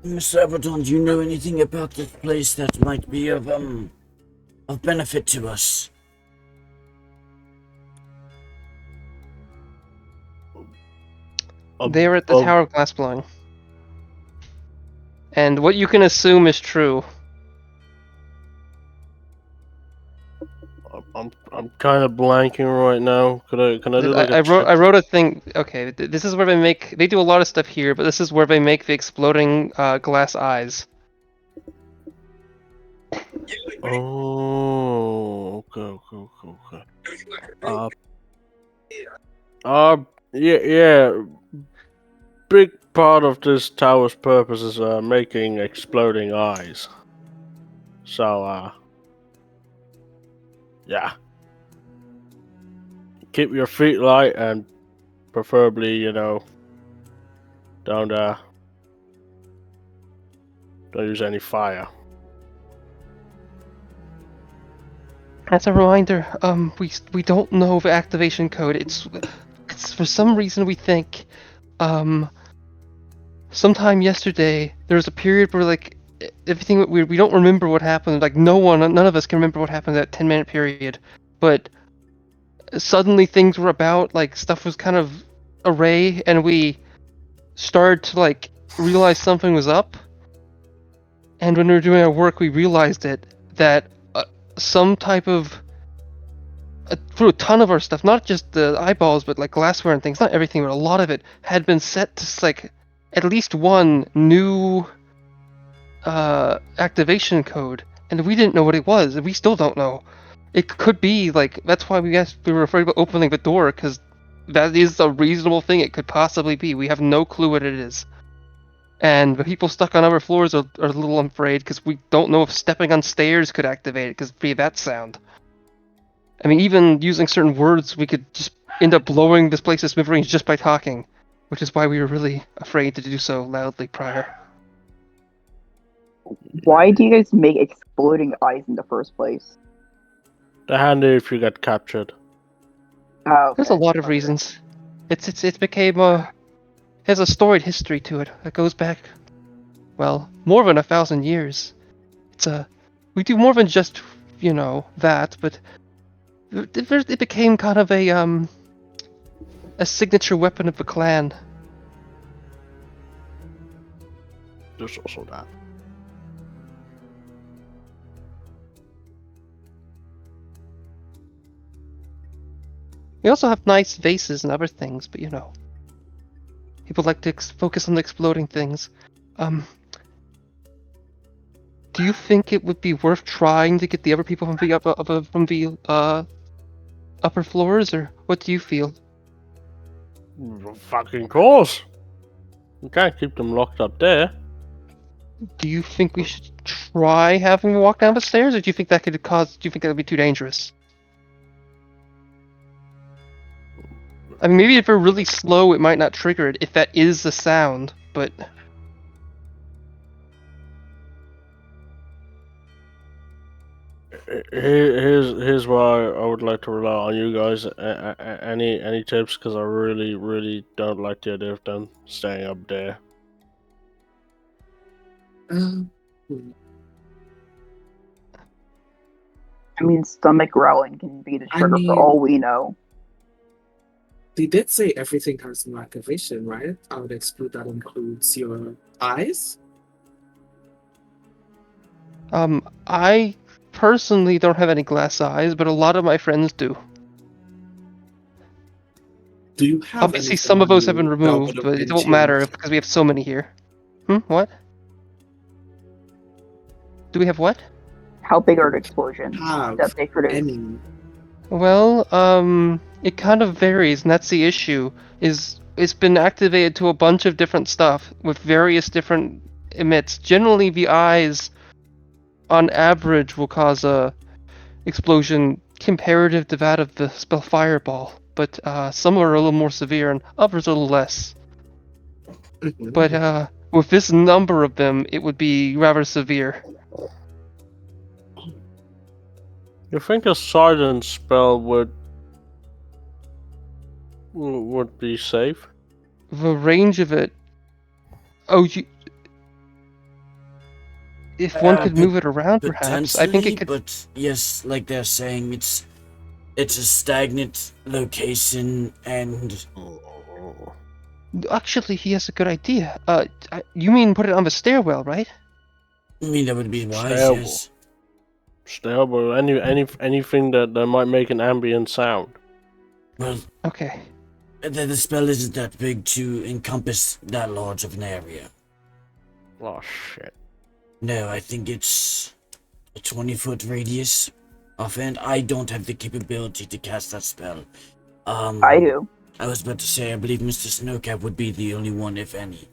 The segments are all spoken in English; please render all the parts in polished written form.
Mr. Abaddon, do you know anything about this place that might be of benefit to us? They are at the Tower of Glass Blowing. And what you can assume is true. I'm kind of blanking right now. Can I do like I wrote a thing. Okay, this is where they do a lot of stuff here, but this is where they make the exploding glass eyes. Oh, okay. Yeah. Big part of this tower's purpose is making exploding eyes. So, yeah. Keep your feet light and preferably, don't use any fire. As a reminder, we don't know the activation code. It's for some reason we think, sometime yesterday there was a period where like everything we don't remember what happened. Like none of us can remember what happened in that 10-minute period, but suddenly things were about, like stuff was kind of array, and we started to like realize something was up. And when we were doing our work, we realized that some type of for a ton of our stuff, not just the eyeballs, but like glassware and things, not everything, but a lot of it had been set to like at least one new activation code, and we didn't know what it was, and we still don't know. It could be like that's why we were afraid about opening the door, because that is a reasonable thing it could possibly be. We have no clue what it is. And the people stuck on other floors are a little afraid because we don't know if stepping on stairs could activate it, because it'd be that sound. I mean, even using certain words, we could just end up blowing this place to smithereens just by talking, which is why we were really afraid to do so loudly prior. Why do you guys make exploding eyes in the first place? They're handy if you get captured. Oh, okay. There's a lot of reasons. It became has a storied history to it that goes back, well, more than 1,000 years. We do more than just, that, but it became kind of a signature weapon of the clan. There's also that. We also have nice vases and other things, but people like to focus on the exploding things. Do you think it would be worth trying to get the other people from the upper floors, or what do you feel? Fucking course. You can't keep them locked up there. Do you think we should try having them walk down the stairs, or do you think that would be too dangerous? I mean, maybe if they're really slow, it might not trigger it, if that is the sound, but... Here's why I would like to rely on you guys. Any tips? Because I really don't like the idea of them staying up there. I mean, stomach growling can be the trigger for all we know. They did say everything has no activation, right? I would exclude that includes your eyes. I personally don't have any glass eyes, but a lot of my friends do. Do you have? Obviously, some of those have been removed, but it won't matter because we have so many here. What? Do we have what? How big are the explosions that they produce? Well, it kind of varies, and that's the issue. It's been activated to a bunch of different stuff with various different emits. Generally, the eyes, on average, will cause a explosion comparative to that of the spell Fireball, but some are a little more severe and others a little less. But with this number of them, it would be rather severe. You think a silence spell would be safe? The range of it... Oh, If one could move it around, perhaps. I think Potentially, it could. but yes, like they're saying, it's a stagnant location, and Actually, he has a good idea. You mean put it on the stairwell, right? I mean that would be wise. Stairwell. Yes. Stable. Anything that might make an ambient sound. Well, Okay. the spell isn't that big to encompass that large of an area. Oh shit. No, I think it's a 20-foot radius. Offhand, I don't have the capability to cast that spell. I do. I was about to say, I believe Mr. Snowcap would be the only one, if any.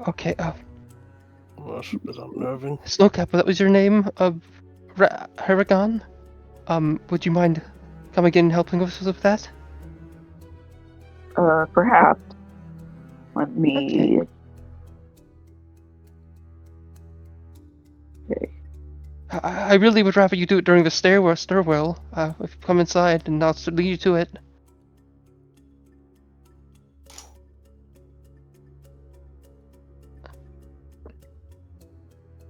Okay. That's a bit unnerving. Snowcap, that was your name, Haragon? Would you mind coming in and helping us with that? Perhaps. Let me. Okay. I really would rather you do it during the stairwell. If you come inside, and I'll lead you to it.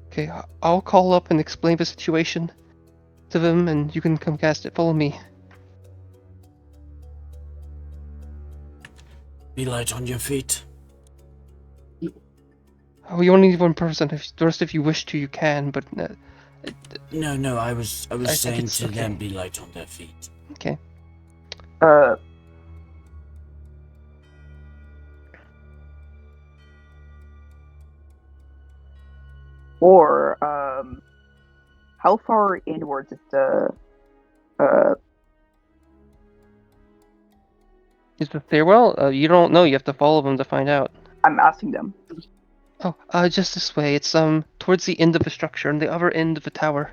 Okay, I'll call up and explain the situation to them, and you can come cast it. Follow me. Be light on your feet. Oh, you only need one person. If the rest, if you wish to, you can. But No, I was I think saying it's to them, okay. be light on their feet. Okay. Or, how far inwards is the, Is the stairwell? You don't know. You have to follow them to find out. I'm asking them. Oh, just this way. It's towards the end of the structure, on the other end of the tower.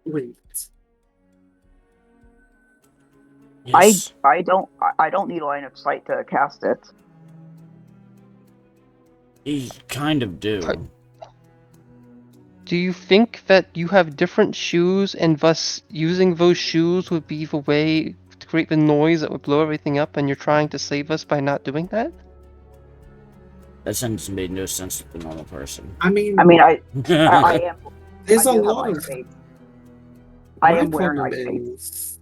Wait. Yes. I don't need a line of sight to cast it. You kind of do. Do you think that you have different shoes, and thus using those shoes would be the way to create the noise that would blow everything up, and you're trying to save us by not doing that? That sentence made no sense to the normal person. I mean, I am. there's I a do have lot ice of. skates. I My am wearing problem ice skates. is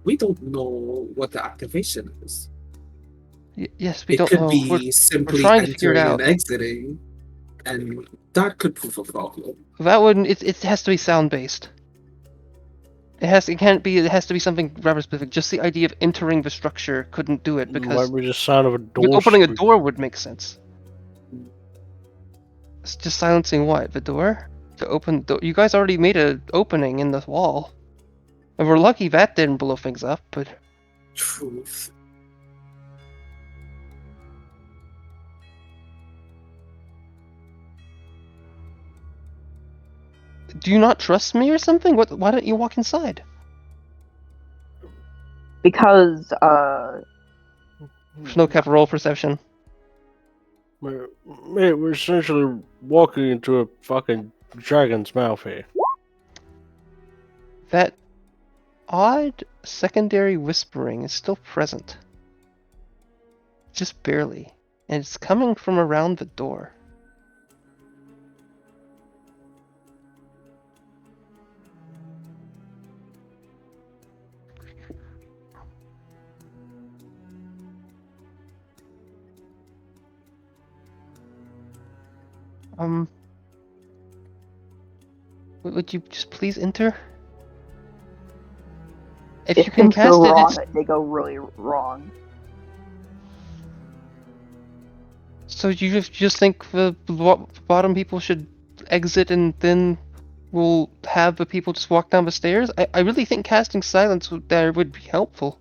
we don't know what the activation is. Yes, we It don't could know. be simply trying to figure it entering out. and exiting, and that could prove a problem. That wouldn't. It has to be sound based. It can't be. It has to be something rather specific. Just the idea of entering the structure couldn't do it because Might be the sound of a door. opening a squeak. door would make sense. It's just silencing what? The door? To open the door. You guys already made an opening in the wall. And we're lucky that didn't blow things up, but Truth. do you not trust me or something? Why don't you walk inside? Because, Snowcap, roll perception. Mate, we're essentially walking into a fucking dragon's mouth here. That odd secondary whispering is still present. Just barely. And it's coming from around the door. Would you just please enter? If you if can things cast go it, wrong, it's... they go really wrong. So you just think the bottom people should exit and then we'll have the people just walk down the stairs? I really think casting silence there would be helpful.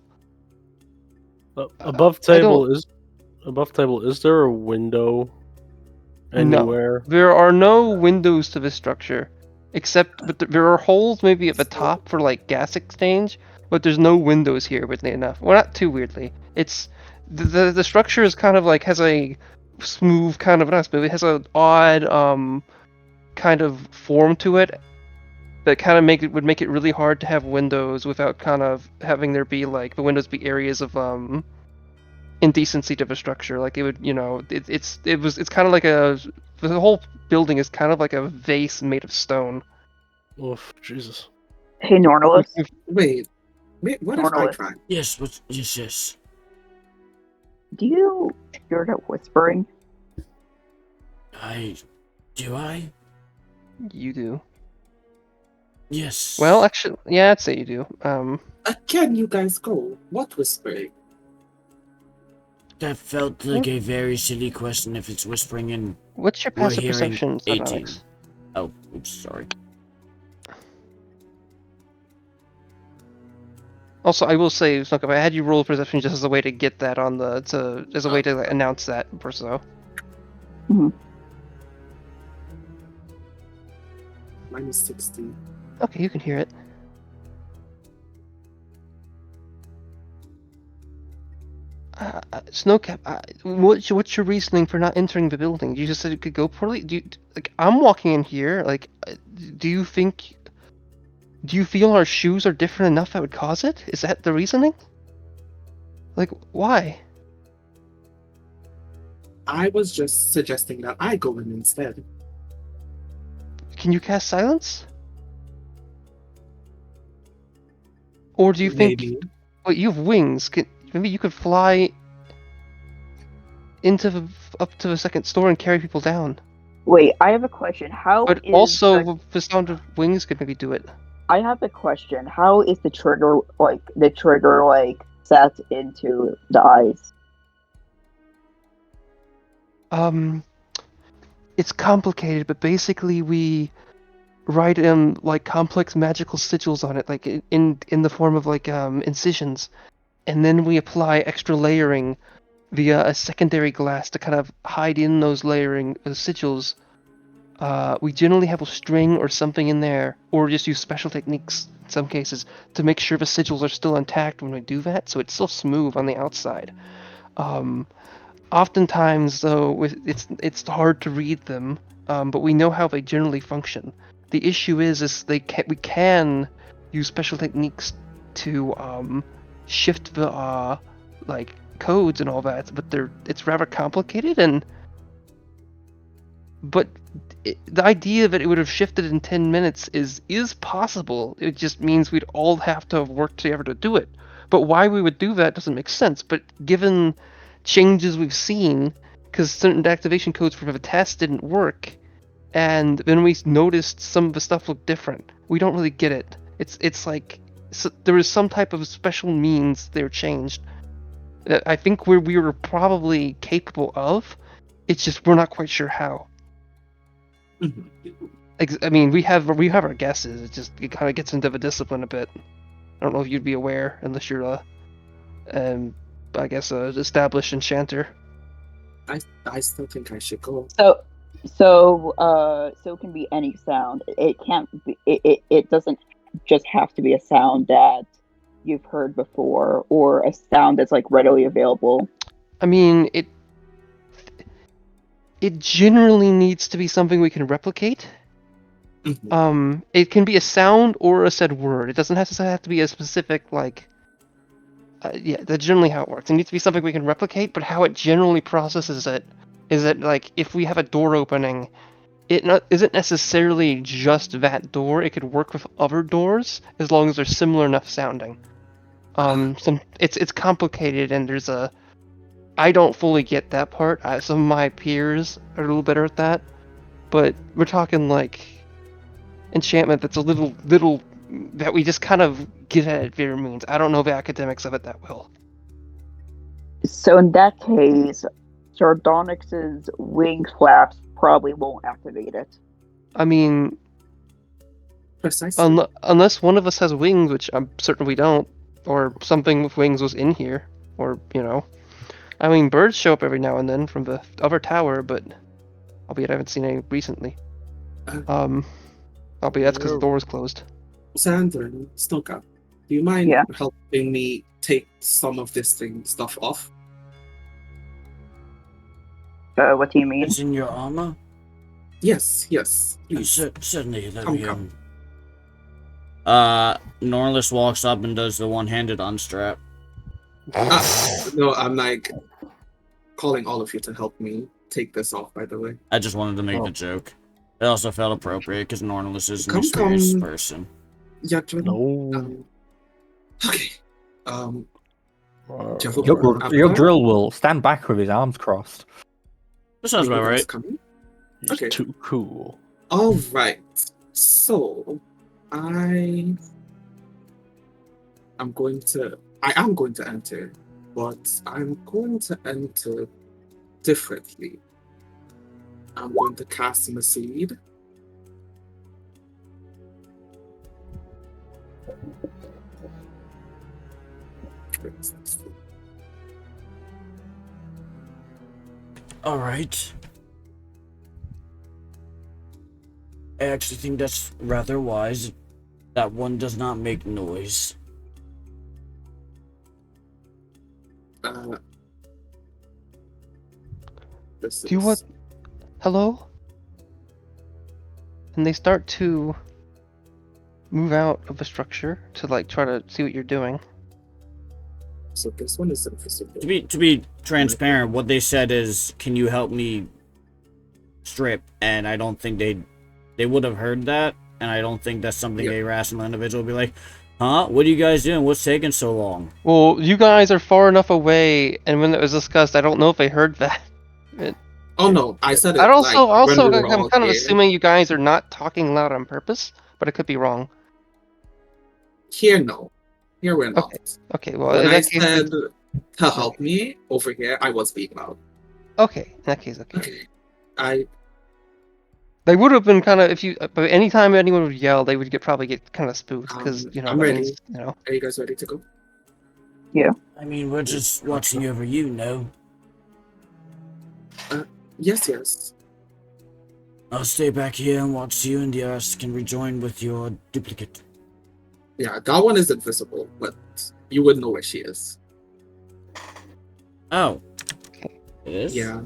Above table is there a window anywhere? No, there are no windows to this structure, except there are holes maybe at the top for like gas exchange, but there's no windows here. Weirdly enough, well, not too weirdly. It's the structure is kind of like has a smooth kind of not smooth. It has an odd kind of form to it that kind of would make it really hard to have windows without kind of having there be like the windows be areas of indecency to the structure. Like it would, it's kind of like the whole building is kind of like a vase made of stone. Oof, Jesus. Hey, Nornalus. Wait, what if I Nornalus. try? Yes, yes. Do you hear that whispering? Do I? You do. Yes. Well, actually, yeah, I'd say you do. Can you guys go? What whispering? That felt like a very silly question if it's whispering in. What's your We're passive hearing perception, 18. Sardonyx? Oh, oops, sorry. Also, I will say, Snook, if I had you roll perception just as a way to get that on as a way to like, announce that, so. Minus 16. Okay, you can hear it. Snowcap, what's your reasoning for not entering the building? You just said it could go poorly. I'm walking in here. Do you feel our shoes are different enough that would cause it? Is that the reasoning? Like, why? I was just suggesting that I go in instead. Can you cast silence? Or do you think? Maybe. Wait, you have wings. Maybe you could fly up to the second story and carry people down. Wait, I have a question. But also, the sound of wings could maybe do it. I have a question. How is the trigger set into the eyes? It's complicated, but basically we write like complex magical sigils on it, like in the form of like incisions, and then we apply extra layering via a secondary glass to kind of hide in those layering sigils. We generally have a string or something in there, or just use special techniques in some cases to make sure the sigils are still intact when we do that, so it's still smooth on the outside. Oftentimes, though, it's hard to read them, but we know how they generally function. The issue is we can use special techniques to shift the like codes and all that, but it's rather complicated but the idea that it would have shifted in 10 minutes is possible. It just means we'd all have to have worked together to do it. But why we would do that doesn't make sense. But given changes we've seen, because certain activation codes for the test didn't work, and then we noticed some of the stuff looked different. We don't really get it. It's like there was some type of special means they were changed that I think we were probably capable of. It's just we're not quite sure how. I mean, we have our guesses. It kind of gets into the discipline a bit. I don't know if you'd be aware unless you're I guess established enchanter. I still think I should go. So can be any sound. It can't be. It doesn't just have to be a sound that you've heard before or a sound that's like readily available. I mean, it generally needs to be something we can replicate. It can be a sound or a said word. It doesn't have to be a specific like. Yeah, that's generally how it works. It needs to be something we can replicate, but how it generally processes it is that like if we have a door opening, isn't necessarily just that door. It could work with other doors as long as they're similar enough sounding. It's complicated, and I don't fully get that part. Some of my peers are a little better at that, but we're talking like enchantment that's a little that we just kind of get at very means. I don't know the academics of it that well. So in that case, Sardonyx's wing flaps probably won't activate it. I mean, Precisely. Unless one of us has wings, which I'm certain we don't, or something with wings was in here, or I mean, birds show up every now and then from the other tower, but albeit I haven't seen any recently. Albeit that's because the door was closed. Sandra, Snoka, do you mind Yeah. helping me take some of this stuff off? What do you mean? It's in your armor? Yes. Certainly, let Come, me, come. Norlis walks up and does the one-handed unstrap. No, I'm like, calling all of you to help me take this off, by the way. I just wanted to make Oh. the joke. It also felt appropriate because Nornless is an Come, experienced come. person. Yeah, Jordan. No. Okay. Uh, Jehovah, Your Avatar? drill will stand back with his arms crossed. That sounds Are you about guys right. coming? He's Okay. too cool. All right. So, I am going to enter, but I'm going to enter differently. I'm going to cast a seed. Alright. I actually think that's rather wise. That one does not make noise. This Do you is- want? Hello? And they start to move out of the structure to like try to see what you're doing. So this one is invisible. To be transparent, what they said is, "Can you help me strip?" And I don't think they would have heard that, and I don't think that's something Yeah. a rational individual would be like, "Huh? What are you guys doing? What's taking so long?" Well, you guys are far enough away, and when it was discussed, I don't know if they heard that. Oh no, I said it. I'd also, like, when we were I'm all kind of here. assuming you guys are not talking loud on purpose, but I could be wrong. Here, no. Here we're not. Okay, well, When in I that case, said to help me over here, I was being loud. okay, in that case, okay. Okay. I They would have been kind of if you, but anytime anyone would yell, they would probably get kind of spooked because you know I'm that ready. means, you know. Are you guys ready to go? I mean, we're just watching over you, no? Yes, yes. I'll stay back here and watch you, and the rest can rejoin with your duplicate. Yeah, that one is invisible, but you would know where she is. Oh. Okay. It is? Yeah.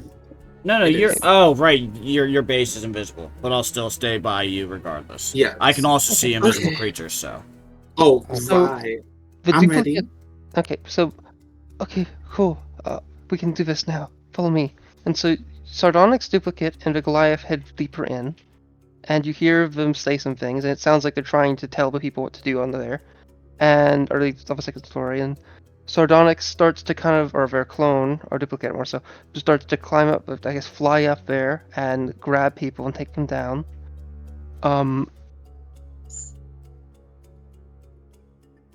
No, It you're. is. Oh, right. Your base is invisible, but I'll still stay by you regardless. Yes. I can also see invisible Okay. creatures, so. Oh, So- right. The I'm duplicate. ready. Okay, so, okay, cool. We can do this now. Follow me. And so, Sardonic's duplicate and the Goliath head deeper in, and you hear them say some things, and it sounds like they're trying to tell the people what to do under there, and or at least of a second story. And Sardonyx starts to kind of, or their clone or duplicate more so, starts to climb up, I guess, fly up there and grab people and take them down.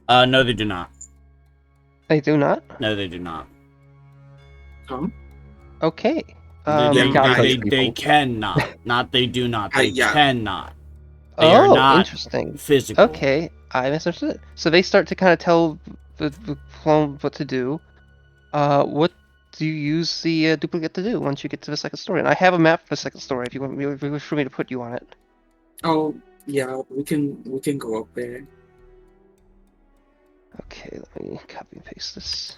No, they do not. They do not. No, they do not. Huh? Okay. They cannot. Not they do not. They yeah. cannot. They are Oh, not interesting. physical. Okay, I misunderstood. So they start to kind of tell the clone what to do. What do you use the duplicate to do once you get to the second story? And I have a map for the second story if you want me, if you wish for me to put you on it. Oh, yeah, we can go up there. Okay, let me copy and paste this.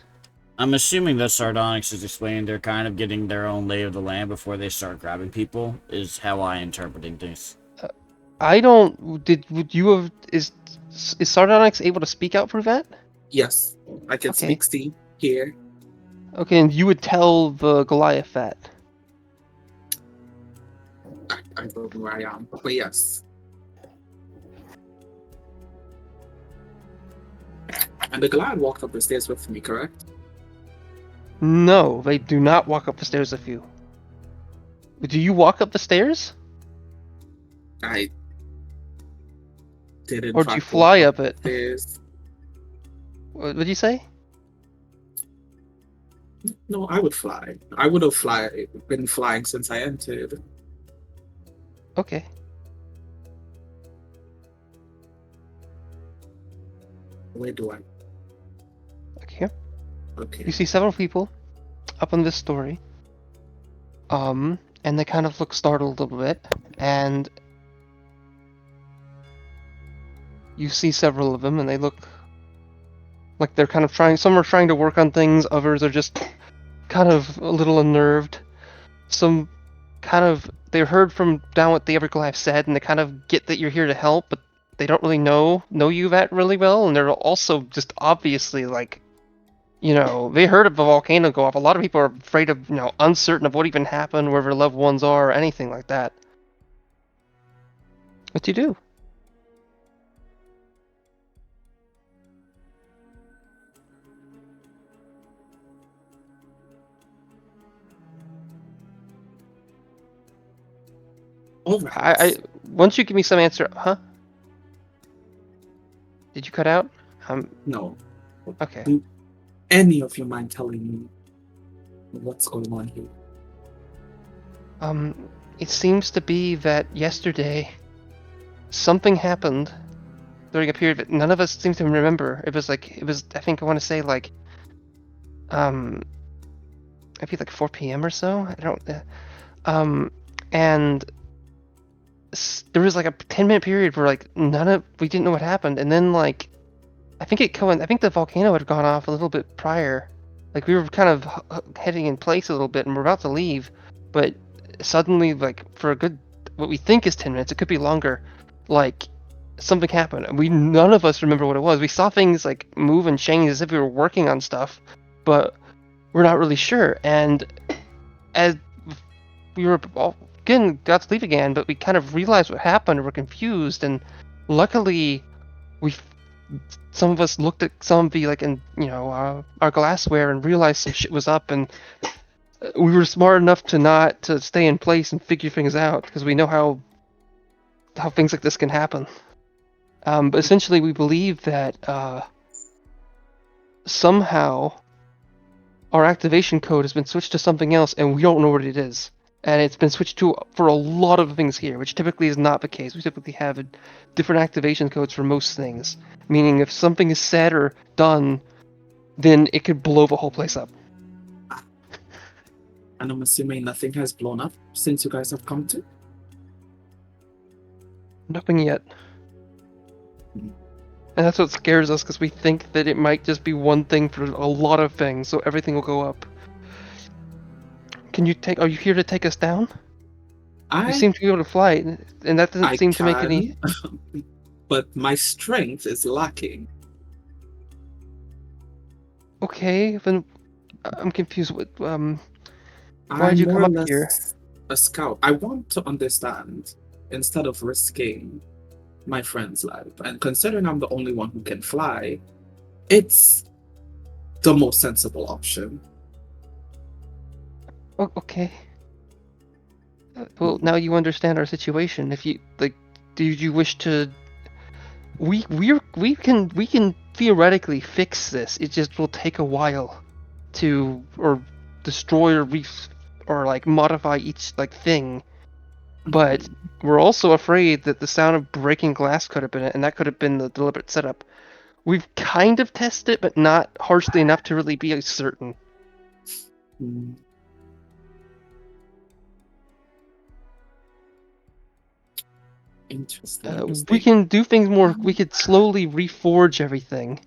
I'm assuming that Sardonyx is explaining they're kind of getting their own lay of the land before they start grabbing people, is how I interpreting this. I don't. Would you have? Is Sardonyx able to speak out for that? Yes, I can Okay. speak Steve here. Okay, and you would tell the Goliath that. I don't know where I am, but yes. And the Glad walked up the stairs with me, correct? No, they do not walk up the stairs with you. Do you walk up the stairs, I did in or do you fact fly walk up it? stairs. What did you say? No, I would fly. I would have been flying since I entered. Okay. Where do I? Like here. Okay. You see several people up on this story. And they kind of look startled a little bit, and you see several of them, and they look like they're kind of trying. Some are trying to work on things. Others are just kind of a little unnerved. Some kind of they heard from down what the Everglyph said, and they kind of get that you're here to help, but they don't really know you that really well, and they're also just obviously like you know, they heard of the volcano go off. A lot of people are afraid of, you know, uncertain of what even happened, where their loved ones are, or anything like that. What do you do? All right. I once you give me some answer, huh? Did you cut out? No. Okay. Do any of you mind telling me what's going on here? It seems to be that yesterday something happened during a period that none of us seem to remember. It was I think I want to say like maybe like 4 p.m. or so. I don't and there was like a 10-minute period where like we didn't know what happened, and then like I think the volcano had gone off a little bit prior. Like we were kind of heading in place a little bit, and we're about to leave, but suddenly, like for a good what we think is 10 minutes, it could be longer. Like something happened, and none of us remember what it was. We saw things like move and change as if we were working on stuff, but we're not really sure. And as we were all got to leave again, but we kind of realized what happened. We're confused, and luckily, some of us looked at some of the like in our glassware and realized some shit was up, and we were smart enough to stay in place and figure things out because we know how things like this can happen. But essentially, we believe that somehow our activation code has been switched to something else, and we don't know what it is. And it's been switched to for a lot of things here, which typically is not the case. We typically have different activation codes for most things, meaning if something is said or done, then it could blow the whole place up. And I'm assuming nothing has blown up since you guys have come to? Nothing yet. And that's what scares us, because we think that it might just be one thing for a lot of things, so everything will go up. Are you here to take us down? You seem to be able to fly, and that doesn't seem to make any... But my strength is lacking. Okay, then I'm confused. Why I'm did you more come or up here? less a scout. I want to understand, instead of risking my friend's life, and considering I'm the only one who can fly, it's the most sensible option. Oh, okay. Well, now you understand our situation. If you like, do you wish to? We can theoretically fix this. It just will take a while to destroy or like modify each like thing. But we're also afraid that the sound of breaking glass could have been it, and that could have been the deliberate setup. We've kind of tested it, but not harshly enough to really be certain. Interesting. We can do things more. We could slowly reforge everything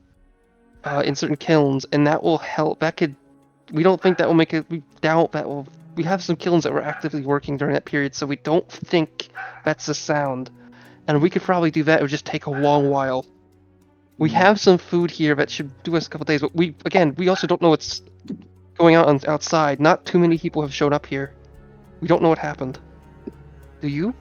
in certain kilns, and that will help. That could. We don't think that will make it. We doubt that will. We have some kilns that were actively working during that period, so we don't think that's the sound. And we could probably do that. It would just take a long while. We have some food here that should do us a couple days, but we also don't know what's going on outside. Not too many people have shown up here. We don't know what happened. Do you?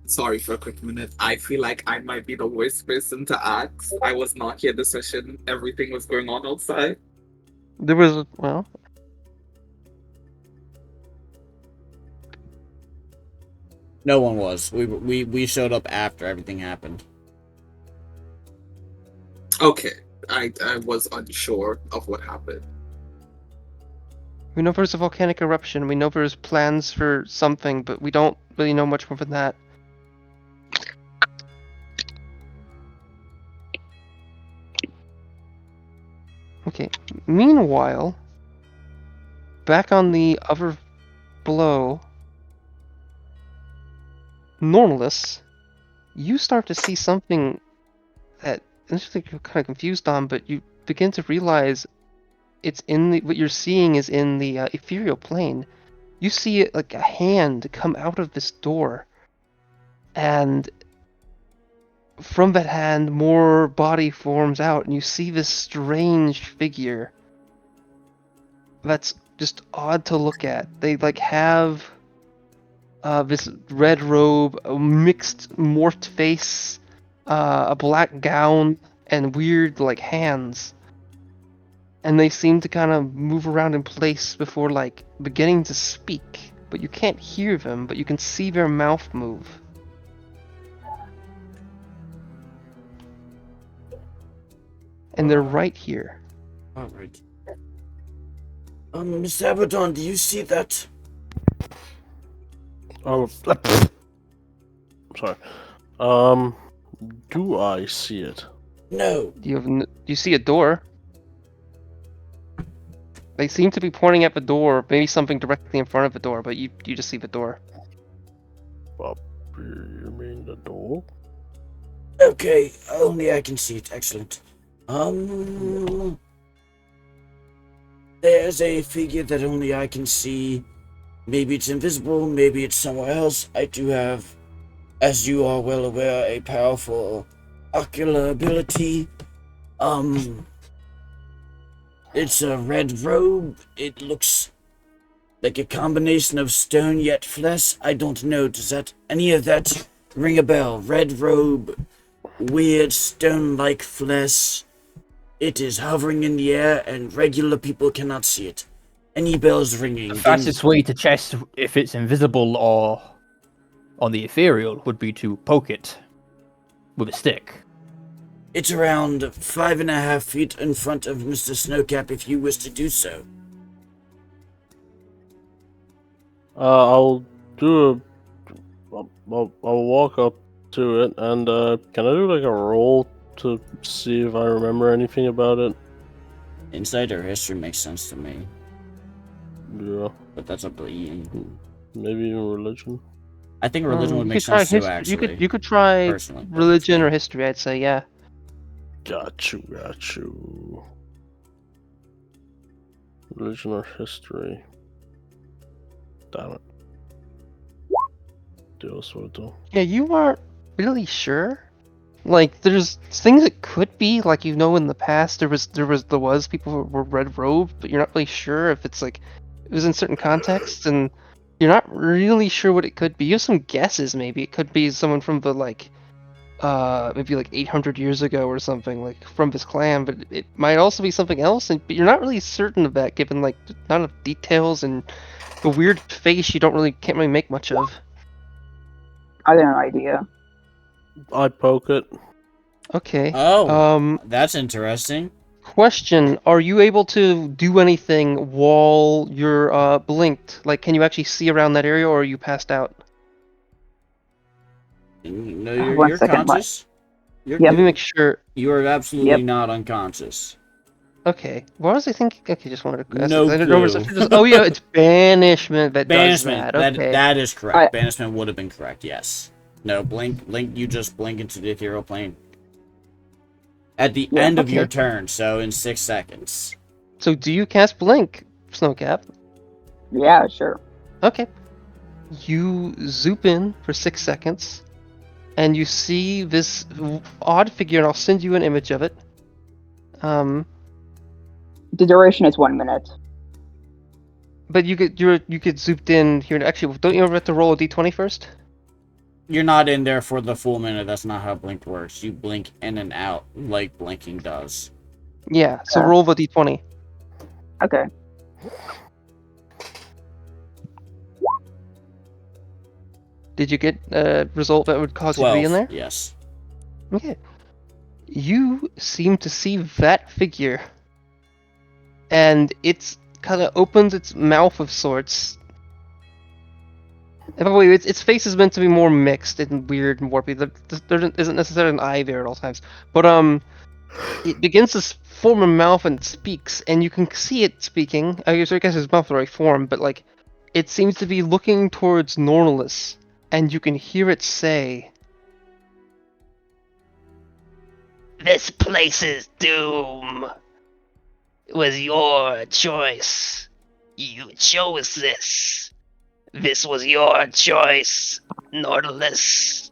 Sorry for a quick minute. I feel like I might be the worst person to ask. I was not here the session. Everything was going on outside. There was, well... No one was. We showed up after everything happened. Okay. I was unsure of what happened. We know there's a volcanic eruption. We know there's plans for something, but we don't really know much more than that. Okay. Meanwhile, back on the other blow, Normalus, you start to see something that initially you're kind of confused on, but you begin to realize it's what you're seeing is in the ethereal plane. You see it like a hand come out of this door, and from that hand, more body forms out, and you see this strange figure that's just odd to look at. They like have this red robe, a mixed morphed face, a black gown, and weird like hands. And they seem to kind of move around in place before like beginning to speak, but you can't hear them, but you can see their mouth move. And they're right here. Alright. Miss Abaddon, do you see that? Oh, sorry. Do I see it? No. Do you see a door? They seem to be pointing at the door, maybe something directly in front of the door, but you just see the door. You mean the door? Okay, only I can see it. Excellent. There's a figure that only I can see. Maybe it's invisible, maybe it's somewhere else. I do have, as you are well aware, a powerful ocular ability. It's a red robe. It looks like a combination of stone yet flesh. I don't know. Does that any of that ring a bell? Red robe, weird stone-like flesh. It is hovering in the air, and regular people cannot see it. Any bells ringing? The fastest way to test if it's invisible or on the ethereal would be to poke it with a stick. It's around 5.5 feet in front of Mr. Snowcap if you wish to do so. I'll do I'll walk up to it, and can I do like a roll to see if I remember anything about it? Insight or history makes sense to me, Yeah, but that's up to you. maybe even religion. I think religion would You make could try sense too, history. actually. You could try personally, but religion that's or me. history. I'd say, yeah. Got you. Religion or history? Damn it. Deals with it. Yeah, you aren't really sure. Like, there's things it could be. Like, in the past there was people who were red robed, but you're not really sure if it's like it was in certain contexts, and you're not really sure what it could be. You have some guesses. Maybe it could be someone from the maybe like 800 years ago or something, like from this clan, but it might also be something else, but you're not really certain of that given like not enough details and the weird face can't really make much of. I got an idea. I poke it. Okay. Oh, that's interesting. Question, are you able to do anything while you're blinked? Like, can you actually see around that area, or are you passed out? No, One you're second, conscious. You're Yep. Let me make sure. You are absolutely Yep. not unconscious. Okay. What was I thinking? Okay, just wanted to ask. No I don't know. clue. Oh yeah, it's banishment that Banishment. does that. Okay. That is correct. Banishment would have been correct. Yes. No, blink. You just blink into the ethereal plane. At the end of your okay. turn, so in 6 seconds. So do you cast blink, Snowcap? Yeah, sure. Okay. You zoop in for 6 seconds, and you see this odd figure, and I'll send you an image of it. The duration is 1 minute. But you get zooped in here. Actually, don't you ever have to roll a d20 first? You're not in there for the full minute. That's not how blink works. You blink in and out like blinking does. Yeah. So Yeah. roll the d20. Okay. Did you get a result that would cause 12. you to be in there? Yes. Okay. You seem to see that figure, and it's kind of opens its mouth of sorts. And by the way, its face is meant to be more mixed and weird and warpy. There isn't necessarily an eye there at all times. But it begins to form a mouth and speaks, and you can see it speaking. I guess its mouth the right form, but like, it seems to be looking towards Nornalis, and you can hear it say, "This place's doom was your choice. You chose this. This was your choice, Nordalis.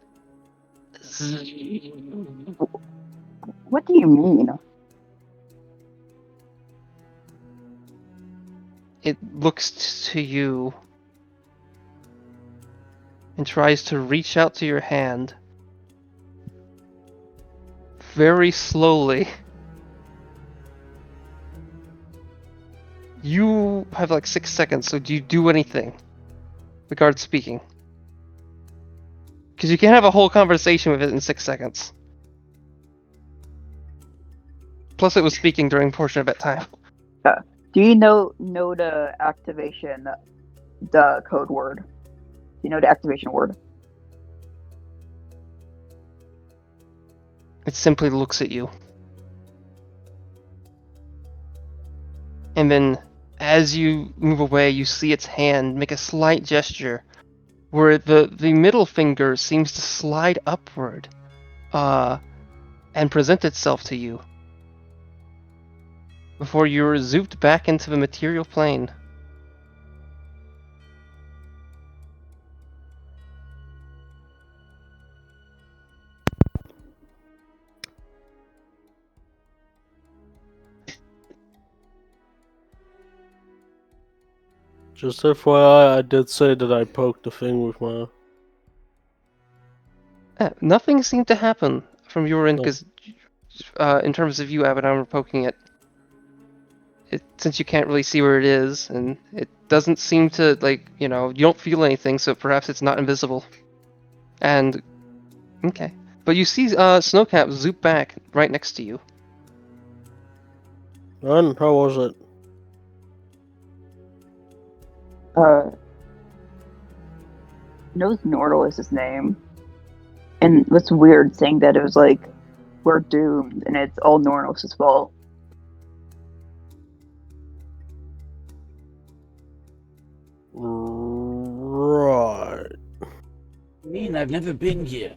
What do you mean? It looks to you and tries to reach out to your hand very slowly. You have like 6 seconds, so do you do anything? The guard speaking. Because you can't have a whole conversation with it in 6 seconds. Plus it was speaking during a portion of that time. Do you know the activation, the code word? Do you know the activation word? It simply looks at you. And then, as you move away, you see its hand make a slight gesture where the middle finger seems to slide upward and present itself to you before you're zooped back into the material plane. Just FYI, I did say that I poked the thing with my... Nothing seemed to happen from your end, Oh. because in terms of you, Abaddon, poking it, since you can't really see where it is, and it doesn't seem to, like, you don't feel anything, so perhaps it's not invisible. And, okay. But you see Snowcap zoop back right next to you. And how was it? Knows Nordal is his name. And what's weird saying that it was like, we're doomed, and it's all Nordal's fault. Right. I mean, I've never been here.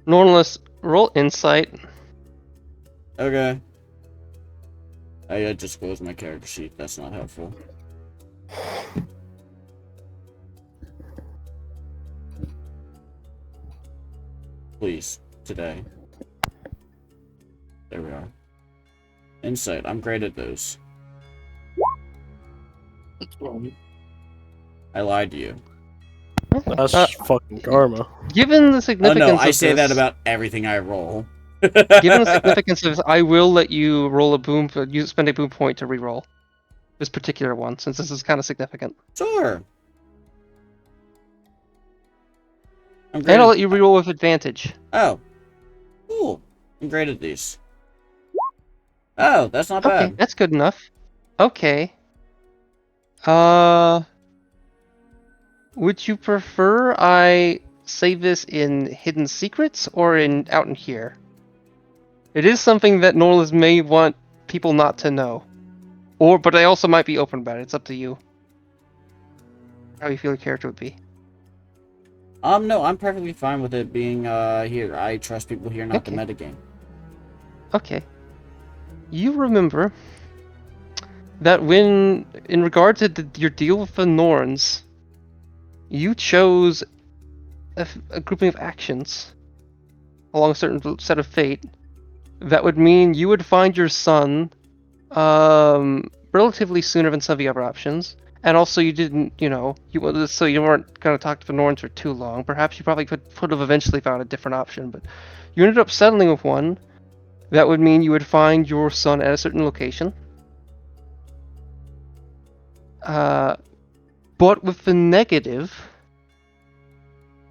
Normalist, roll insight. Okay. I just closed my character sheet. That's not helpful. Please, today. There we are. Insight. I'm great at those. I lied to you. That's fucking karma. Given the Oh significance no, I of say that this- about everything I roll. Given the significance of this, I will let you roll a boom, you spend a boom point to reroll this particular one, since this is kind of significant. Sure. I'm And I'll let you reroll with advantage. Oh. Cool. I'm great at these. Oh, that's not Okay, bad. that's good enough. Okay. Would you prefer I say this in Hidden Secrets or out in here? It is something that Norlis may want people not to know. But I also might be open about it. It's up to you. How you feel your character would be. No, I'm perfectly fine with it being here. I trust people here, not the Okay. metagame. Okay. You remember that when, in regard to your deal with the Norns, you chose a grouping of actions along a certain set of fate that would mean you would find your son relatively sooner than some of the other options. And also you didn't, so you weren't going to talk to the Norns for too long. Perhaps you probably could have eventually found a different option, but you ended up settling with one that would mean you would find your son at a certain location. But with the negative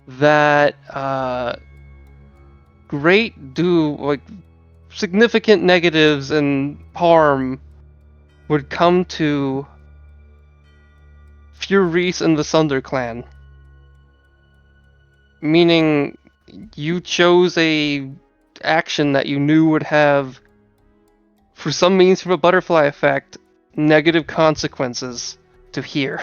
that significant negatives and harm would come to Furies and the Sunder clan. Meaning you chose a action that you knew would have, for some means from a butterfly effect, negative consequences to hear.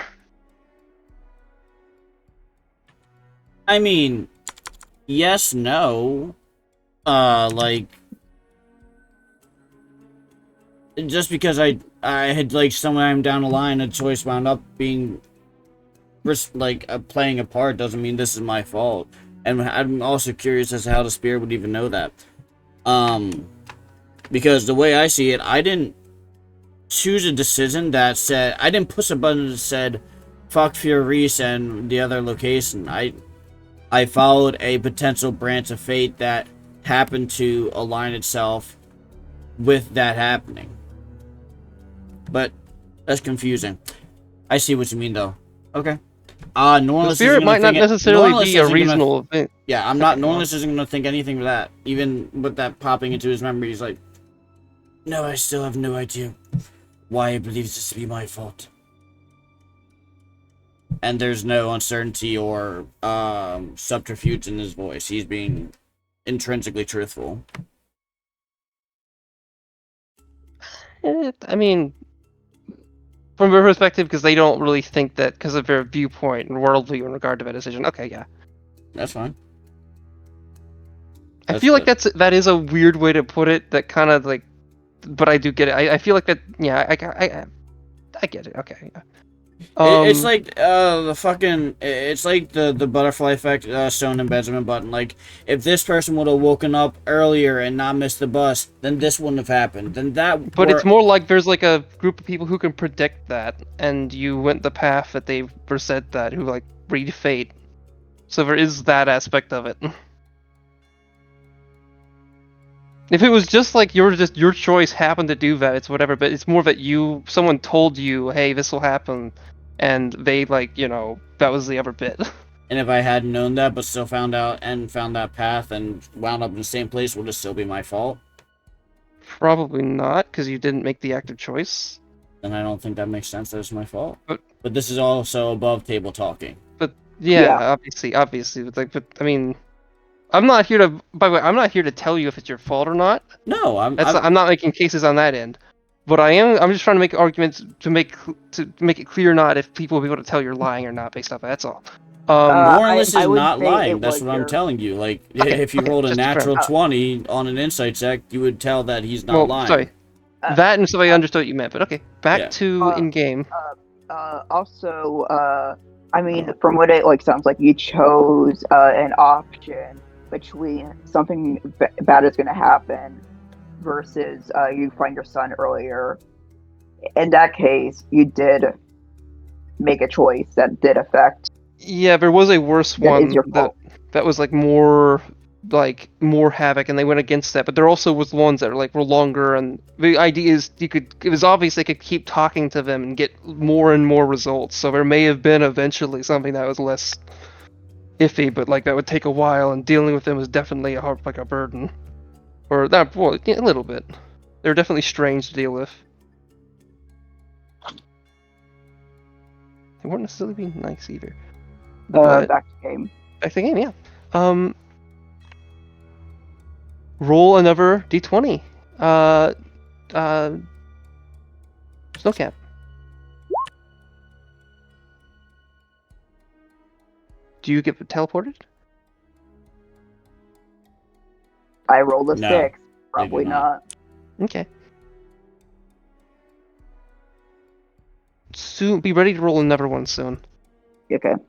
I mean, yes, no. Just because I had, sometime down the line, a choice wound up being, playing a part doesn't mean this is my fault. And I'm also curious as to how the spirit would even know that. Because the way I see it, I didn't choose a decision that said, I didn't push a button that said, fuck Furice and the other location. I followed a potential branch of fate that happened to align itself with that happening. But that's confusing. I see what you mean, though. Okay. The spirit might not necessarily be a reasonable thing. Yeah, Norlis isn't gonna think anything of that. Even with that popping into his memory, he's like, no, I still have no idea why he believes this to be my fault. And there's no uncertainty or subterfuge in his voice. He's being intrinsically truthful. I mean, from their perspective, because they don't really think that, because of their viewpoint and worldview in regard to that decision. Okay, yeah. That's fine. I feel like that is a weird way to put it. That kind of like, but I do get it. I feel like that. Yeah, I get it. Okay. Yeah. It's like it's like the butterfly effect shown in Benjamin Button. Like, if this person would have woken up earlier and not missed the bus, then this wouldn't have happened. Then that. But it's more like there's like a group of people who can predict that, and you went the path that they were said that, who like read fate. So there is that aspect of it. If it was just like your choice happened to do that, it's whatever. But it's more that someone told you, hey, this will happen, and they like, that was the other bit. And if I hadn't known that, but still found that path and wound up in the same place, would it still be my fault? Probably not, because you didn't make the active choice. Then I don't think that makes sense. That it's my fault. But this is also above table talking. But yeah. obviously, but I mean. I'm not here to. By the way, I'm not here to tell you if it's your fault or not. No, I'm not making cases on that end. But I'm just trying to make arguments to make it clear or not if people will be able to tell you're lying or not based off that. That's all. Moralist is not lying. That's what I'm telling you. Like, if you rolled a natural 20 on an insight check, you would tell that he's not lying. Sorry. That and so I understood what you meant. But okay, back to in game. Also, I mean, from what it sounds like, you chose an option between something bad is going to happen versus you find your son earlier. In that case, you did make a choice that did affect. Yeah, there was a worse one that was more havoc, and they went against that. But there also was ones that were longer, and the idea is it was obvious they could keep talking to them and get more and more results. So there may have been eventually something that was less iffy, but that would take a while, and dealing with them was definitely a burden, or that a little bit. They're definitely strange to deal with. They weren't necessarily being nice either. Back to game. Back to the game, yeah. Roll another d20. Snowcap. Do you get teleported? I rolled a 6. Probably not. Okay. Soon, be ready to roll another one soon. Okay. As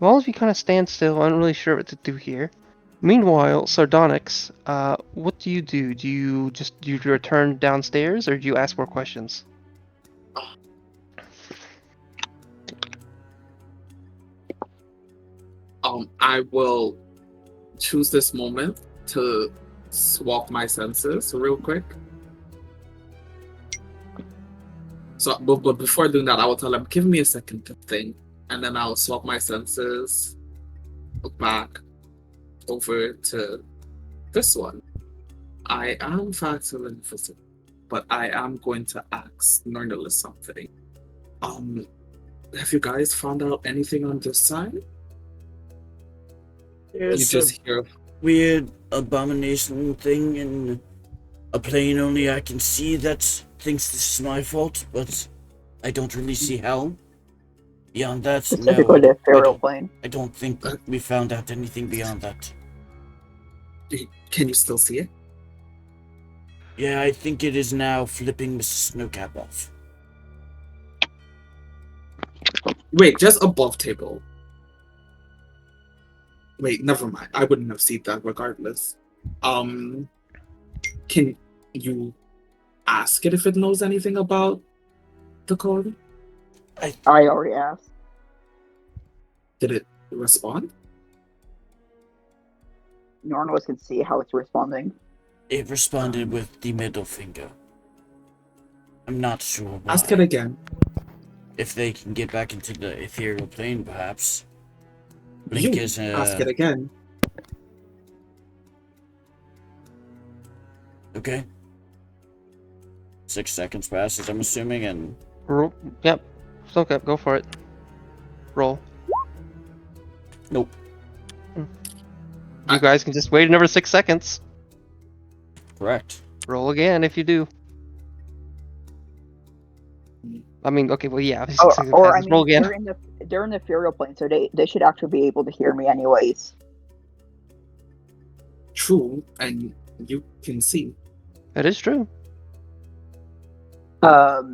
long as we kind of stand still, I'm not really sure what to do here. Meanwhile, Sardonyx, what do you do? Do you return downstairs, or do you ask more questions? I will choose this moment to swap my senses real quick. So, but before doing that, I will tell them, give me a second to think, and then I'll swap my senses back over to this one. I am factually invisible, but I am going to ask Nernalis something. Have you guys found out anything on this side? There's you just hear weird abomination thing in a plane only I can see that thinks this is my fault, but I don't really see how. Beyond that, specifically the ethereal plane. I don't think we found out anything beyond that. Can you still see it? Yeah, I think it is now flipping Mrs. Snowcap off. Wait, just above table. Wait, never mind. I wouldn't have seen that regardless. Can you ask it if it knows anything about the code? I already asked. Did it respond? None of us can see how it's responding. It responded with the middle finger. I'm not sure why. Ask it again. If they can get back into the ethereal plane, perhaps. Blink You is ask it again. okay. 6 seconds passes, I'm assuming, and Roll. Yep. Snowcap, go for it. Roll. nope. You guys can just wait another 6 seconds. Correct. Roll again if you do. I mean, okay, well, yeah. 6 seconds Or I passes. mean, Roll again. they're in the ethereal plane, so they should actually be able to hear me anyways. True, and you can see. That is true. Alright,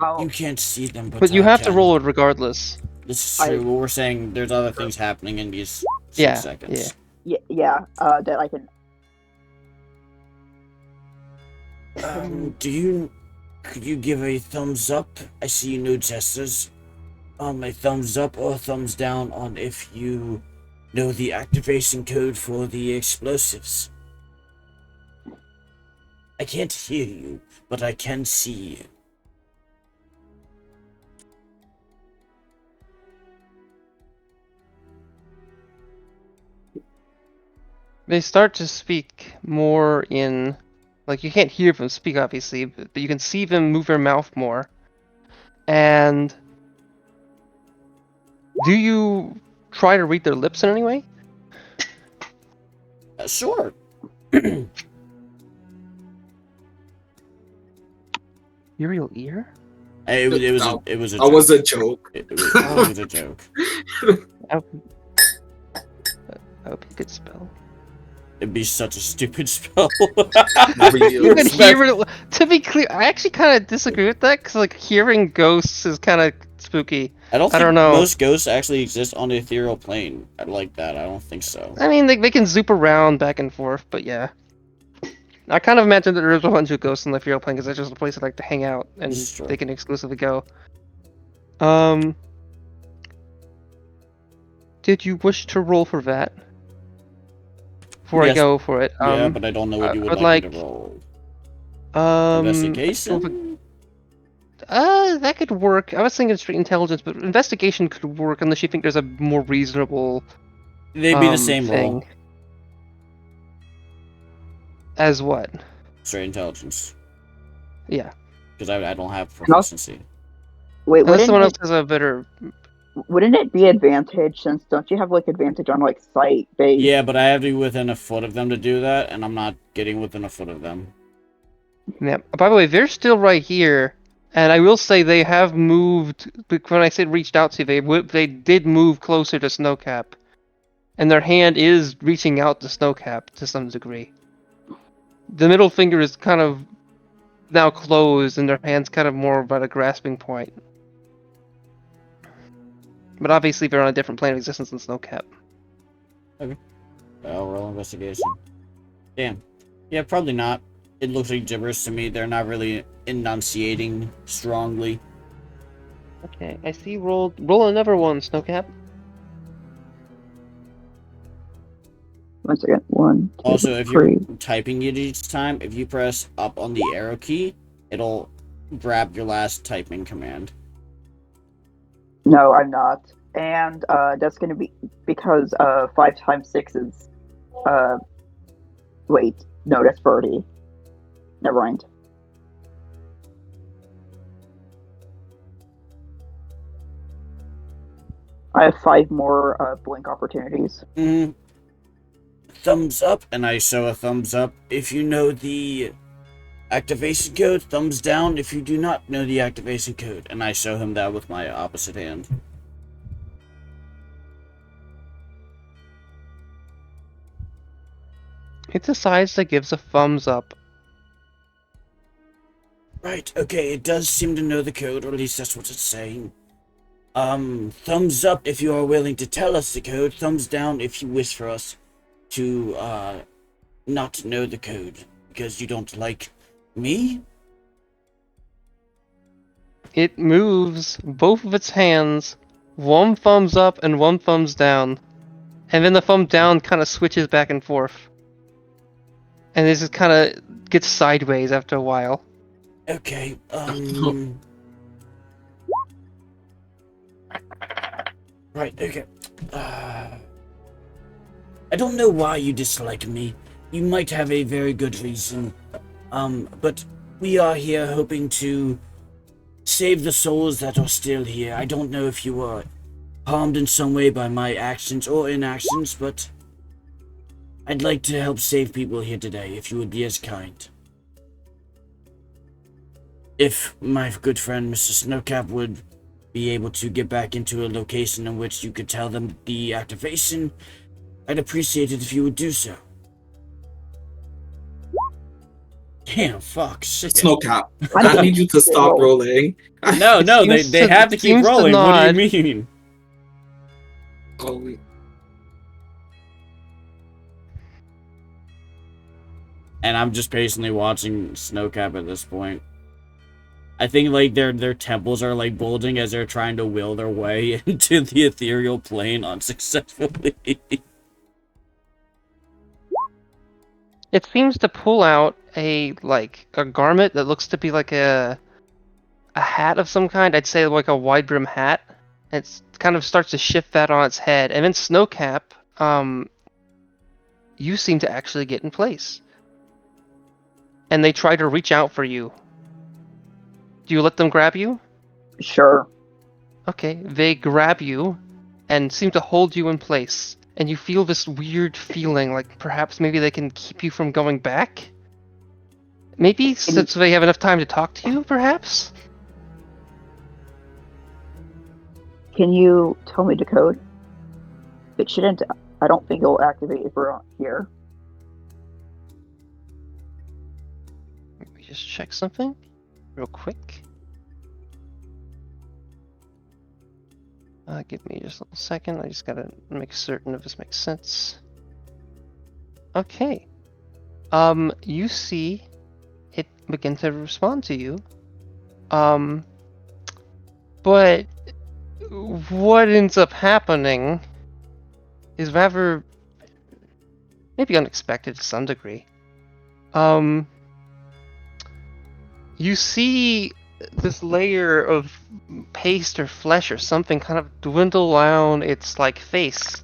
I'll, you can't see them, but But you I have to can. roll it regardless. This is true. What we're saying, there's other things happening in these 6 Yeah, seconds. that I can. Could you give a thumbs up? I see no gestures. A thumbs up or a thumbs down on if you know the activation code for the explosives. I can't hear you, but I can see you. They start to speak more in, like, you can't hear them speak obviously, but you can see them move their mouth more. And do you try to read their lips in any way? Sure. Ethereal ear? It was a That joke. was a joke. It was a joke. That would be a good spell. It'd be such a stupid spell. You can hear it. To be clear, I actually kind of disagree with that because, like, hearing ghosts is kind of spooky. I don't think know. most ghosts actually exist on the ethereal plane like that. I don't think so. I mean, they can zoop around back and forth, but yeah. I kind of imagine that there is a bunch of ghosts in the ethereal plane because that's just a place they like to hang out and This is true. they can exclusively go. Did you wish to roll for that? Before I Yes. go for it. Yeah, but I don't know what you would would like me to like- roll. Um, Investigation? that could work. I was thinking straight intelligence, but investigation could work unless you think there's a more reasonable They'd be the same thing. roll. As what? Straight intelligence. Yeah. Because I don't have proficiency. Wait, Unless someone else has a better. wouldn't it be advantage since don't you have like advantage on like sight base? Yeah, but I have to be within a foot of them to do that, and I'm not getting within a foot of them. Yeah. By the way, they're still right here, and I will say they have moved. When I said reached out to, they did move closer to Snowcap, and their hand is reaching out to Snowcap to some degree. The middle finger is kind of now closed, and their hand's kind of more about a grasping point. But obviously, they're on a different plane of existence than Snowcap. I'll roll investigation. Damn. Yeah, probably not. It looks like gibberish to me. They're not really enunciating strongly. Okay, I see. Roll another one, Snowcap. One second. 1, 2, Also, if you're 3. typing it each time, if you press up on the arrow key, it'll grab your last typing command. No, I'm not. And that's gonna be because 5 times 6 is wait, no, that's 30. Never mind. I have 5 more blink opportunities. Thumbs up, and I show a thumbs up if you know the activation code. Thumbs down if you do not know the activation code, and I show him that with my opposite hand. It decides to give a thumbs up. Right, okay, it does seem to know the code, or at least that's what it's saying. Thumbs up if you are willing to tell us the code. Thumbs down if you wish for us to, not know the code. Because you don't like me? It moves both of its hands, one thumbs up and one thumbs down. And then the thumb down kind of switches back and forth. And this just kind of gets sideways after a while. Okay, Right, okay. I don't know why you dislike me. You might have a very good reason. But we are here hoping to save the souls that are still here. I don't know if you were harmed in some way by my actions or inactions, but I'd like to help save people here today, if you would be as kind. If my good friend Mr. Snowcap would be able to get back into a location in which you could tell them the activation, I'd appreciate it if you would do so. Damn, fuck, shit. Snowcap, I need you to stop rolling. No, they have to keep seems to rolling. What nod. do you mean? Oh, And I'm just patiently watching Snowcap at this point. I think like their temples are like bulging as they're trying to will their way into the ethereal plane unsuccessfully. It seems to pull out a garment that looks to be like a hat of some kind. I'd say like a wide brim hat. It kind of starts to shift that on its head, and then Snowcap, you seem to actually get in place. And they try to reach out for you. Do you let them grab you? Sure. Okay, they grab you and seem to hold you in place. And you feel this weird feeling like perhaps maybe they can keep you from going back? Maybe since they have enough time to talk to you, perhaps? Can you tell me the code? It shouldn't. I don't think it'll activate if we're on here. Let me just check something real quick. Give me just a little second. I just gotta make certain if this makes sense. Okay. You see it begin to respond to you. But what ends up happening is rather maybe unexpected to some degree. You see this layer of paste or flesh or something kind of dwindle down its face,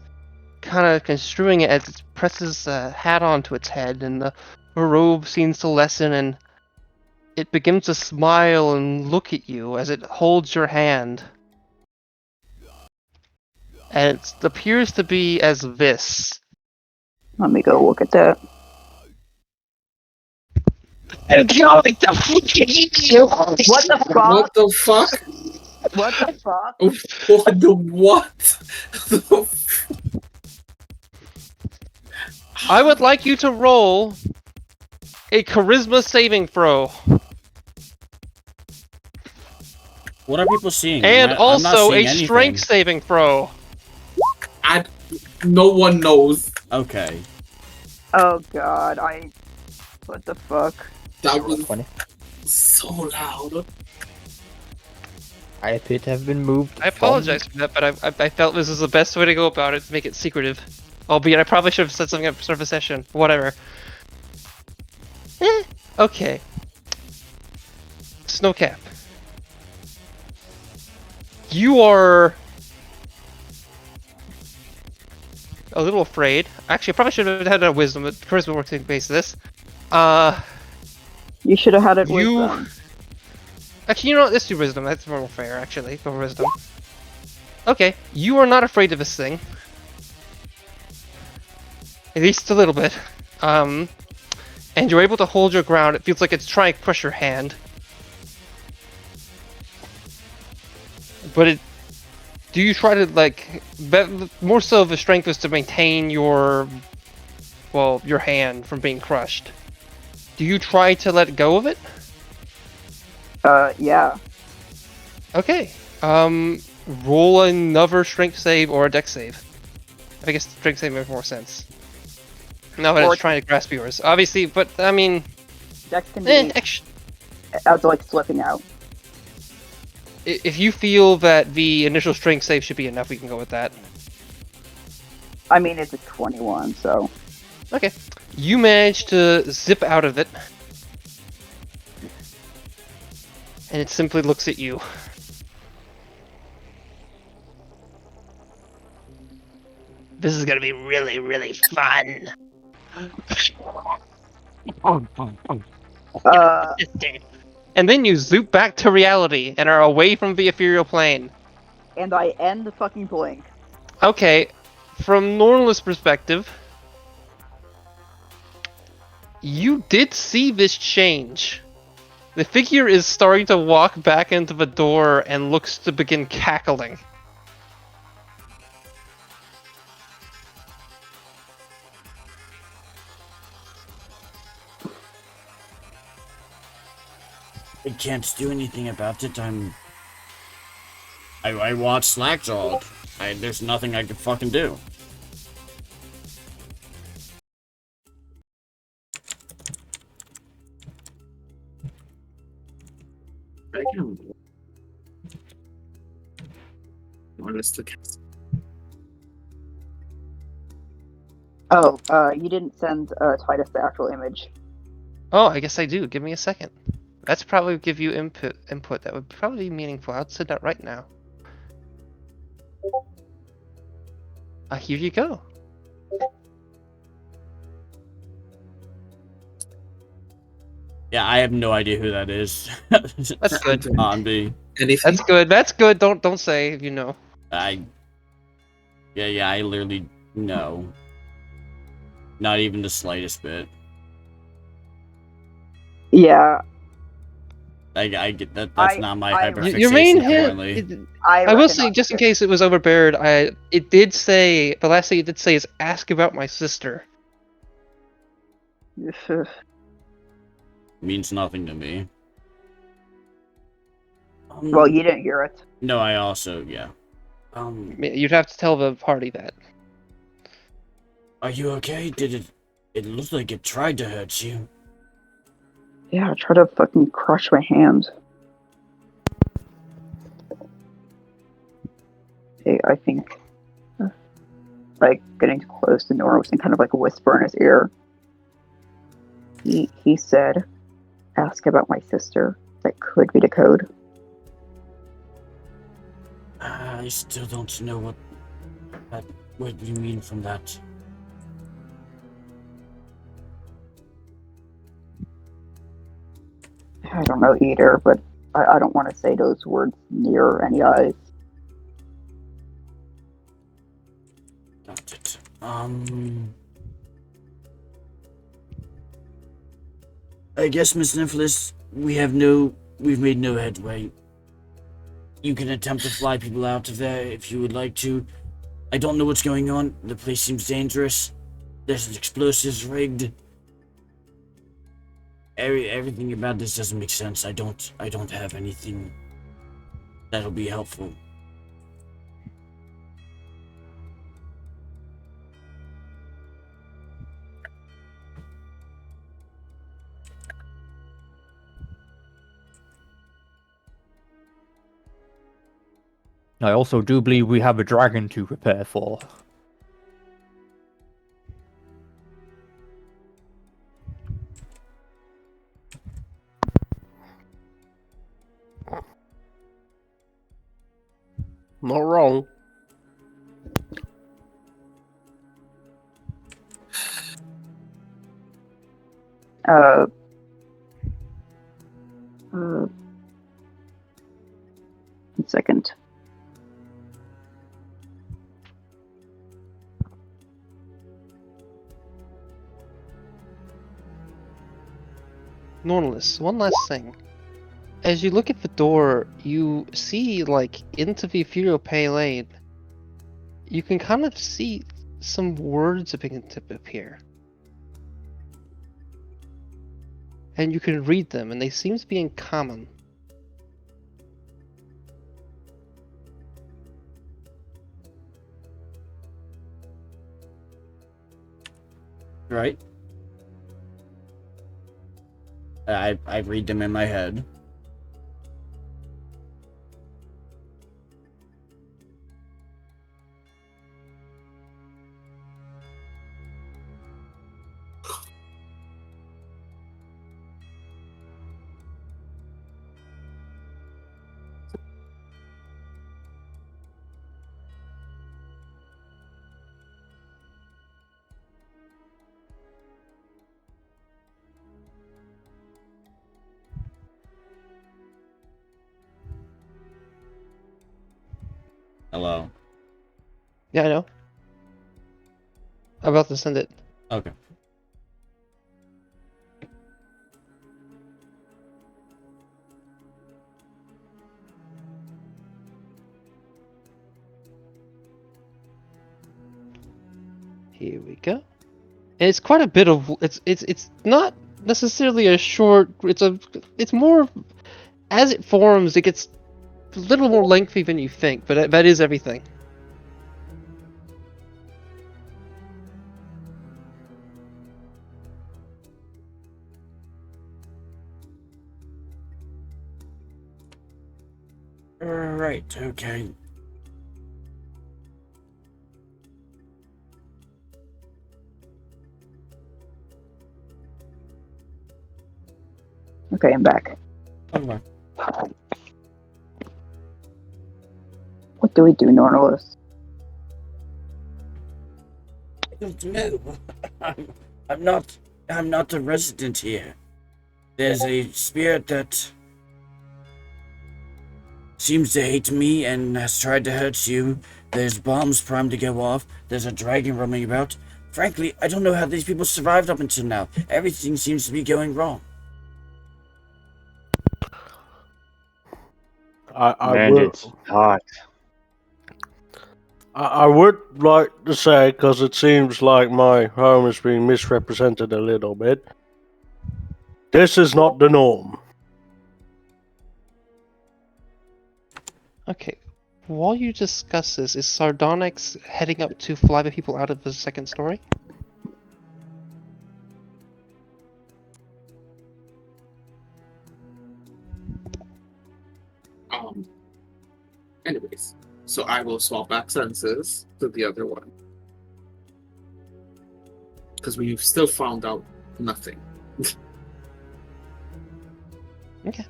kind of construing it as it presses a hat onto its head, and the robe seems to lessen, and it begins to smile and look at you as it holds your hand. And it appears to be as this. Let me go look at that. And going to fucking eat you! What the fuck? what the fuck? What the fuck? What the what? I would like you to roll a charisma saving throw. What are people seeing? And I'm not also seeing a anything. strength saving throw. No one knows. Okay. Oh god, what the fuck? That was 20. so loud. I appear to have been moved. I apologize for that, but I felt this was the best way to go about it, to make it secretive. Albeit I probably should have said something at the start of a session. Whatever. Okay. Snowcap. You are a little afraid. Actually, I probably should have had a wisdom, but charisma works in base of this. You should have had it with You- them. Actually, you know what? Let's do wisdom. That's more fair, actually. Go for wisdom. Okay, you are not afraid of this thing. At least a little bit. And you're able to hold your ground. It feels like it's trying to crush your hand. But do you try to, more so the strength is to maintain your hand from being crushed. Do you try to let go of it? Yeah. Okay. Roll another strength save or a dex save. I guess strength save makes more sense. Now that Or- it's trying to grasp yours, obviously. But I mean, Dex can be as like slipping out. if you feel that the initial strength save should be enough, we can go with that. I mean, it's a 21, so. Okay. You manage to zip out of it. And it simply looks at you. This is gonna be really, really fun. And then you zoop back to reality and are away from the ethereal plane. And I end the fucking blink. Okay, from Norla's perspective, you did see this change. The figure is starting to walk back into the door and looks to begin cackling. I can't do anything about it. I watched Slackjawed. There's nothing I can fucking do. I can. Let's look at. Oh, you didn't send Titus the actual image. Oh, I guess I do. Give me a second. That's probably give you input that would probably be meaningful. I'll send that right now. Here you go. Yeah, I have no idea who that is. That's good. On me. Anything? That's good. That's good. Don't say if you know. Yeah, I literally no. Not even the slightest bit. Yeah, I get that. That's not my hyperfixation. Your main apparently. hit. I will say, just in case it was overbeared, it did say the last thing it did say is ask about my sister. Means nothing to me. Well, you didn't hear it. No, I also yeah. You'd have to tell the party that. Are you okay? Did it? It looked like it tried to hurt you. Yeah, try to fucking crush my hand. Okay, I think, like, getting close to Norris and kind of like whisper in his ear. He said, ask about my sister. That could be the code. I still don't know what you mean from that. I don't know either, but I don't want to say those words near any eyes. Got it. I guess, Miss Nymphalis, we've made no headway. You can attempt to fly people out of there if you would like to. I don't know what's going on. The place seems dangerous. There's explosives rigged. Everything about this doesn't make sense. I don't have anything that'll be helpful. I also do believe we have a dragon to prepare for. Not wrong. One second. Norlalis, one last thing. As you look at the door, you see, like, into the ethereal pale lane. You can kind of see some words begin to appear. And you can read them, and they seem to be in common. Right? I read them in my head. Hello. Yeah, I know. I'm about to send it. Okay. Here we go. And it's quite a bit of it's not necessarily a short. It's more as it forms. It gets a little more lengthy than you think, but that is everything. Right, okay. Okay, I'm back. Okay. What do we do, Nornalis? I don't know. I'm not. I'm not a resident here. There's a spirit that seems to hate me and has tried to hurt you. There's bombs primed to go off. There's a dragon roaming about. Frankly, I don't know how these people survived up until now. Everything seems to be going wrong. I And will. it's hot. I would like to say, because it seems like my home is being misrepresented a little bit. This is not the norm. Okay. While you discuss this, is Sardonyx heading up to fly the people out of the second story? Anyways, so I will swap back senses to the other one. Because we've still found out nothing. Okay.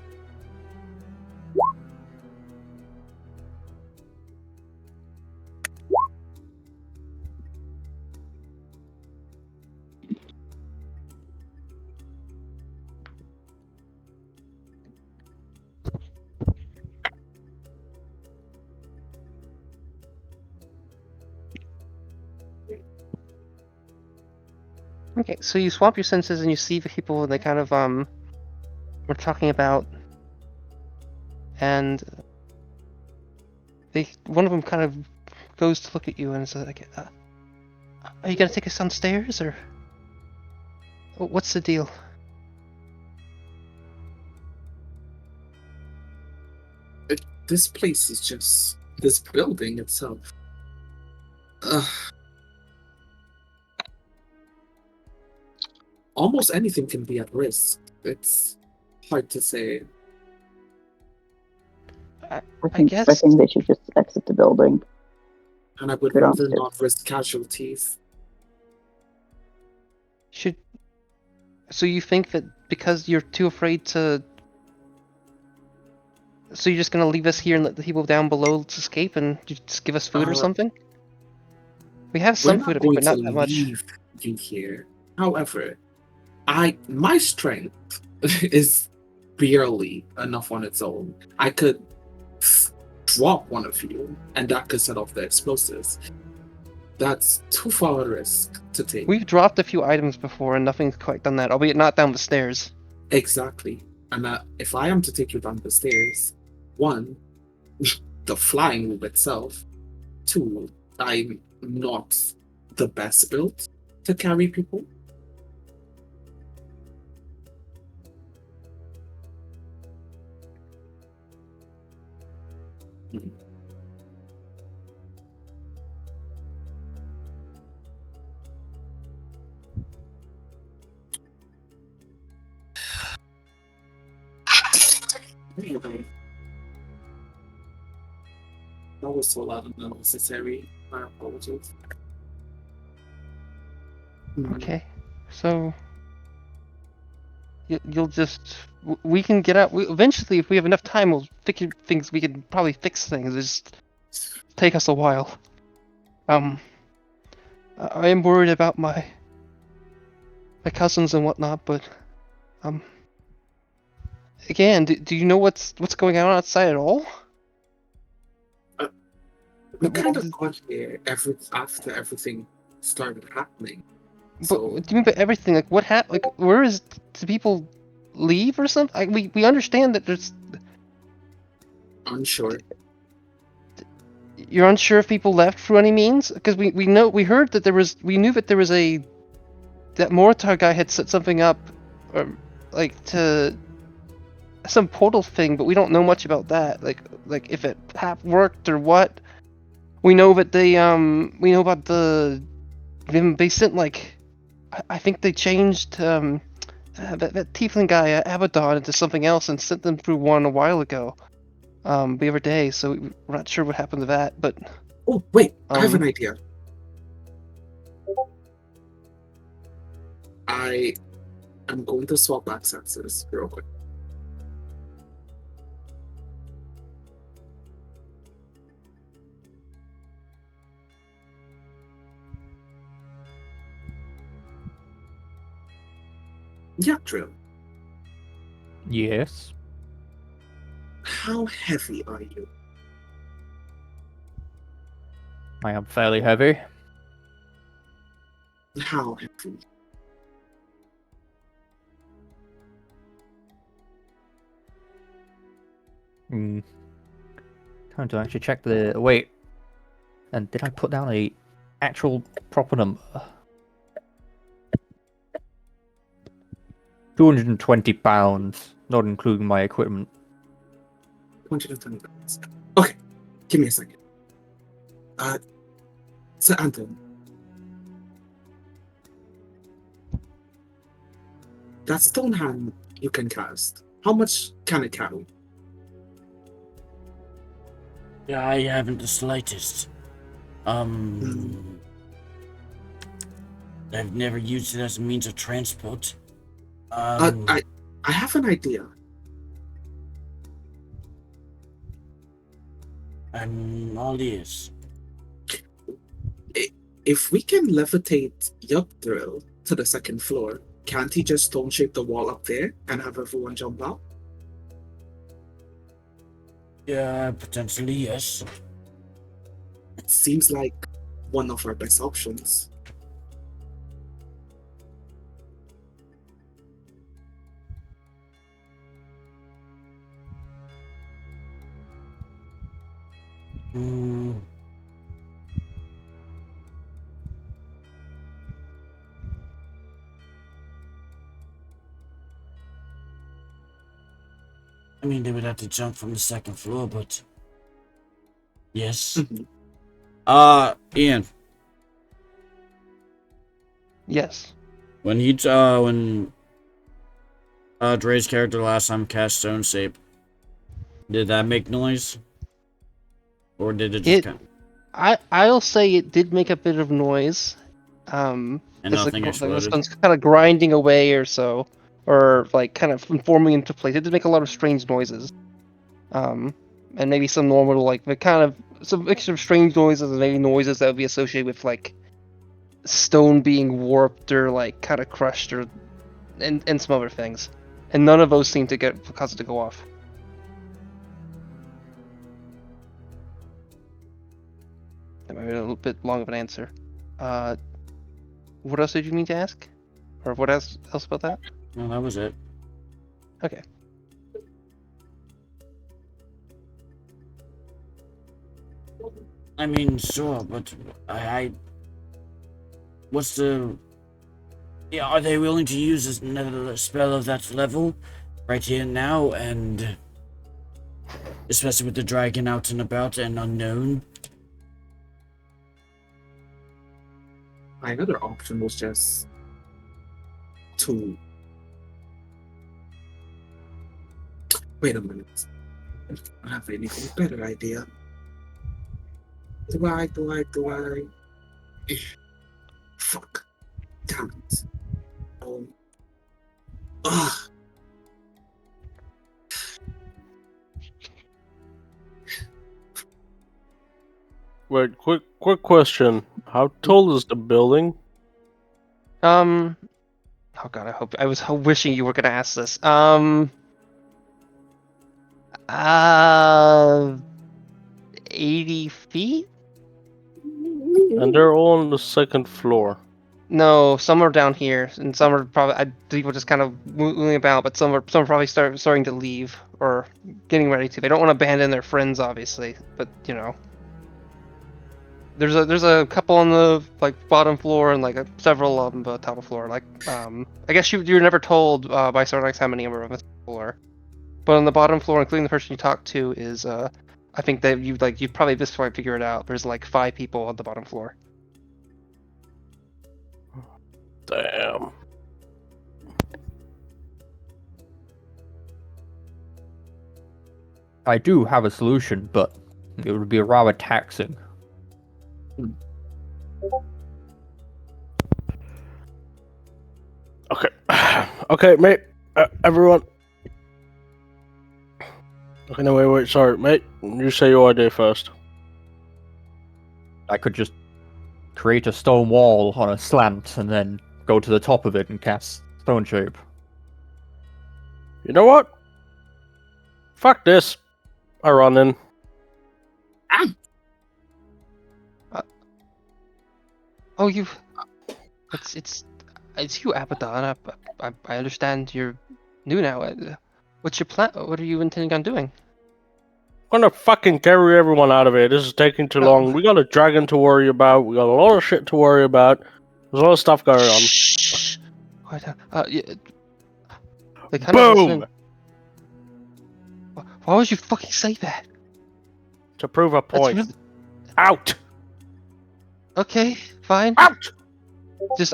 Okay, so you swap your senses and you see the people they kind of were talking about, and one of them kind of goes to look at you and says, like, "Are you gonna take us downstairs, or what's the deal?" This place is just this building itself. Almost anything can be at risk. It's hard to say. I guess- think they should just exit the building. And I would Good rather answer. not risk casualties. So you think that because you're too afraid to, so you're just gonna leave us here and let the people down below escape, and you just give us food or something? We have We're some not food, going but not to that much. leave you here. However, my strength is barely enough on its own. I could drop one of you, and that could set off the explosives. That's too far a risk to take. We've dropped a few items before, and nothing's quite done that, albeit not down the stairs. Exactly. And if I am to take you down the stairs, one, the flying move itself. Two, I'm not the best built to carry people. Anyway, that was so loud and unnecessary. My apologies. Okay, so you'll just we can get out. Eventually, if we have enough time, we'll fix things. We can probably fix things. It's just take us a while. I am worried about my cousins and whatnot, but again, do you know what's going on outside at all? We kind of got here after everything started happening. So, What do you mean by everything? Like what happened? Like where is? Do people leave or something? We understand that there's. unsure. You're unsure if people left through any means? Because we heard that we knew that there was that Moritar guy had set something up, or like to some portal thing, but we don't know much about that. Like if it worked or what. We know that we know about they sent like I think they changed that tiefling guy Abaddon into something else and sent them through one a while ago. The other day, so we're not sure what happened to that, but Oh, wait, I have an idea. I am going to swap accesses real quick. Yeah, Drill. Yes. How heavy are you? I am fairly heavy. How heavy? Time to actually check the weight. And did I put down a actual proper number? 220 pounds, not including my equipment. 120 pounds. Okay, give me a second. Sir Anton. That stone hand you can cast, how much can it carry? Yeah, I haven't the slightest. I've never used it as a means of transport. I have an idea. I'm all ears. If we can levitate Yugdrill to the second floor, can't he just stone shape the wall up there and have everyone jump out? Yeah, potentially, yes. It seems like one of our best options. I mean, they would have to jump from the second floor, but yes. Ian. yes. When Dre's character last time cast Stone Shape, did that make noise? Or did it just I'll say it did make a bit of noise. and It's nothing like the exploded? stone's kind of grinding away or so, or like kind of forming into place. It did make a lot of strange noises. And maybe some normal like the kind of some mixture of strange noises and maybe noises that would be associated with like stone being warped or like kind of crushed or and some other things. And none of those seem to cause it to go off. That might be a little bit long of an answer. What else did you mean to ask? Or what else about that? No, that was it. Okay. I mean, sure, but what's the... Yeah, are they willing to use another spell of that level right here and now, and especially with the dragon out and about and unknown? My other option was just to... Wait a minute. I have an even better idea. Do I? Fuck. Damn it. Ugh. Wait, quick question. How tall is the building? Oh god, I was wishing you were gonna ask this. 80 feet? And they're all on the second floor. No, some are down here, and some are probably people just kind of moving about. But some are probably starting to leave or getting ready to. They don't want to abandon their friends, obviously. But you know, there's a couple on the bottom floor and several on the top floor. I guess you're never told by Sarnax how many are on the floor. But on the bottom floor, including the person you talked to, is I think that you probably this point figure it out. There's 5 people on the bottom floor. Damn. I do have a solution, but it would be rather taxing. Okay. Okay, mate. Everyone. Okay, no, wait. Sorry, mate. You say your idea first. I could just create a stone wall on a slant and then go to the top of it and cast stone shape. You know what? Fuck this. I run in. Oh, it's you, Abaddon. I understand you're new now. What's your plan? What are you intending on doing? I'm gonna fucking carry everyone out of here. This is taking too long. We got a dragon to worry about. We got a lot of shit to worry about. There's a lot of stuff going on. Shh. What? Yeah. Boom! Why would you fucking say that? To prove a point. Really... Out! Okay, fine. Out! Just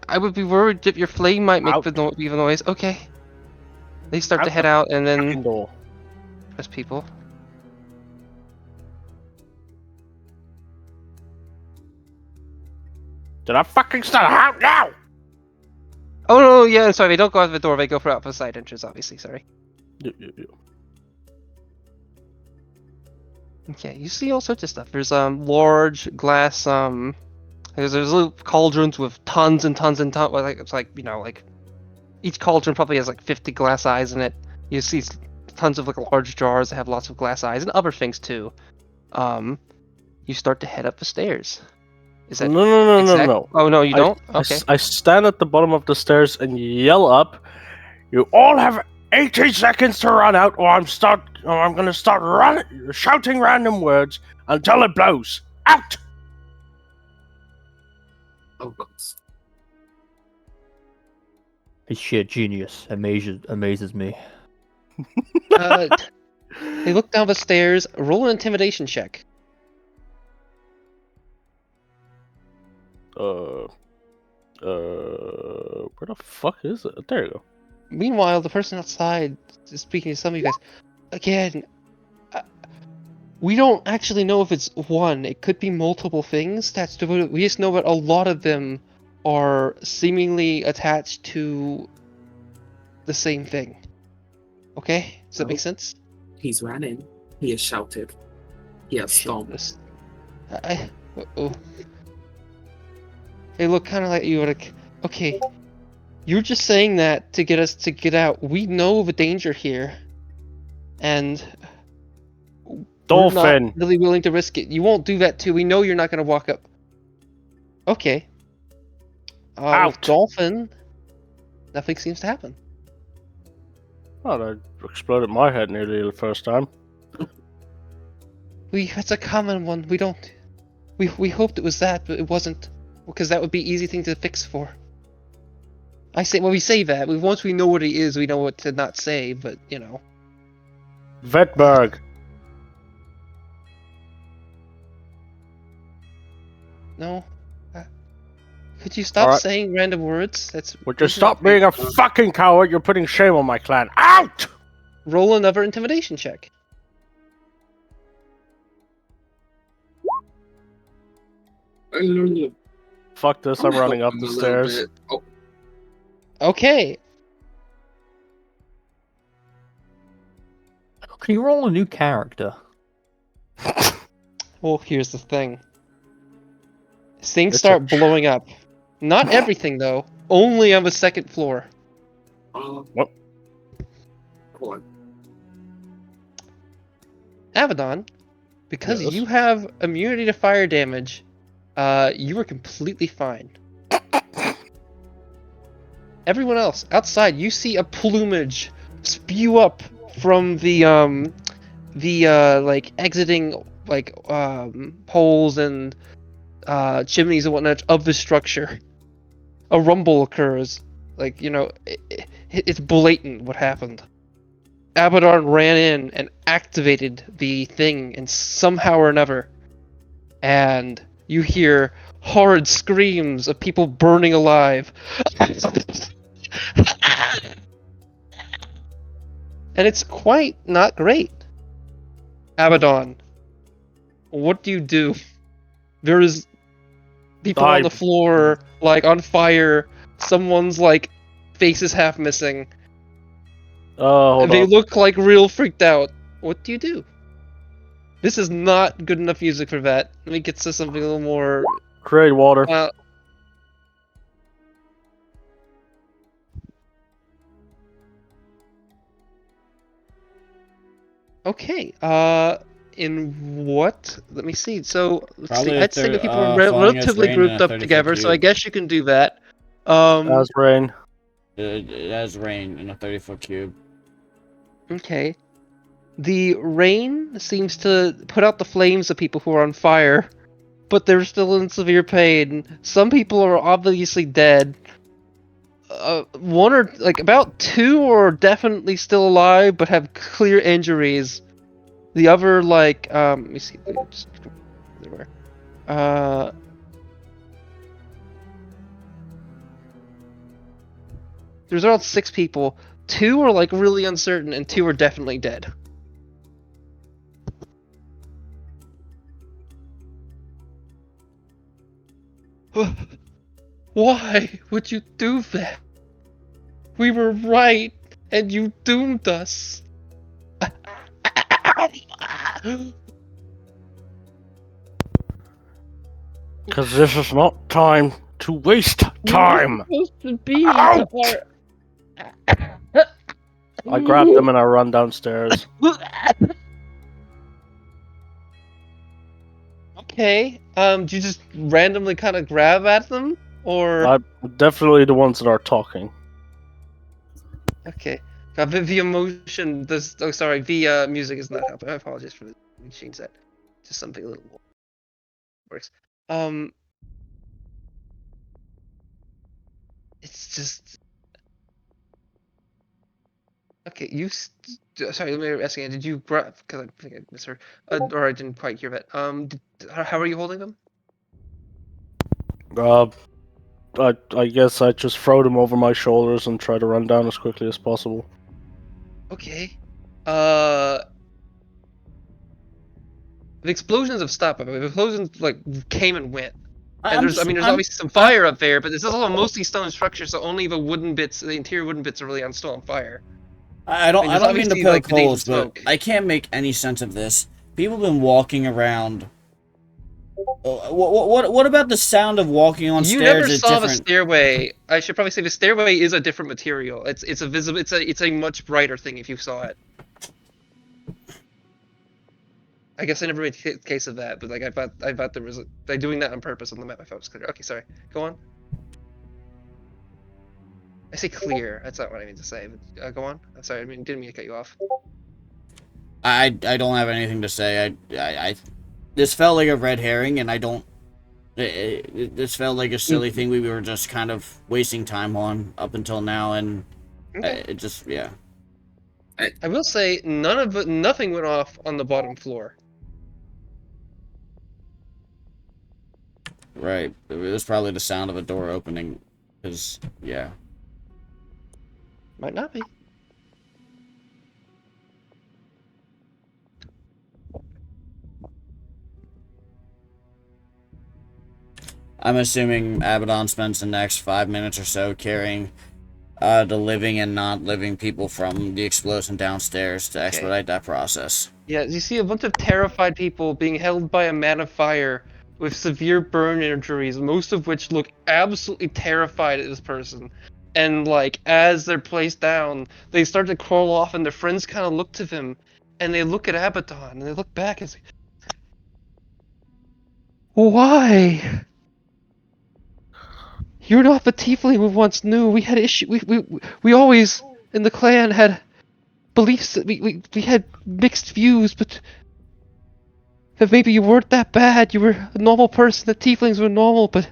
I would be worried that your flame might make the noise. Okay. They start to head out and then door. press people. Did I fucking start out now? Oh no, yeah, I'm sorry. They don't go out the door. They go out for the side entrance. Obviously, sorry. Yeah. Okay, you see all sorts of stuff. There's large glass there's little cauldrons with tons and tons and tons. Each cauldron probably has 50 glass eyes in it. You see tons of large jars that have lots of glass eyes and other things too. You start to head up the stairs. Is that No. Oh no, you don't? Okay. I stand at the bottom of the stairs and yell up. You all have 18 seconds to run out, or I'm gonna start shouting random words until it blows. Out! Oh God. His sheer genius amazes me. They look down the stairs. Roll an intimidation check. Where the fuck is it? There you go. Meanwhile, the person outside is speaking to some of you guys. Again, we don't actually know if it's one. It could be multiple things. We just know that a lot of them are seemingly attached to the same thing. Okay? Does that make sense? He's ran in. He has shouted. He has stomped. They look kind of like you okay, you're just saying that to get us to get out. We know the danger here, and Dolphin! we're not really willing to risk it. You won't do that too. We know you're not going to walk up. Okay. Out! With Dolphin, nothing seems to happen. Oh, that exploded my head nearly the first time. It's a common one. We hoped it was that, but it wasn't. Because that would be easy thing to fix for. We say that. Once we know what he is, we know what to not say, but, you know. Vetberg! No. Could you stop Alright. saying random words? Would you stop being a fucking coward? You're putting shame on my clan. Out! Roll another intimidation check. Fuck this, I'm running up the stairs. Oh, Okay. Can you roll a new character? Well, here's the thing. Things It's start blowing up. Not everything, though. Only on the second floor. What? Hold on. Abaddon, because Yes? you have immunity to fire damage, you are completely fine. Everyone else, outside, you see a plumage spew up from the like exiting holes and chimneys and whatnot of the structure. A rumble occurs. Like, it's blatant what happened. Abaddon ran in and activated the thing in somehow or another. And you hear horrid screams of people burning alive. And it's quite not great. Abaddon, what do you do? There is people on the floor, like, on fire. Someone's, like, face is half missing. Hold They on. look, like, real freaked out. What do you do? This is not good enough music for that. Let me get to something a little more... Create water. Okay, in what? Let me see. So, let's Probably see. if I'd say they're, that people are falling as relatively rain in grouped a up 30-foot together, so I cube. guess you can do that. As rain. It has rain in a 30-foot cube. Okay. The rain seems to put out the flames of people who are on fire, but they're still in severe pain. Some people are obviously dead. About two are definitely still alive, but have clear injuries. The other, let me see. Everywhere. There's around 6 people. 2 are, like, really uncertain, and 2 are definitely dead. Why would you do that? We were right, and you doomed us. Because this is not time to waste time. You're supposed to be Ouch! our... I grab them and I run downstairs. Okay. Do you just randomly kind of grab at them, or? I'm definitely the ones that are talking. Okay. The emotion. This. Oh, sorry. The music is not helping. I apologize for the. Let me change that. Just something a little more works. It's just. Okay. Sorry. Let me ask again. Did you grab? Because I think I misheard. Or I didn't quite hear that. How are you holding them? I guess I just throw them over my shoulders and try to run down as quickly as possible. Okay. The explosions have stopped. The explosions came and went. And there's obviously some fire up there, but this is also mostly stone structure, so only the interior wooden bits are really still on fire. I don't mean to obviously, poke the days of holes, but smoke. I can't make any sense of this. People have been walking around. What about the sound of walking on You stairs? never Is saw the different. stairway. I should probably say the stairway is a different material. It's a visible. It's a much brighter thing if you saw it. I guess I never made case of that, but I thought there was by doing that on purpose on the map. I thought it was clear. Okay, sorry. Go on. I say clear. That's not what I mean to say. But, go on. I'm sorry. Didn't mean to cut you off. I don't have anything to say. This felt like a red herring, and I don't. This felt like a silly thing we were just kind of wasting time on up until now, and it just yeah. I will say nothing went off on the bottom floor. Right. It was probably the sound of a door opening, because yeah. Might not be. I'm assuming Abaddon spends the next 5 minutes or so carrying the living and not living people from the explosion downstairs to expedite that process. Yeah, you see a bunch of terrified people being held by a man of fire with severe burn injuries, most of which look absolutely terrified at this person. And like, as they're placed down, they start to crawl off, and their friends kind of look to them, and they look at Abaddon, and they look back and say, "Why? You're not the tiefling we once knew. We had we always, in the clan, had beliefs that we had mixed views, but that maybe you weren't that bad. You were a normal person. The tieflings were normal, but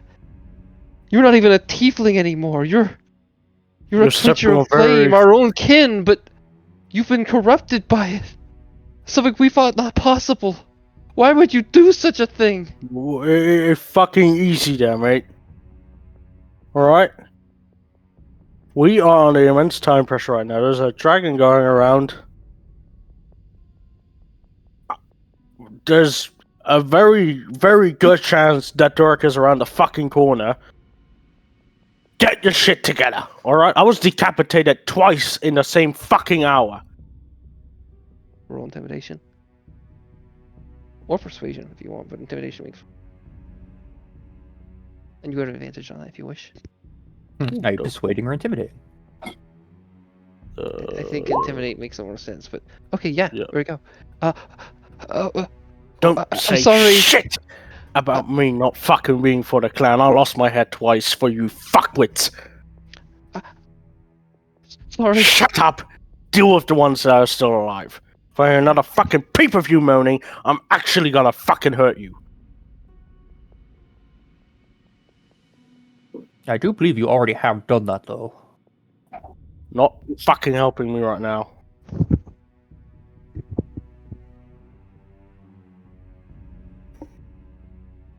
you're not even a tiefling anymore. You're a creature of flame, our own kin, but you've been corrupted by it. Something we thought not possible. Why would you do such a thing?" It's fucking easy there, mate. Alright? We are under immense time pressure right now. There's a dragon going around. There's a very, very good chance that Dirk is around the fucking corner. Get your shit together, alright? I was decapitated twice in the same fucking hour. Roll intimidation. Or persuasion if you want, but intimidation makes. And you have advantage on that if you wish. Are you persuading or intimidating? I think intimidate makes more sense, but okay, yeah, there we go. Don't I'm say sorry. shit about me not fucking being for the clan. I lost my head twice for you fuckwits. Sorry. Shut up! Deal with the ones that are still alive. If I hear another fucking peep of you moaning, I'm actually gonna fucking hurt you. I do believe you already have done that, though. Not fucking helping me right now.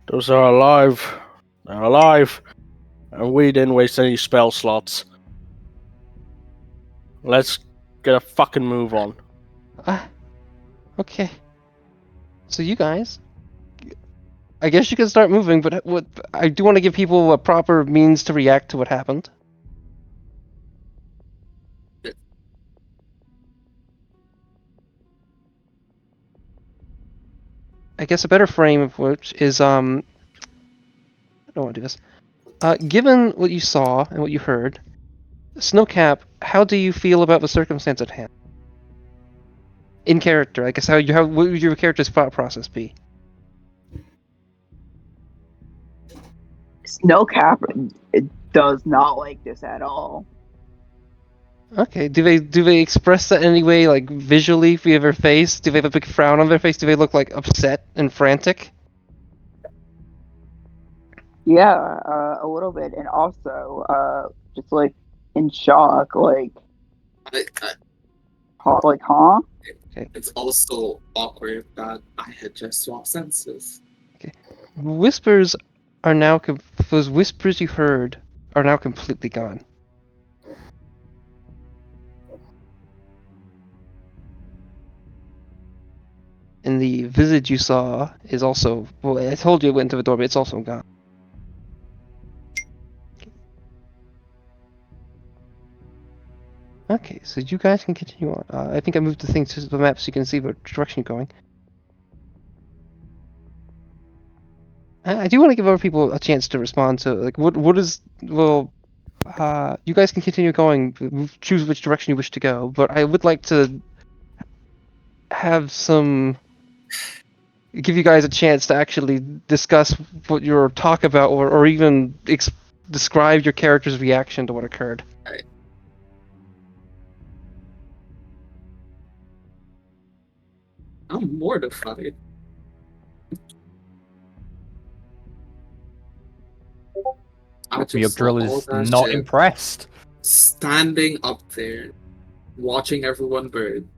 Those are alive. They're alive. And we didn't waste any spell slots. Let's get a fucking move on. Okay. So you guys, I guess you can start moving, but what I do want to give people a proper means to react to what happened. I guess a better frame of which is I don't want to do this. Given what you saw and what you heard, Snowcap, how do you feel about the circumstance at hand? In character, I guess how what would your character's thought process be? Snowcap does not like this at all. Okay, do they express that in any way, like visually via their face? Do they have a big frown on their face? Do they look like upset and frantic? Yeah, a little bit, and also just like in shock, like huh? It's also awkward that I had just swapped senses. Whispers are now those whispers you heard are now completely gone. And the visage you saw is also, well, I told you it went to the door, but it's also gone. Okay, so you guys can continue on. I think I moved the thing to the map so you can see what direction you're going. I do want to give other people a chance to respond to, like, what is, well, you guys can continue going, choose which direction you wish to go, but I would like to have give you guys a chance to actually discuss what you're talk about, or even describe your character's reaction to what occurred. Right. I'm mortified. Drill is not impressed. Standing up there, watching everyone burn.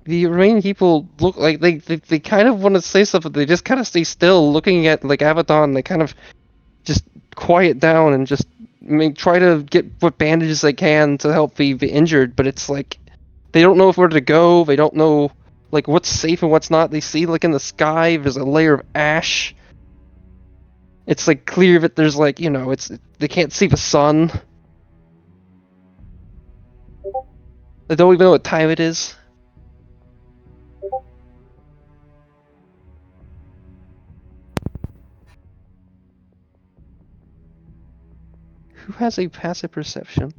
The remaining people look like they kind of want to say something. They just kind of stay still, looking at like Abaddon. They kind of just quiet down and just try to get what bandages they can to help the injured. But it's like they don't know where to go. They don't know like what's safe and what's not. They see like in the sky there's a layer of ash. It's like clear that there's like, you know, it's they can't see the sun. They don't even know what time it is. Who has a passive perception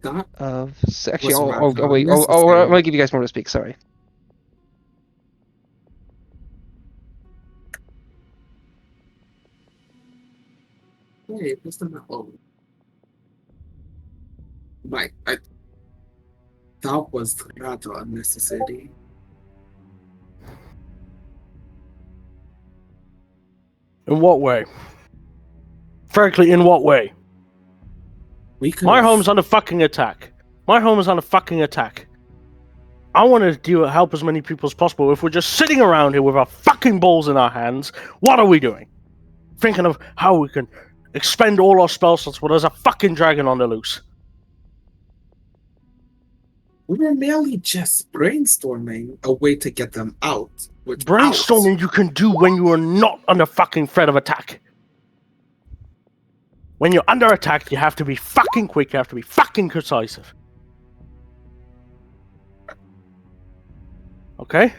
That of... Actually, was rather wait. I'm unnecessary. gonna give you guys more to speak, sorry. Wait, what's the map? Oh. Mike, that was rather unnecessary. In what way? Frankly, in what way? We could My have- home's under fucking attack. My home is under fucking attack. I want to help as many people as possible. If we're just sitting around here with our fucking balls in our hands, what are we doing? Thinking of how we can expend all our spell slots when there's a fucking dragon on the loose. We were merely just brainstorming a way to get them out. Without- Brainstorming you can do when you are not under fucking threat of attack. When you're under attack, you have to be fucking quick, you have to be fucking decisive. Okay?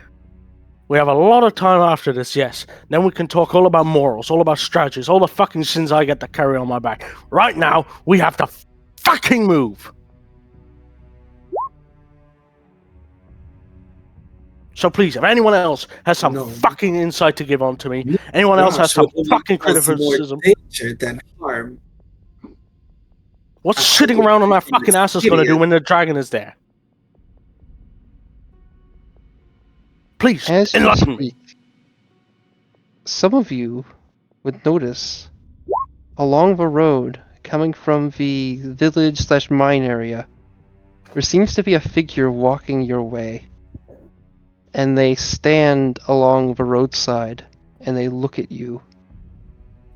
We have a lot of time after this, yes. Then we can talk all about morals, all about strategies, all the fucking sins I get to carry on my back. Right now, we have to fucking move. So please, if anyone else has some No. fucking insight to give on to me, anyone else has Gosh, some it only fucking causes criticism, more danger than harm. what's I sitting hope around on our you're fucking asses gonna do when the dragon is there? Please, As you enlighten me. speak, some of you would notice along the road coming from the village/mine area, there seems to be a figure walking your way. And they stand along the roadside and they look at you.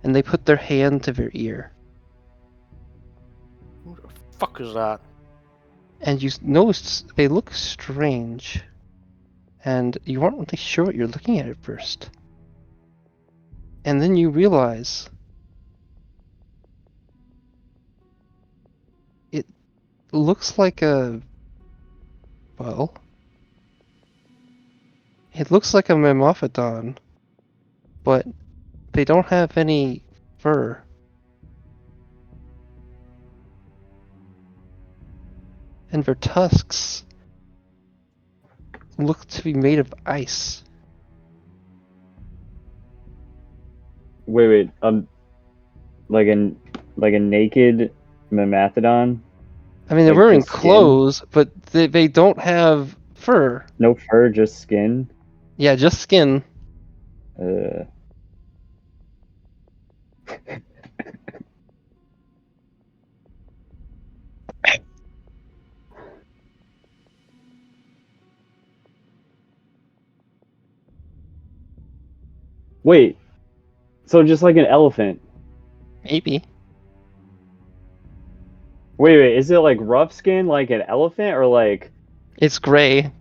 And they put their hand to their ear. Who the fuck is that? And you notice they look strange. And you aren't really sure what you're looking at first. And then you realize it looks like a... well... it looks like a Mammophedon, but they don't have any fur. And their tusks look to be made of ice. Wait, like a naked Mammathodon? I mean, they're Like wearing just skin? clothes, but they don't have fur. No fur, just skin. Yeah, just skin. Wait, so just like an elephant? Maybe. Wait, is it like rough skin like an elephant, or like It's gray.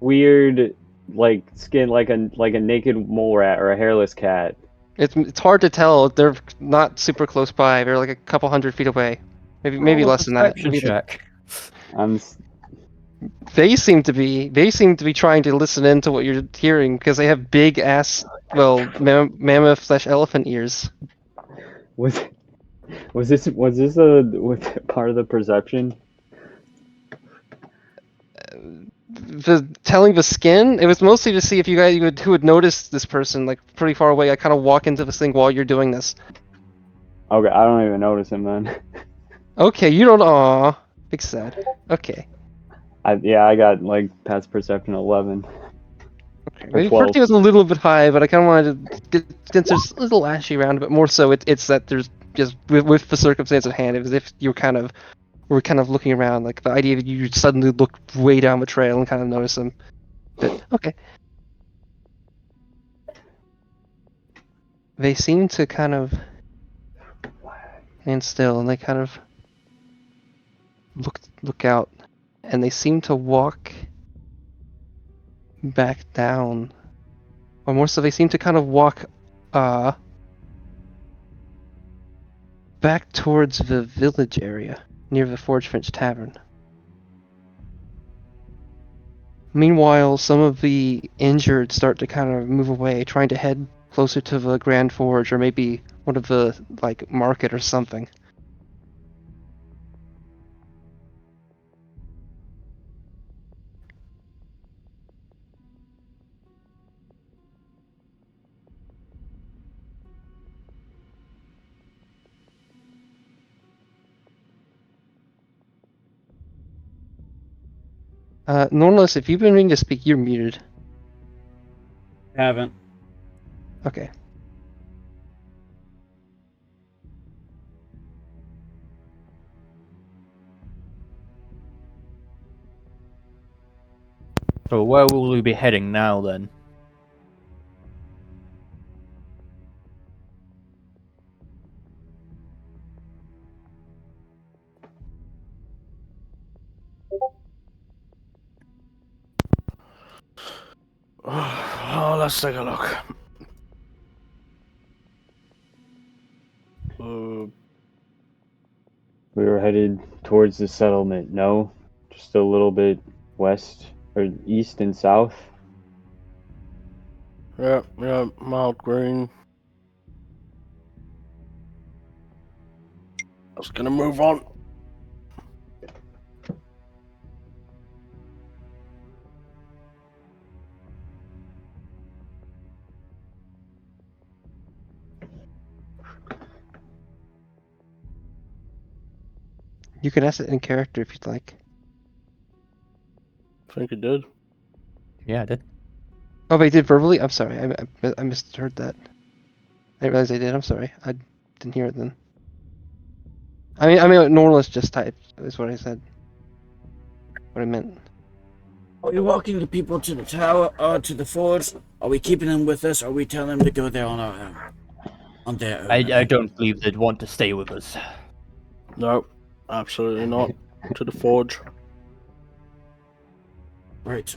weird like skin like a naked mole rat or a hairless cat? It's hard to tell. They're not super close by. They're like a couple 100 feet away. Maybe Roll a less than that. perception Maybe check. I'm s- They seem to be trying to listen in to what you're hearing because they have big ass, well, mammoth/elephant ears. was this a part of the perception? Telling the skin, it was mostly to see if you guys who would notice this person like pretty far away. I kind of walk into this thing while you're doing this. Okay, I don't even notice him then. Okay, you don't. Aw, big sad. Okay. I got like past perception 11. Okay. Or Maybe 12. 14 was a little bit high, but I kind of wanted to get, since there's a little ashy around, but more so it's that there's just with the circumstance at hand, it was if you were kind of looking around, like the idea that you suddenly look way down the trail and kind of notice them. But okay. They seem to kind of stand still, and they kind of look out, and they seem to walk back down. Or more so, they seem to kind of walk back towards the village area, near the Forge Finch Tavern. Meanwhile, some of the injured start to kind of move away, trying to head closer to the Grand Forge, or maybe one of the, like, market or something. Nornless, if you've been meaning to speak, you're muted. Haven't. Okay. So where will we be heading now then? Oh, let's take a look. We were headed towards the settlement, no? Just a little bit west, or east and south? Yeah, Mount Green. I was gonna move on. You can ask it in character if you'd like. I think it did. Yeah, I did. Oh, they did verbally? I'm sorry, I misheard that. I didn't realize they did, I'm sorry. I didn't hear it then. I mean, what Norlis just typed, is what I said. What I meant. Are we walking the people to the tower, to the forge? Are we keeping them with us? Or are we telling them to go there on our own? On their own. I don't believe they'd want to stay with us. No, absolutely not. To the forge. Right.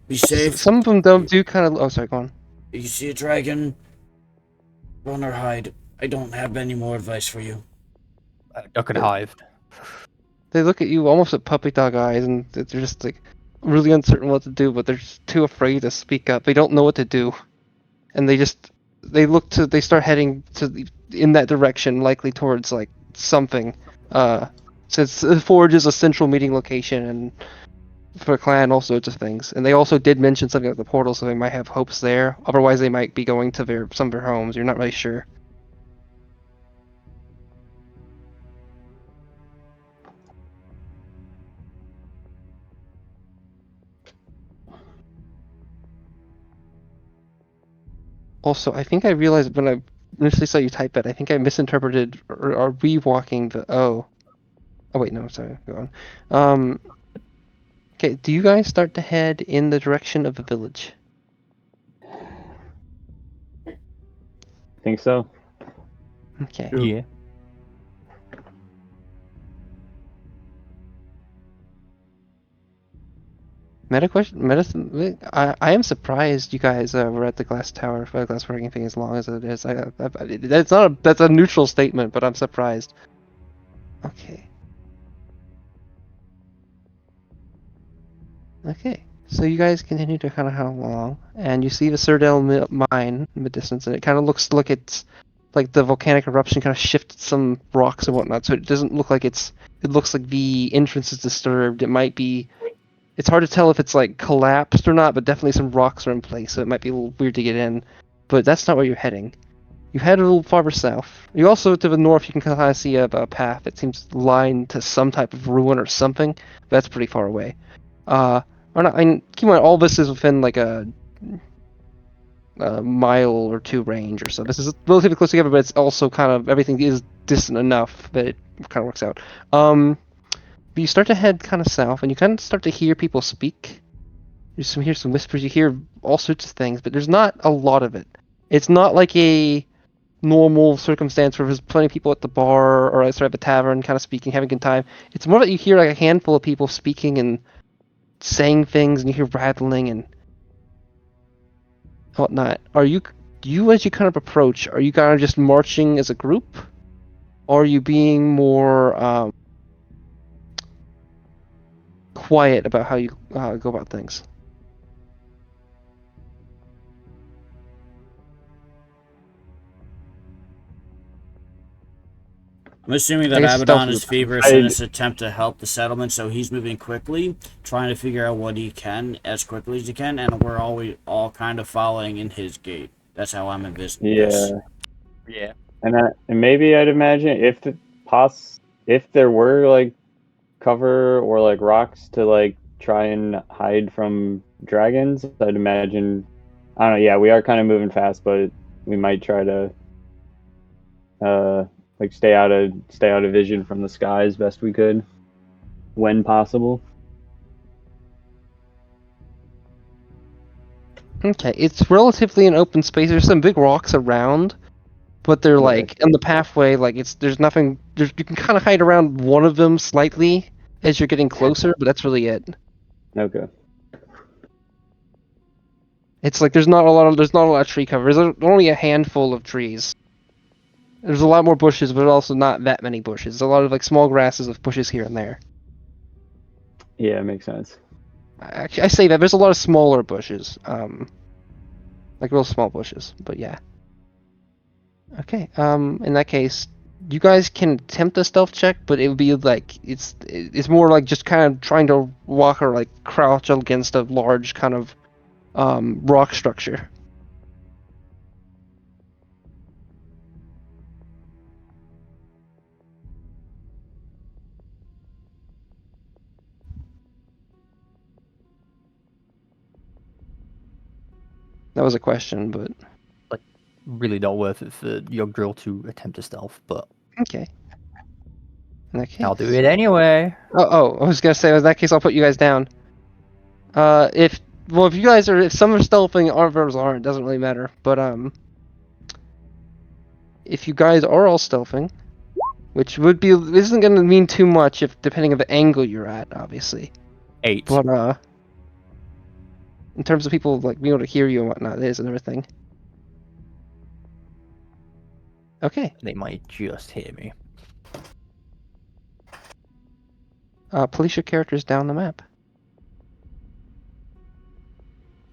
Be safe. Some of them do kind of... Oh, sorry, go on. If you see a dragon, run or hide. I don't have any more advice for you. Duck and hive. They look at you almost with puppy dog eyes, and they're just, like, really uncertain what to do, but they're just too afraid to speak up. They don't know what to do. And they start heading in that direction, likely towards, like, something. Since the Forge is a central meeting location, and for clan, all sorts of things. And they also did mention something like the portal, so they might have hopes there. Otherwise, they might be going to some of their homes. You're not really sure. Also, I think I realized when I initially saw you type it, I think I misinterpreted, or are we walking the... Oh, wait, no, sorry, go on. Okay, do you guys start to head in the direction of the village? Think so? Okay. Yeah. Medicine. I am surprised you guys were at the glass tower for the glass working thing as long as it is. That's a neutral statement, but I'm surprised. Okay. Okay. So you guys continue to kind of head along, and you see the Cerdell mine in the distance, and it kind of looks like it's like the volcanic eruption kind of shifted some rocks and whatnot. So it doesn't look like it looks like the entrance is disturbed. It might be. It's hard to tell if it's like collapsed or not, but definitely some rocks are in place, so it might be a little weird to get in. But that's not where you're heading. You head a little farther south. You also, to the north, you can kind of see a path that seems lined to some type of ruin or something. But that's pretty far away. Or not, I mean, keep in mind, all this is within like a mile or two range or so. This is relatively close together, but it's also kind of, everything is distant enough that it kind of works out. But you start to head kind of south, and you kind of start to hear people speak. You hear some whispers, you hear all sorts of things, but there's not a lot of it. It's not like a normal circumstance where there's plenty of people at the bar or at the tavern, kind of speaking, having a good time. It's more that you hear like a handful of people speaking and saying things, and you hear rattling and whatnot. Are you as you kind of approach? Are you kind of just marching as a group, or are you being more quiet about how you go about things? I'm assuming that I guess Abaddon stealth is group. feverish in his attempt to help the settlement, so he's moving quickly, trying to figure out what he can as quickly as he can, and we're all kind of following in his gait. That's how I'm envisioning this. Yeah. And maybe I'd imagine if there were like cover or like rocks to like try and hide from dragons, I'd imagine. I don't know. Yeah, we are kind of moving fast, but we might try to like stay out of vision from the sky as best we could when possible. Okay, it's relatively an open space. There's some big rocks around, but they're Okay. like in the pathway. Like there's nothing. You can kind of hide around one of them slightly as you're getting closer, but that's really it. Okay. It's like there's not a lot of tree cover. There's only a handful of trees. There's a lot more bushes, but also not that many bushes. There's a lot of like small grasses with bushes here and there. Yeah, it makes sense. Actually, I say that there's a lot of smaller bushes, like real small bushes. But yeah. Okay. In that case, you guys can attempt a stealth check, but it would be like it's more like just kind of trying to walk or like crouch against a large kind of rock structure. That was a question, but Really not worth it for Yogdrill to attempt a stealth, but okay. In that case, I'll do it anyway. Oh, I was gonna say in that case I'll put you guys down. If some are stealthing, others aren't, it doesn't really matter. But if you guys are all stealthing, which isn't gonna mean too much if depending on the angle you're at, obviously. 8. But in terms of people like being able to hear you and whatnot, it is and everything. Okay. They might just hear me. Police your characters down the map.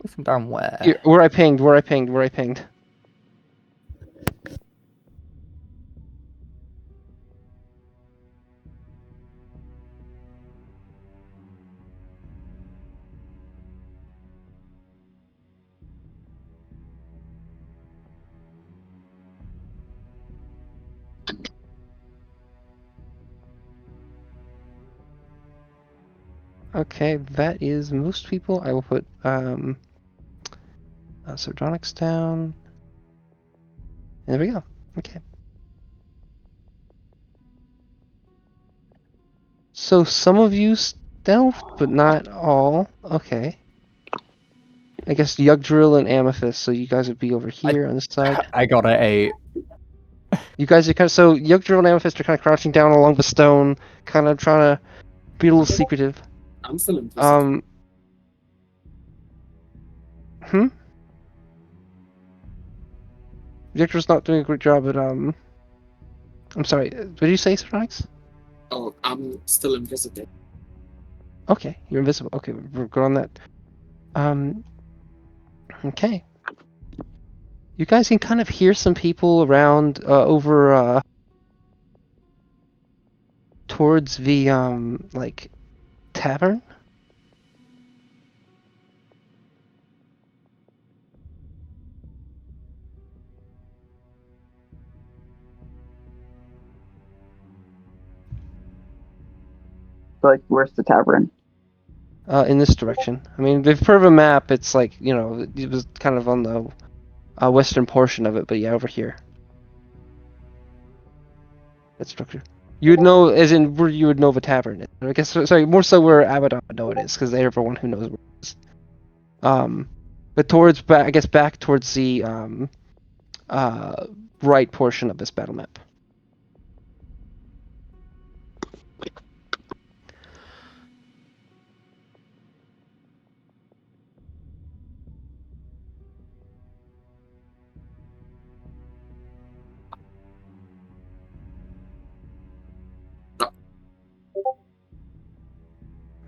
Listen down where? Here, where I pinged. Okay, that is most people. I will put Sardonyx down. There we go. Okay. So some of you stealth, but not all. Okay. I guess Yugdrill and Amethyst, so you guys would be over here on this side. I got a 8. You guys are Yugdrill and Amethyst are kind of crouching down along the stone, kind of trying to be a little secretive. I'm still invisible. Yugdrill's not doing a great job at I'm sorry, what did you say, Sardonyx? Oh, I'm still invisible. Okay, you're invisible. Okay, we're good on that. Okay. You guys can kind of hear some people around over towards the like tavern. Like, where's the tavern? In this direction. I mean, if per the map, it's like, you know, it was kind of on the western portion of it, but yeah, over here. That structure. You would know, as in where you would know the tavern is. I guess, sorry, more so where Abaddon would know it is, because they're the one who knows where it is. But towards back, I guess back towards the right portion of this battle map.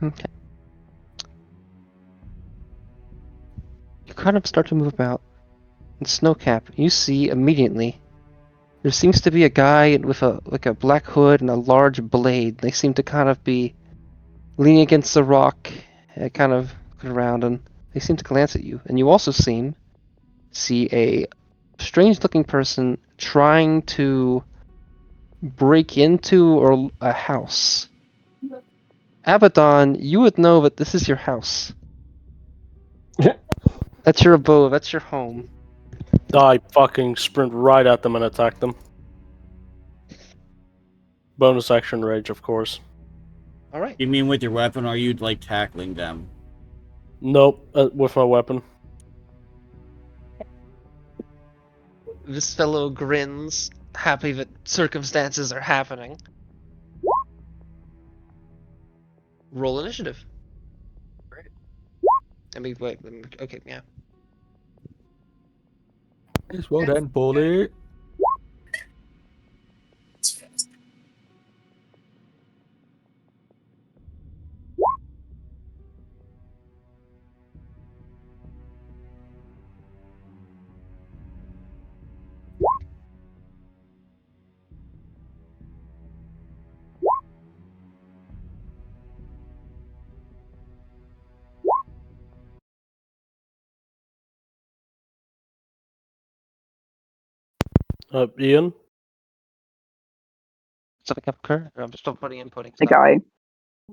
Okay. You kind of start to move about. In Snowcap, you see immediately there seems to be a guy with a black hood and a large blade. They seem to kind of be leaning against the rock, kind of looking around, and they seem to glance at you. And you also see a strange-looking person trying to break into a house. Abaddon, you would know that this is your house. That's your abode. That's your home. I fucking sprint right at them and attack them. Bonus action rage, of course. All right. You mean with your weapon, or are you like tackling them? Nope, with my weapon. This fellow grins, happy that circumstances are happening. Roll initiative. I mean, wait, okay, yeah. Yes, well done, Paulie. Ian? Something occur? I'm still inputting The stuff. guy.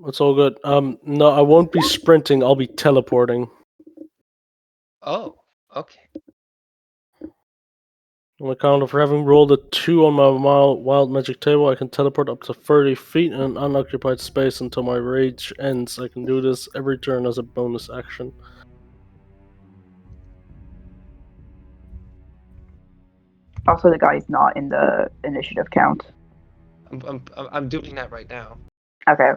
It's all good. No, I won't be sprinting, I'll be teleporting. Oh, okay. On account of having rolled a 2 on my wild magic table, I can teleport up to 30 feet in an unoccupied space until my rage ends. I can do this every turn as a bonus action. Also, the guy's not in the initiative count. I'm doing that right now. Okay.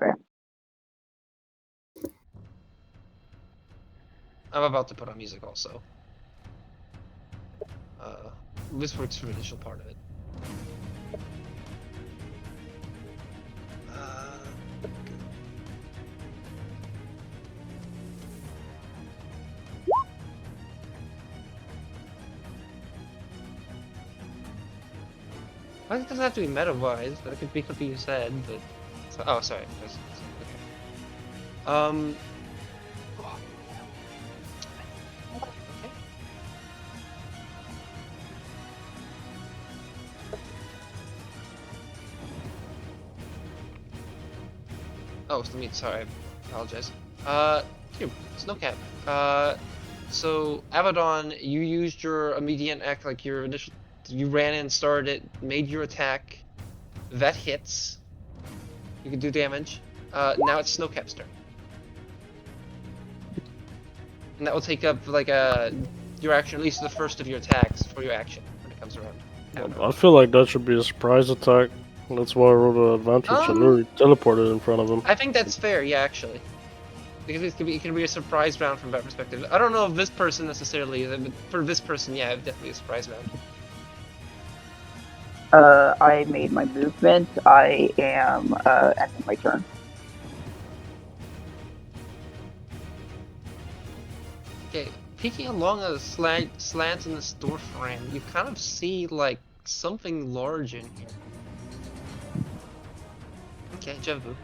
I'm about to put on music also. This works for the initial part of it. Well, it doesn't have to be meta-wise, but it could be something you said, but... Oh, sorry. Okay. Oh, sorry, I apologize. Here, Snowcap. So, Abaddon, you used your immediate act, like your initial... You ran in, started it, made your attack. That hits. You can do damage. Now it's Snowcap's turn. And that will take up, like, your action, at least the first of your attacks for your action when it comes around. I feel like that should be a surprise attack. That's why I rolled an advantage. I literally teleported in front of him. I think that's fair, yeah, actually. Because it can be a surprise round from that perspective. I don't know if this person necessarily, but for this person, yeah, definitely a surprise round. I made my movement. I am ending my turn. Okay, peeking along a slant in this door frame, you kind of see, like, something large in here. Okay, Jevu.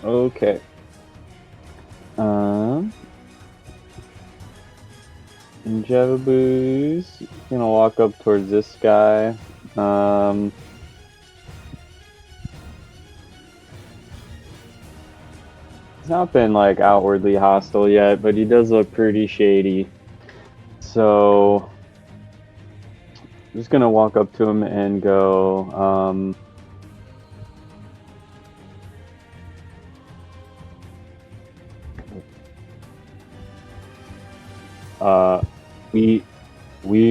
Okay. Javabu's gonna walk up towards this guy. He's not been like outwardly hostile yet, but he does look pretty shady. So I'm just gonna walk up to him and go, We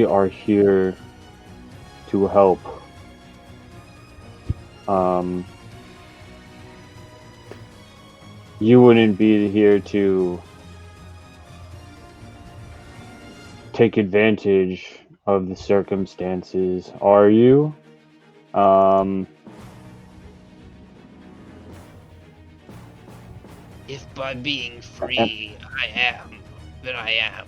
are here to help. You wouldn't be here to take advantage of the circumstances, are you? If by being free I am, then I am.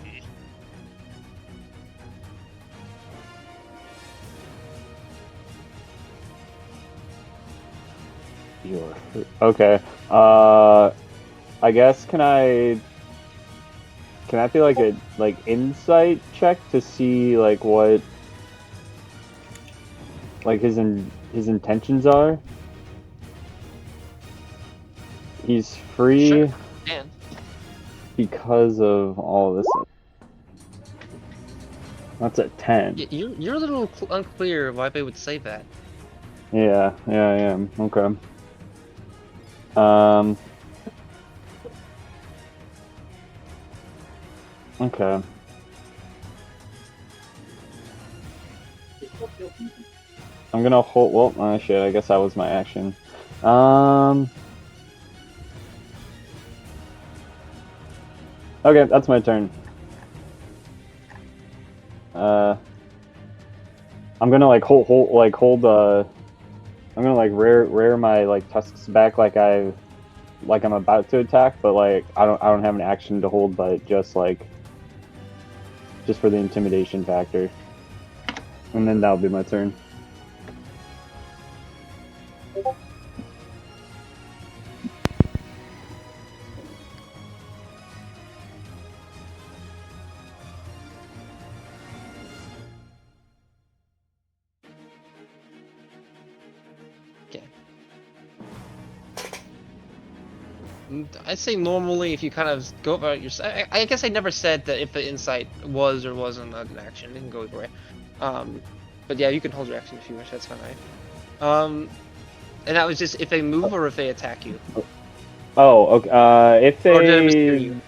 You're okay. I guess can I do like a insight check to see like what like his intentions are? He's free Sure. And because of all this. That's a 10. you're a little unclear why they would say that. Yeah, I am. Okay. Okay. I'm gonna hold. Well, oh shit. I guess that was my action. Okay, that's my turn. I'm gonna hold. I'm gonna rear my tusks back like I'm about to attack, but I don't have an action to hold, but just for the intimidation factor, and then that'll be my turn. I'd say normally if you kind of go about your... I guess I never said that if the insight was or wasn't an action. It can go either way. But yeah, you can hold your action if you wish. That's fine, right? And that was just if they move or if they attack you. Oh, okay. If Or did I mishear they... you?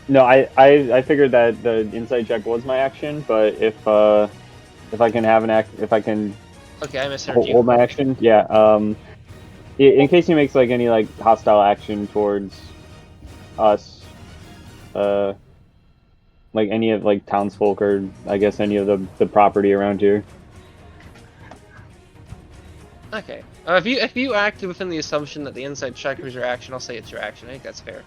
No, I figured that the insight check was my action, but if I can have if I can Okay, I misheard you. hold my action, yeah. In case he makes any hostile action towards us, any of townsfolk or I guess any of the property around here. Okay. If you acted within the assumption that the inside check was your action, I'll say it's your action. I think that's fair.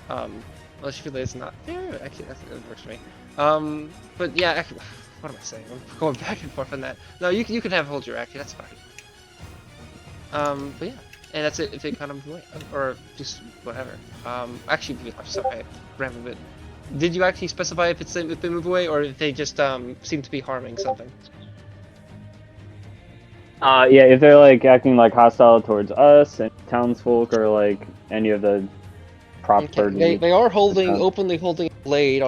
Unless you feel like it's not fair, actually that works for me. But yeah, actually, what am I saying? I'm going back and forth on that. No, you can have hold your action. That's fine. But yeah, and that's it if they kind of move away, or just whatever. Actually, I'm sorry, I ran a bit. Did you actually specify if they move away, or if they just seem to be harming something? Yeah, if they're acting hostile towards us and townsfolk or any of the property. Okay. They are openly holding a blade,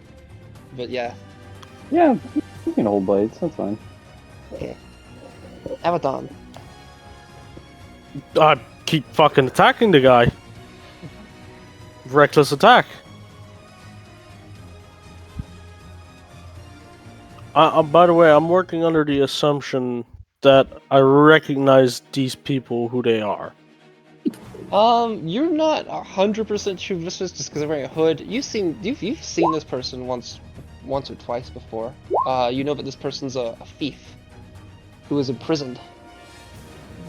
but yeah. Yeah, you can hold blades. That's fine. Okay. Abaddon. I keep fucking attacking the guy. Reckless attack. By the way, I'm working under the assumption that I recognize these people who they are. You're not 100% sure this is just because they're wearing a hood. You've seen this person once or twice before. You know that this person's a thief who was imprisoned.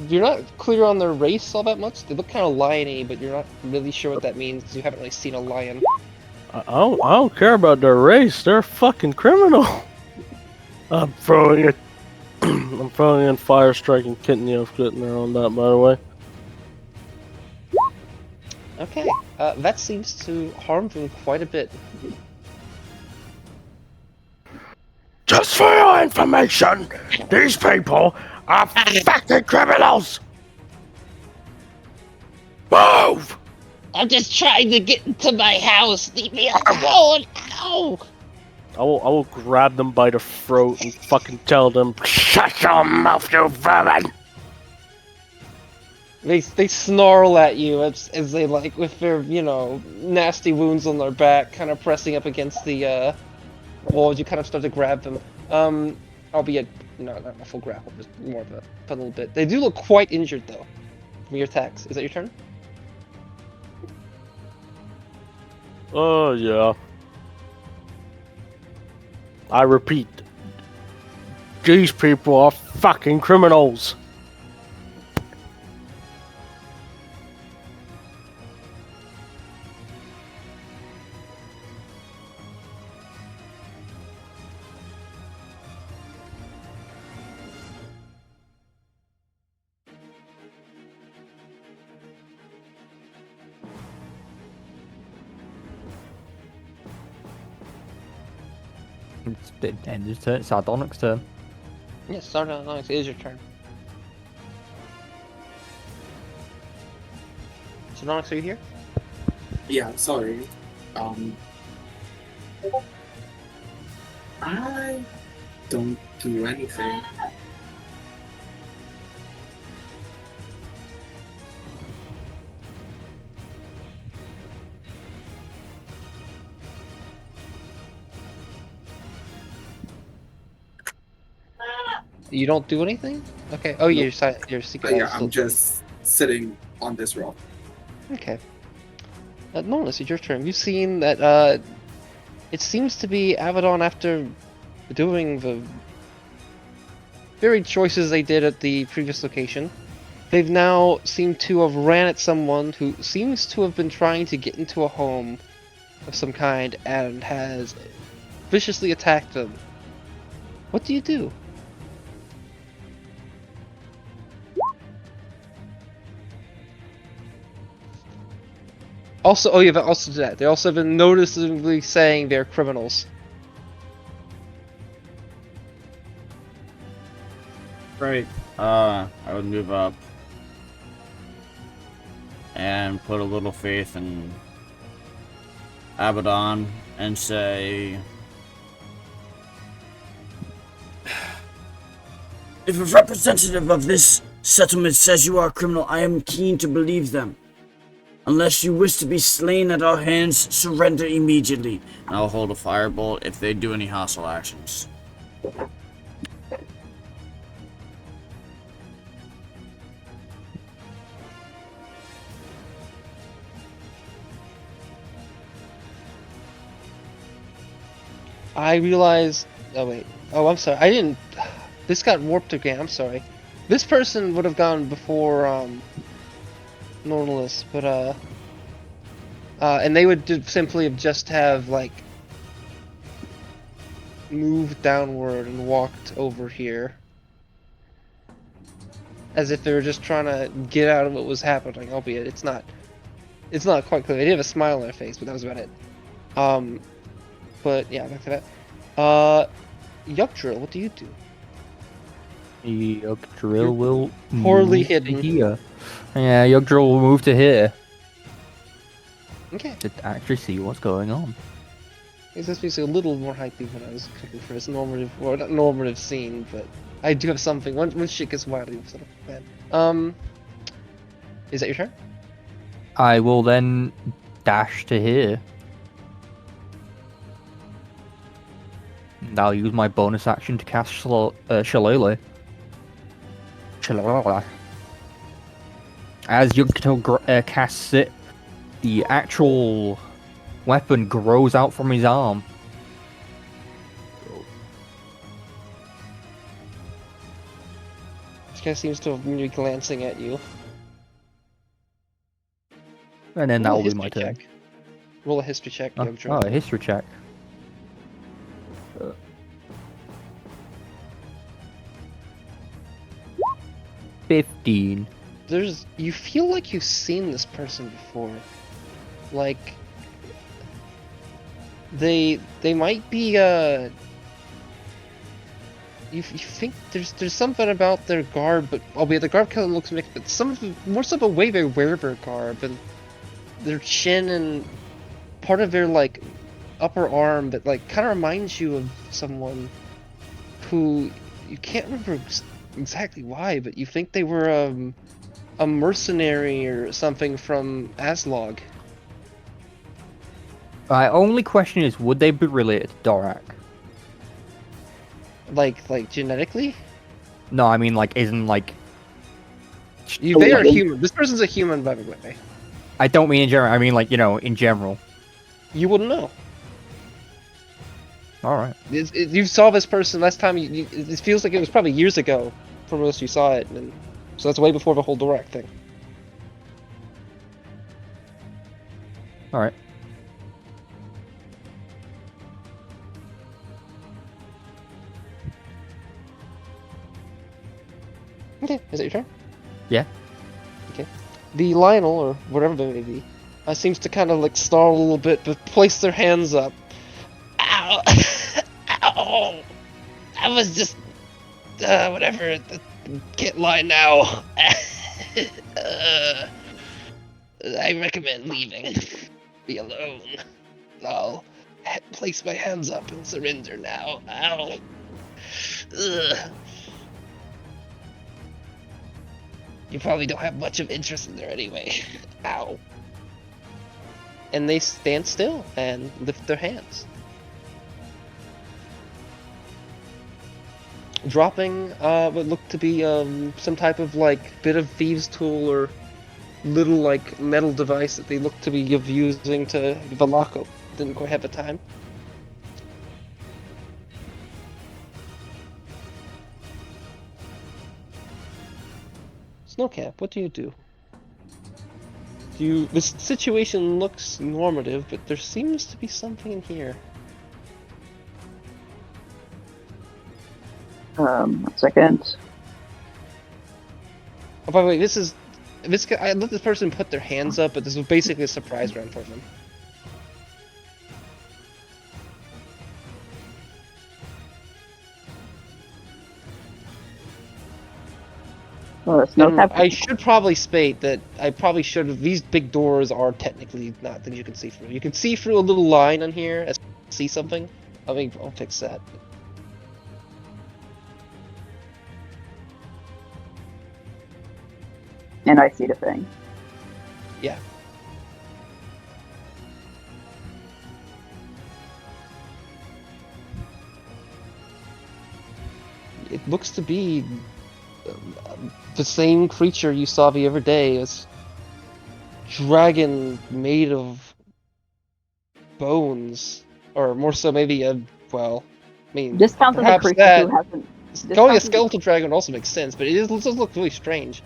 You're not clear on their race all that much. They look kind of lion-y, but you're not really sure what that means because you haven't really seen a lion. I don't care about their race. They're a fucking criminal. I'm throwing in fire striking kitten getting there on that, by the way. Okay, that seems to harm them quite a bit. Just for your information, these people are fucking criminals! Move! I'm just trying to get into my house. Leave me alone! Ow! I will grab them by the throat and fucking tell them, shut your mouth, you vermin! They snarl at you as they like with their nasty wounds on their back, kind of pressing up against the wall as you kind of start to grab them. Albeit not a full grapple, just more of a little bit. They do look quite injured though from your attacks. Is that your turn? Oh, yeah. I repeat, these people are fucking criminals. It's the end of turn. It's Sardonic's turn. Yes, Sardonic's, it is your turn. Sardonyx, are you here? Yeah, sorry. I don't do anything. You don't do anything? Okay. Oh, Nope. your secret. Yeah, I'm just sitting on this rock. Okay. Nolus, it's your turn. You've seen that it seems to be Abaddon, after doing the very choices they did at the previous location. They've now seemed to have ran at someone who seems to have been trying to get into a home of some kind and has viciously attacked them. What do you do? Also, oh yeah, but also that. They also have been noticeably saying they're criminals. Right. I would move up and put a little faith in Abaddon and say, if a representative of this settlement says you are a criminal, I am keen to believe them. Unless you wish to be slain at our hands, surrender immediately. And I'll hold a firebolt if they do any hostile actions. I realized. Oh wait. Oh, I'm sorry. I didn't. This got warped again. I'm sorry. This person would have gone before Normalist, but and they would simply have just have like moved downward and walked over here, as if they were just trying to get out of what was happening. Albeit it's not quite clear. They did have a smile on their face, but that was about it. But yeah, back to that. Yugdrill, what do you do? Yugdrill will Poorly move to hidden. here. Yeah, Yugdrill will move to here Okay. to actually see what's going on. This is a little more hypey when I was cooking for this normative, or not normative scene, but I do have something. When shit gets wildly sort of bad. Is that your turn? I will then dash to here. And I'll use my bonus action to cast Shillelagh. Shillelagh. As Yugdrill casts it, the actual weapon grows out from his arm. This guy seems to have been glancing at you. And then that Roll a will be my history turn. check. Roll a history check, Oh, Yugdrill. a history check. 15. You feel like you've seen this person before. Like they might be you think there's something about their garb, but albeit the garb kind of looks mixed, but more so the way they wear their garb and their chin and part of their like upper arm that like kind of reminds you of someone who you can't remember exactly why, but you think they were a mercenary or something from Aslog. My only question is, would they be related to Dorak? Like genetically? No, I mean, like, isn't, like... They are Allegiance. human. This person's a human, by the way. I don't mean in general, I mean, like, you know, in general. You wouldn't know. Alright. You saw this person last time. It feels like it was probably years ago from most you saw it, and so that's way before the whole Dorak thing. Alright. Okay, is it your turn? Yeah. Okay. The Lionel, or whatever they may be, seems to kind of like snarl a little bit, but place their hands up. Ow! Ow! I was just, whatever. Can't lie now. I recommend leaving. Be alone. I'll place my hands up and surrender now. Ow! Ugh. You probably don't have much of interest in there anyway. Ow. And they stand still and lift their hands. Dropping what looked to be some type of like bit of thieves' tool or little like metal device that they looked to be using to Valaco. Didn't quite have the time. Snowcap, what do you do? This situation looks normative, but there seems to be something in here. 1 second. Oh, by the way, I let this person put their hands up, but this was basically a surprise round for them. Snowcap. I should probably state that these big doors are technically not things you can see through. You can see through a little line on here as see something. I mean, I'll fix that. And I see the thing. Yeah. It looks to be the same creature you saw the other day. It's dragon made of bones, or more so maybe I mean, This counts as a perhaps creature that who hasn't. calling a counts as skeletal dragon also makes sense, but it does look really strange.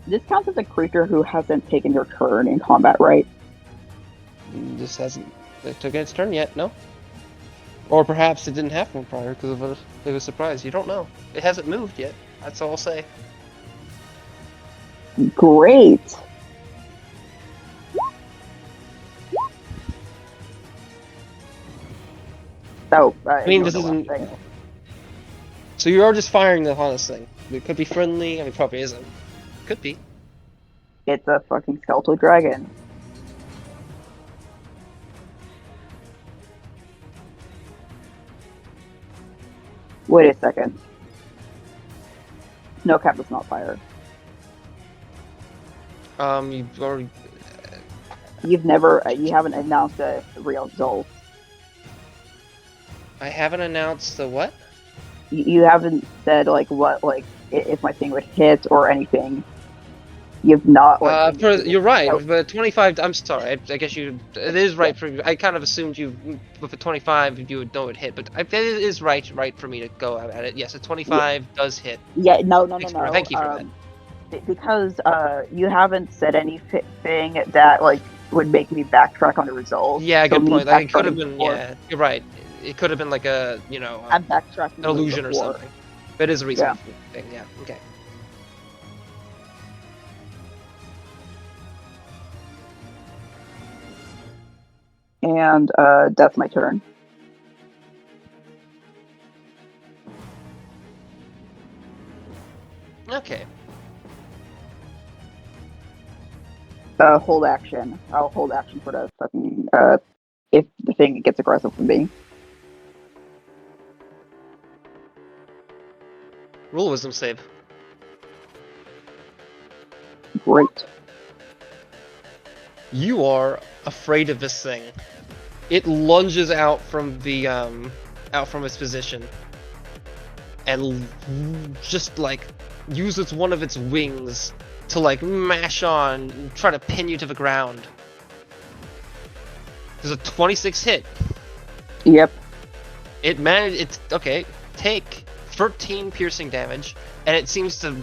This counts as a creature who hasn't taken their turn in combat, right? This hasn't taken its turn yet, no? Or perhaps it didn't have one prior because it was surprised. You don't know. It hasn't moved yet. That's all I'll say. Great. So, I mean, this isn't. So you are just firing on this thing. It could be friendly. I mean, probably isn't. Could be. It's a fucking skeletal dragon. Wait a second. Snowcap does not fire. You've already. You haven't announced a real result. I haven't announced the what? You haven't said if my thing would hit or anything. You've not. You're right. Oh. But 25. I'm sorry. I guess it is right for you. I kind of assumed with a 25 you would know it hit, but it is right for me to go at it. Yes, a 25 does hit. Yeah. No. Thank you for that. Because you haven't said anything that would make me backtrack on the result. Yeah, good point. Like, it could have backtracking been. before- Yeah, you're right. It could have been like a I'm backtracking. an illusion or before. something. But it is a reason. Yeah. Thing. Yeah. Okay. And that's my turn. Okay. Hold action. I'll hold action for the fucking if the thing gets aggressive with me. Roll a wisdom save. Great. You are afraid of this thing. It lunges out from the out from its position, and just like uses one of its wings to like mash on and try to pin you to the ground. There's a 26 hit. Yep. It managed. It's okay. Take 13 piercing damage, and it seems to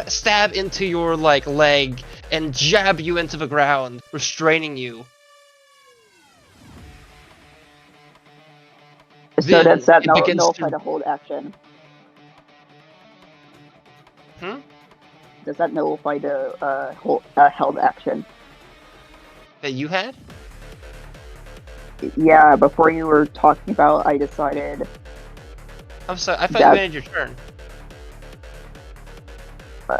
stab into your like leg and jab you into the ground, restraining you. So Then does that it begins nullify to- the hold action? Hmm? Does that nullify the held action? That you had? Yeah, before you were talking about, I decided. I'm sorry. I thought That- you ended your turn.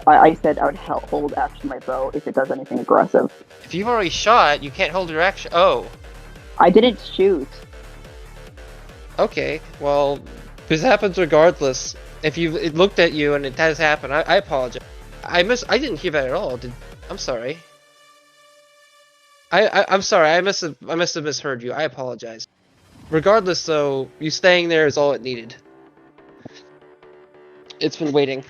I said I would hold action my bow if it does anything aggressive. If you've already shot, you can't hold your action. Oh. I didn't shoot. Okay. Well, this happens regardless. If it looked at you and it has happened, I apologize. I didn't hear that at all. I'm sorry. I'm sorry. I must have misheard you. I apologize. Regardless, though, you staying there is all it needed. It's been waiting.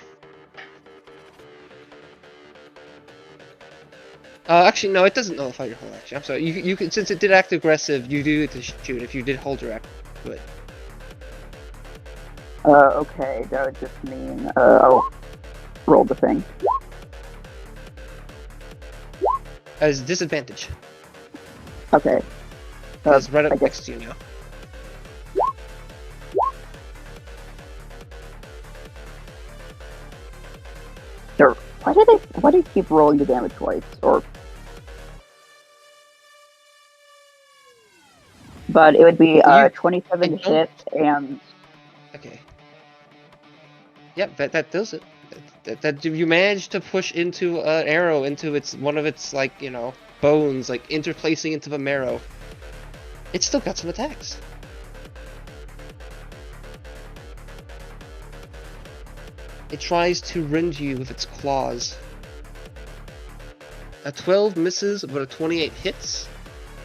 Actually, no, it doesn't nullify your whole action. I'm sorry. You can, since it did act aggressive, you do get to shoot if you did hold your action. But Okay, that would just mean I'll roll the thing. as disadvantage, Okay. it's right I up guess- next to you now. Sure. Why do they keep rolling the damage twice? But it would be 27 I to don't- hit and Okay. Yep, that does it. That you managed to push into an arrow into one of its like bones, like interplacing into the marrow. It's still got some attacks. It tries to rend you with its claws. A 12 misses, but a 28 hits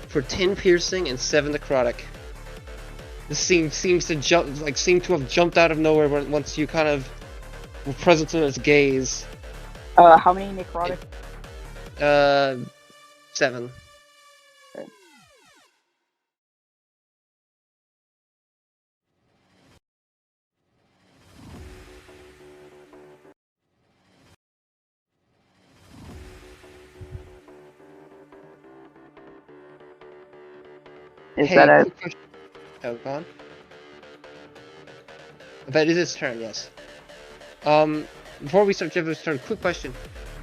for 10 piercing and 7 necrotic. This seems to have jumped out of nowhere once you kind of were present in its gaze. how many necrotic? 7. Okay. Is Hey, that a quick question. Oh, gone? That is its turn, yes. Before we start Jeff's turn, quick question.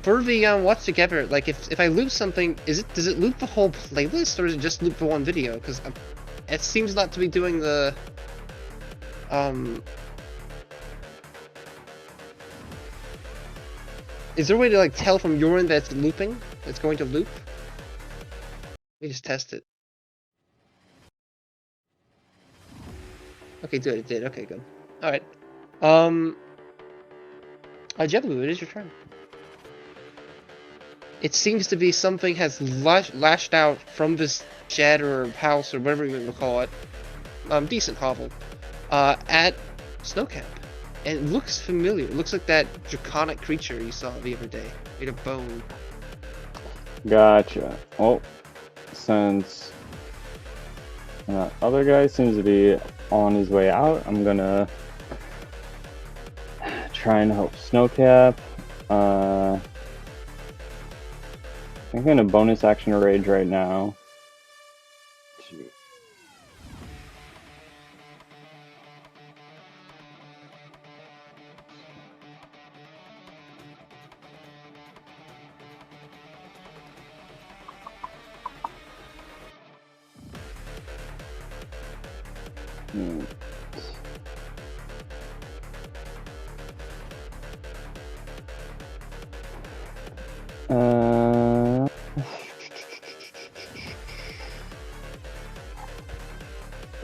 For the watch together, like if I loop something, does it loop the whole playlist or does it just loop the one video? Because it seems not to be doing the Is there a way to like tell from your end that it's looping? It's going to loop? Let me just test it. Okay, good, it did. Okay, good. Alright. Jeblu, it is your turn. It seems to be something has lashed out from this shed or house or whatever you want to call it. Decent hovel. At Snowcap. And it looks familiar. It looks like that draconic creature you saw the other day. Made of bone. Gotcha. Well, since that other guy seems to be on his way out, I'm gonna try and help Snowcap. I'm gonna bonus action a rage right now.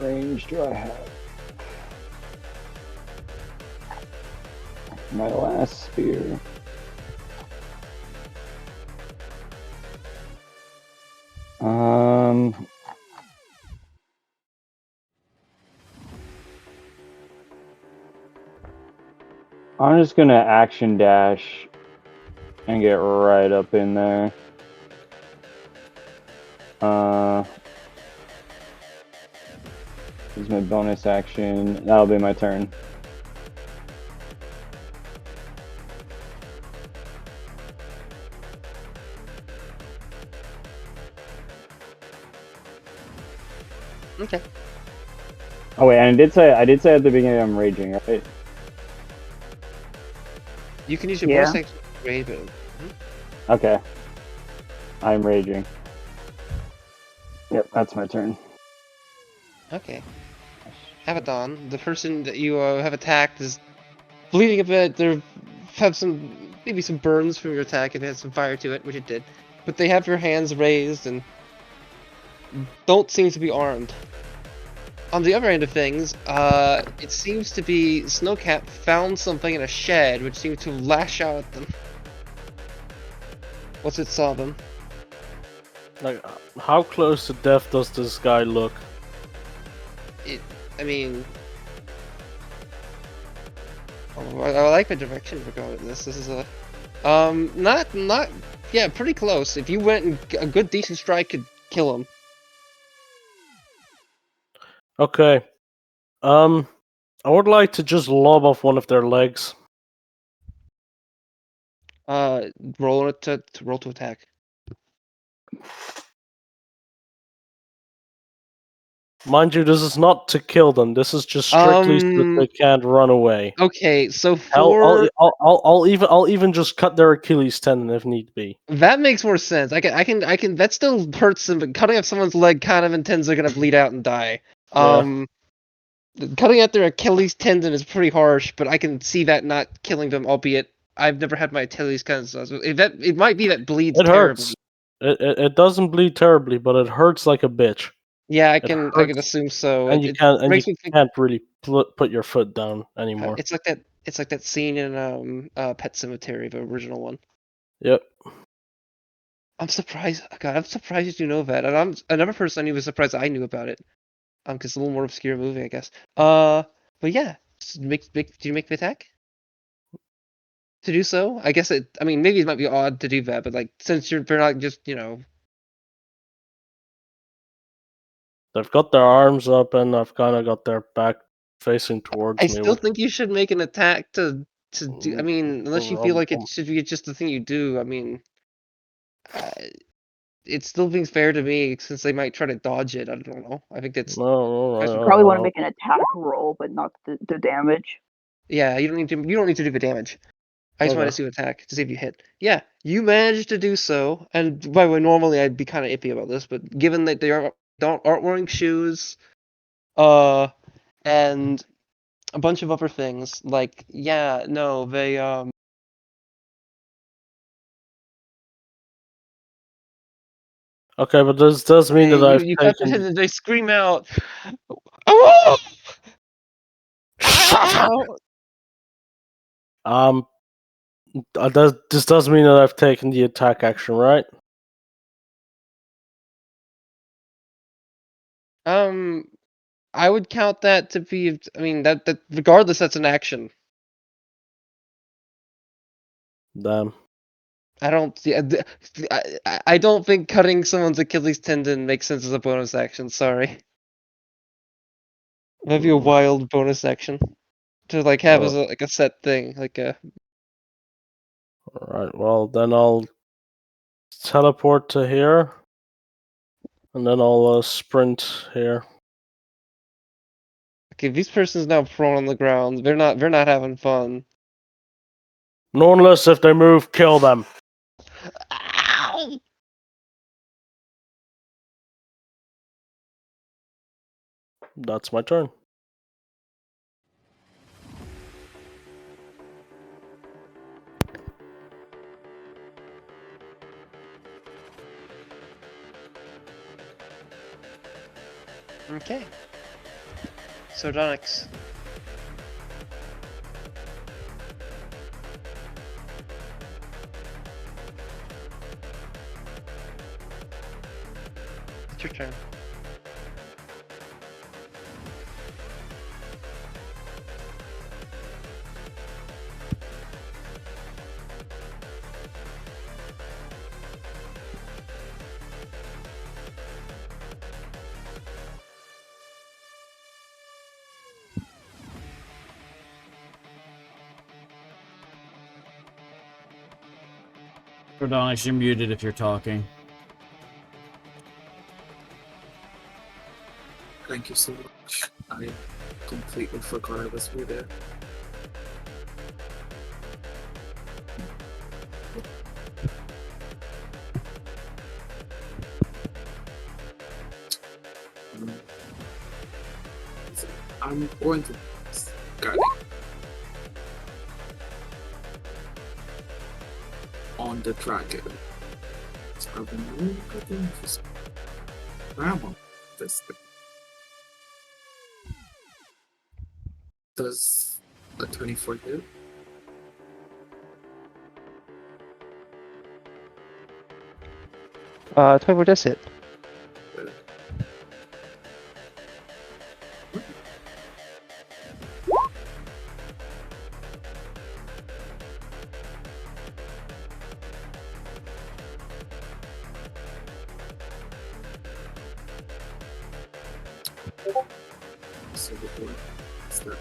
Range do I have? My last spear. I'm just gonna action dash and get right up in there. Use my bonus action. That'll be my turn. Okay. Oh wait, and I did say at the beginning I'm raging, right? You can use your Yeah. bonus action to rage, but Okay. I'm raging. Yep, that's my turn. okay. Abaddon, the person that you have attacked is bleeding a bit. They have maybe some burns from your attack. It had some fire to it, which it did. But they have your hands raised and don't seem to be armed. On the other end of things, it seems to be Snowcap found something in a shed which seemed to lash out at them. Once it saw them. Like, how close to death does this guy look? I mean, I like the direction we're going with this. This is yeah, pretty close. If you went and a good decent strike could kill him. Okay. I would like to just lob off one of their legs. Roll it to roll to attack. Mind you, this is not to kill them. This is just strictly so that they can't run away. Okay, so Hell, I'll even just cut their Achilles tendon if need be. that makes more sense. I can. That still hurts them, but cutting off someone's leg kind of intends they're gonna bleed out and die. Cutting out their Achilles tendon is pretty harsh, but I can see that not killing them. Albeit I've never had my Achilles tendon, so it might be that bleeds It terribly. hurts. It doesn't bleed terribly, but it hurts like a bitch. Yeah, I It can hurts, assume so. and you It can't makes me think. can't really put your foot down anymore. It's like that. It's like that scene in Pet Sematary, the original one. Yep. I'm surprised. God, I'm surprised you know that. And I'm another person I knew was surprised I knew about it. Because it's a little more obscure movie, I guess. But yeah, do you make the attack? To do so, I guess it. I mean, maybe it might be odd to do that, but like since they're not just They've got their arms up, and I've kind of got their back facing towards I me. still think you should make an attack to do. I mean, unless you feel like it should be just the thing you do. I mean, it still being fair to me since they might try to dodge it. I don't know. I think that's No, You probably want to make an attack roll, but not the damage. yeah. You don't need to do the damage. I just wanted to see what attack to see if you hit. Yeah, you managed to do so. And by the way, normally I'd be kind of iffy about this, but given that they aren't wearing shoes, and a bunch of other things, like yeah, no, they Okay, but this does mean that I've you cut taken. and they scream out, "Oh!" Shut up. Ow! This does mean that I've taken the attack action, right? I would count that to be. I mean, that regardless, that's an action. Damn. I don't. Yeah, I don't think cutting someone's Achilles tendon makes sense as a bonus action. Sorry. Maybe a wild bonus action to like have as a set thing, like a. Alright, well then I'll teleport to here, and then I'll sprint here. Okay, these person's now prone on the ground. They're not having fun. No, unless if they move, kill them. Ow! That's my turn. Okay. Sardonyx. It's your turn. Cordonix, you're muted if you're talking. Thank you so much. I completely forgot I was muted. I'm going to got it. On the dragon. I've been really looking for grandma this thing. Does a 24 hit? Uh, 24 does hit. So what's that?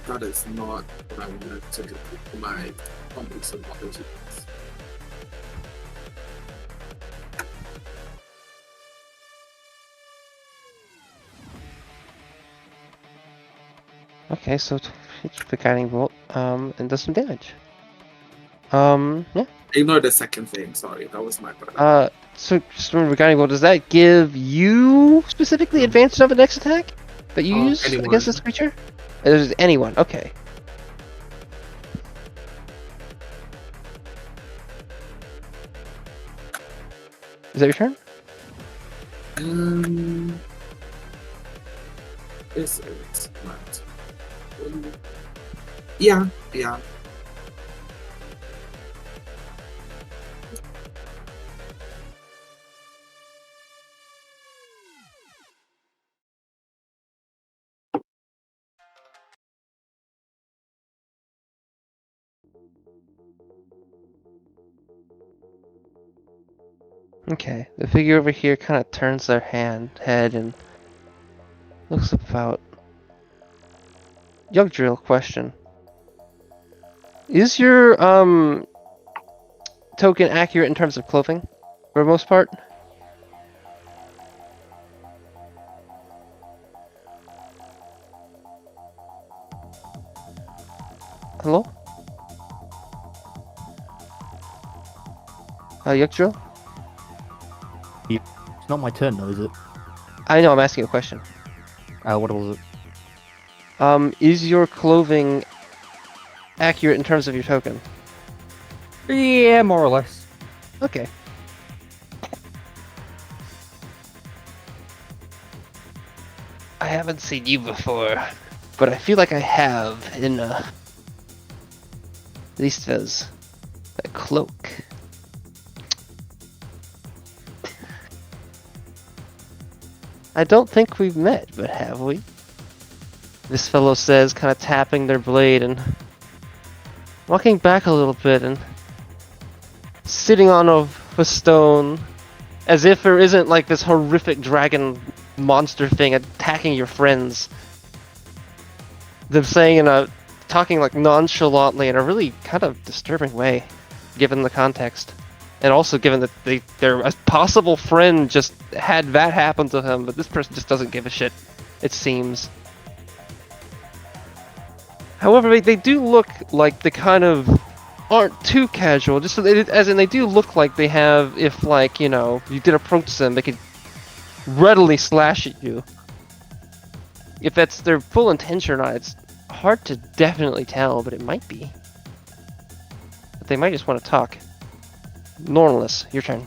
That is not what I wanted to do. My humblest apologies. Okay, so hits the guiding bolt, and does some damage. Yeah. Ignore the second thing, sorry, that was my bad. So just remember, guiding bolt, does that give you specifically advantage of the next attack that you use anyone. against this creature? There's anyone, okay. Is that your turn? Is it right? Yeah. Okay, the figure over here kind of turns their head and looks about. Yugdrill question. Is your token accurate in terms of clothing for the most part? Hello? Yugdrill? It's not my turn though, is it? I know, I'm asking a question. What was it? Is your clothing accurate in terms of your token? Yeah, more or less. Okay. I haven't seen you before, but I feel like I have in Listva's cloak. I don't think we've met, but have we? This fellow says, kind of tapping their blade and walking back a little bit and sitting on a stone as if there isn't like this horrific dragon monster thing attacking your friends. Them saying talking like nonchalantly in a really kind of disturbing way, given the context. And also given that their a possible friend just had that happen to him, but this person just doesn't give a shit, it seems. However, they do look like they kind of aren't too casual, just so as in they do look like they have, if like, you know, you did approach them, they could readily slash at you. If that's their full intention or not, it's hard to definitely tell, but it might be. But they might just want to talk. Normalus, your turn.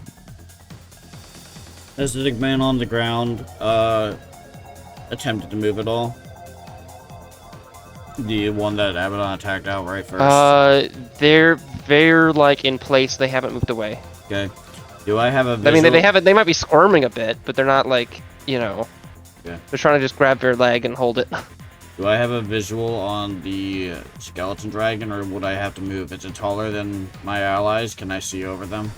As the big man on the ground, attempted to move at all. The one that Abaddon attacked outright first. They're like in place. They haven't moved away. Okay. Do I have a visual? I mean, they haven't. They might be squirming a bit, but they're not like, you know. Yeah. They're trying to just grab their leg and hold it. Do I have a visual on the skeleton dragon, or would I have to move? Is it taller than my allies? Can I see over them?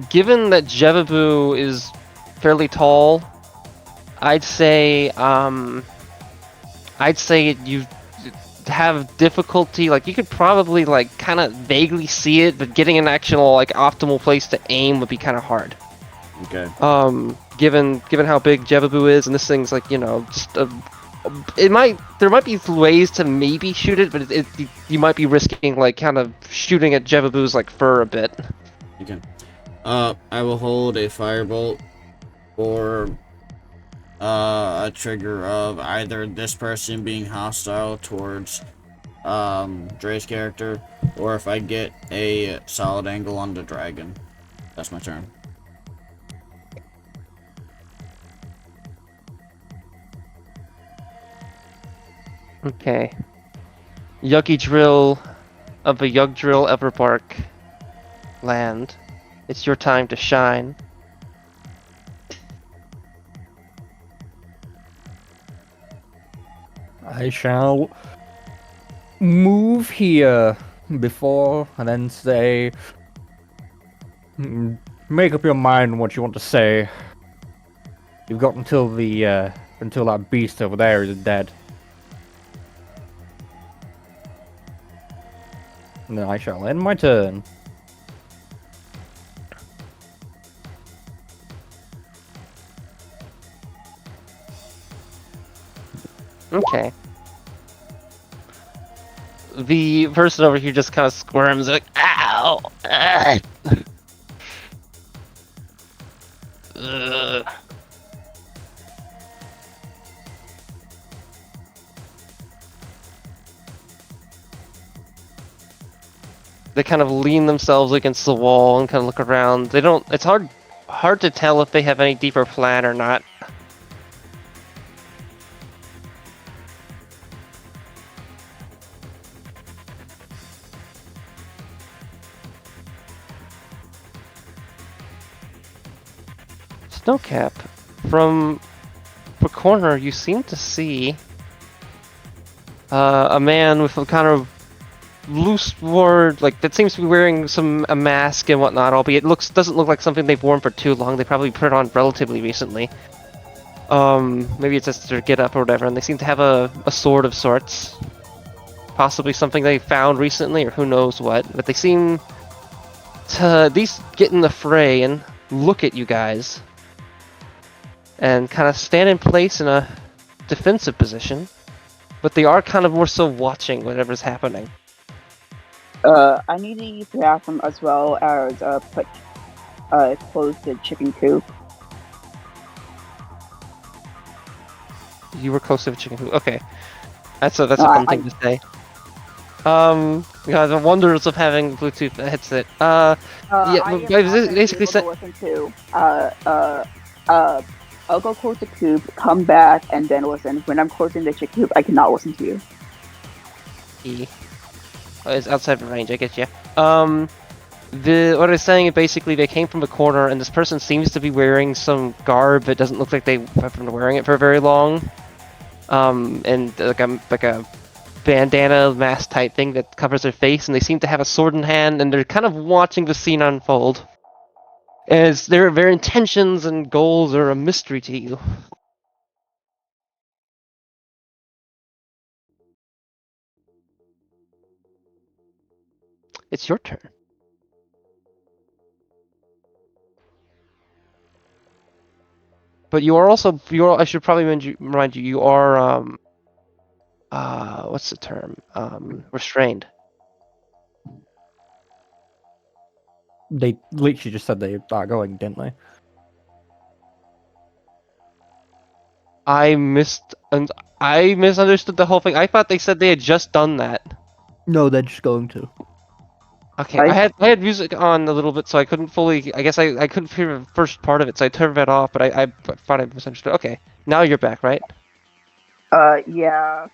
Given that Jevabu is fairly tall, I'd say you have difficulty. Like you could probably like kind of vaguely see it, but getting an actual like optimal place to aim would be kind of hard. Okay. Given how big Jebabu is, and this thing's like, you know, just there might be ways to maybe shoot it, but you might be risking like kind of shooting at Jebabu's like fur a bit. Okay. I will hold a firebolt or a trigger of either this person being hostile towards Dre's character, or if I get a solid angle on the dragon. That's my turn. Okay. Yuggy Drill of a Yug Drill Everbark land. It's your time to shine. I shall move here before and then say, make up your mind what you want to say. You've got until that beast over there is dead. And then I shall end my turn. Okay. The person over here just kind of squirms like, ow! Ugh. Ugh. They kind of lean themselves against the wall and kind of look around. They don't. It's hard to tell if they have any deeper plan or not. Snowcap, from the corner, you seem to see a man with a kind of loose word, like that seems to be wearing a mask and whatnot. Albeit it doesn't look like something they've worn for too long. They probably put it on relatively recently. Maybe it's just their get up or whatever. And they seem to have a sword of sorts, possibly something they found recently or who knows what. But they seem to at least get in the fray and look at you guys. And kind of stand in place in a defensive position, but they are kind of more so watching whatever's happening. I need to use the bathroom as well as close the chicken coop. You were close to the chicken coop. Okay, that's a fun thing to say. The wonders of having Bluetooth headset. Basically said. I'll go close the coop, come back, and then listen. When I'm closing the chicken coop, I cannot listen to you. It's outside of range, I get you. What I was saying is basically they came from a corner, and this person seems to be wearing some garb that doesn't look like they have been wearing it for very long. And like a bandana mask type thing that covers their face, and they seem to have a sword in hand, and they're kind of watching the scene unfold. As their intentions and goals are a mystery to you. It's your turn. But you are also I should probably remind you you are what's the term? Restrained. They literally just said they are going, didn't they? I misunderstood the whole thing. I thought they said they had just done that. No, they're just going to. Okay, I had music on a little bit, so I couldn't fully. I guess I couldn't hear the first part of it, so I turned that off. But I thought I misunderstood. Okay, now you're back, right? Yeah.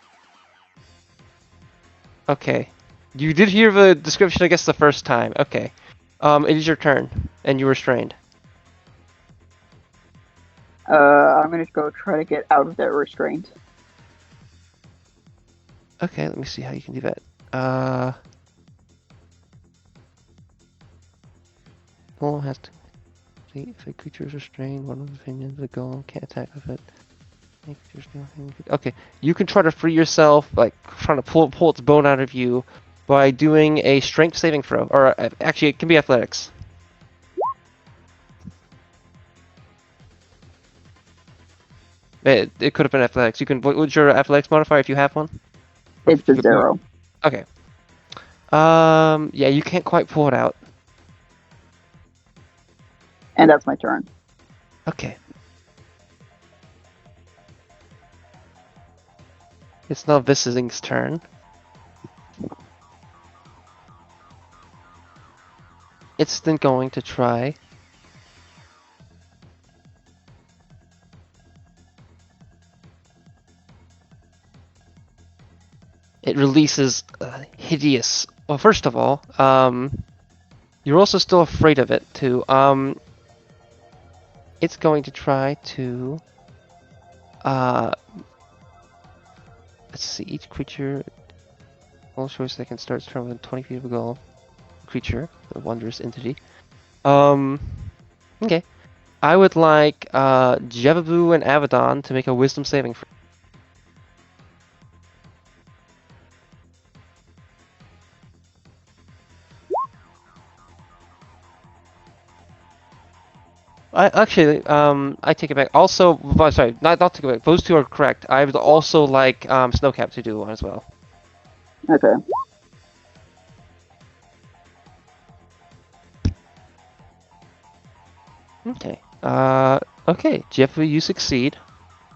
Okay, you did hear the description, I guess, the first time. Okay, it is your turn, and you're restrained. I'm gonna go try to get out of that restraint. Okay, let me see how you can do that. Golem has to see if a creature is restrained. One of the opinions, the golem can't attack with it. Okay, you can try to free yourself, like trying to pull its bone out of you, by doing a strength saving throw, or actually, it can be athletics. It could have been athletics. You can. What's your athletics modifier if you have one? It's a 0. Okay. Yeah, you can't quite pull it out. And that's my turn. Okay. It's now Vising's turn. It's then going to try. It releases hideous. Well, first of all, you're also still afraid of it too. It's going to try to. Let's see. Each creature. All choice that can start turn within 20 feet of a goal. Creature, the wondrous entity. Okay. I would like Jevabu and Abaddon to make a wisdom saving throw. I take it back. Also, sorry, not take it back. Those two are correct. I would also like Snowcap to do one as well. Okay. Okay. Okay. Jeffrey, you succeed.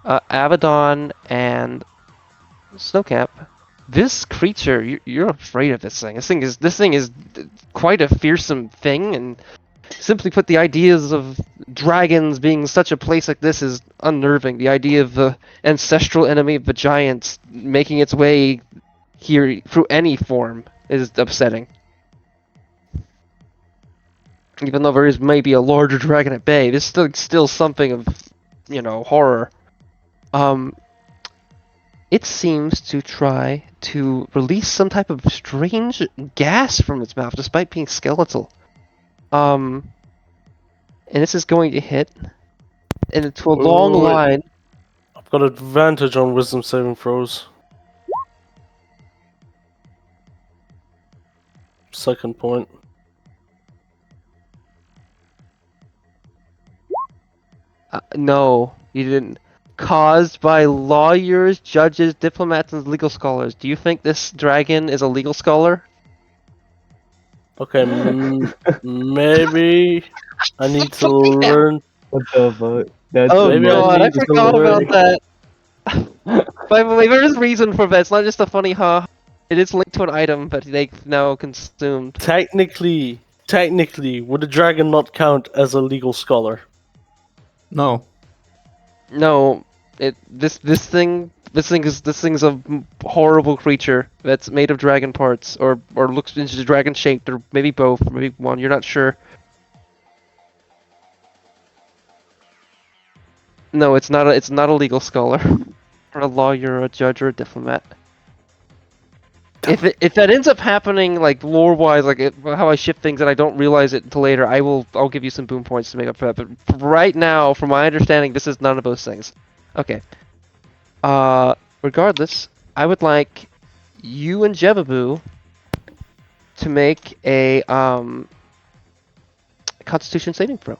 Abaddon and Snowcap. This creature, you're afraid of this thing. This thing is quite a fearsome thing, and simply put, the ideas of dragons being such a place like this is unnerving. The idea of the ancestral enemy of the giants making its way here through any form is upsetting. Even though there is maybe a larger dragon at bay, there's still something of, horror. It seems to try to release some type of strange gas from its mouth, despite being skeletal. And this is going to hit into a long Wait. line. I've got advantage on wisdom saving throws. Second point. No, you didn't. Caused by lawyers, judges, diplomats, and legal scholars. Do you think this dragon is a legal scholar? Okay, maybe I need to learn. What the fuck? That's Oh Maybe I god, I need to forgot learn. about that. By the way, there is reason for that. It's not just a funny It is linked to an item, but they've now consumed. Technically, would a dragon not count as a legal scholar? No. No, this thing's a horrible creature that's made of dragon parts, or looks into dragon shaped, or maybe both, or maybe one. You're not sure. No, it's not a legal scholar, or a lawyer, or a judge, or a diplomat. If that ends up happening, like lore wise, how I shift things and I don't realize it until later, I'll give you some boom points to make up for that. But right now, from my understanding, this is none of those things. Okay. Regardless, I would like you and Jevabu to make a Constitution saving throw.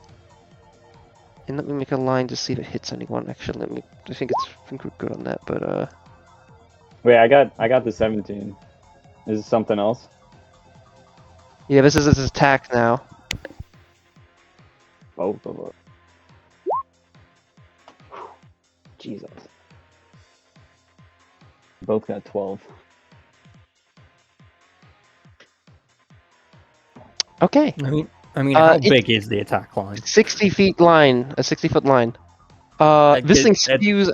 And let me make a line to see if it hits anyone. Actually, I think we're good on that. But Wait, I got the 17. Is this something else? yeah, this is its attack now. Both of us. Jesus. Both got 12. Okay. I mean, how it- big is the attack line? 60 feet line, a 60-foot line. This thing spews,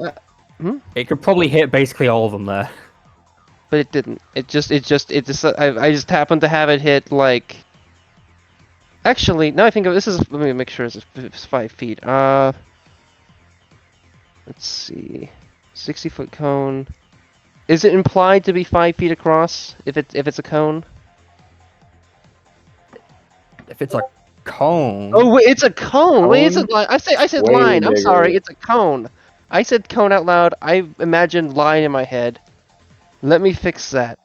It could probably hit basically all of them there. but it didn't. I just happened to have it hit like. Actually, now I think of this is. Let me make sure it's 5 feet. Let's see, 60-foot cone. Is it implied to be 5 feet across if it's a cone? If it's a cone. Oh wait, it's a cone. Wait, it's a line. I said Way line. I'm bigger. sorry, it's a cone. I said cone out loud. I imagined line in my head. Let me fix that.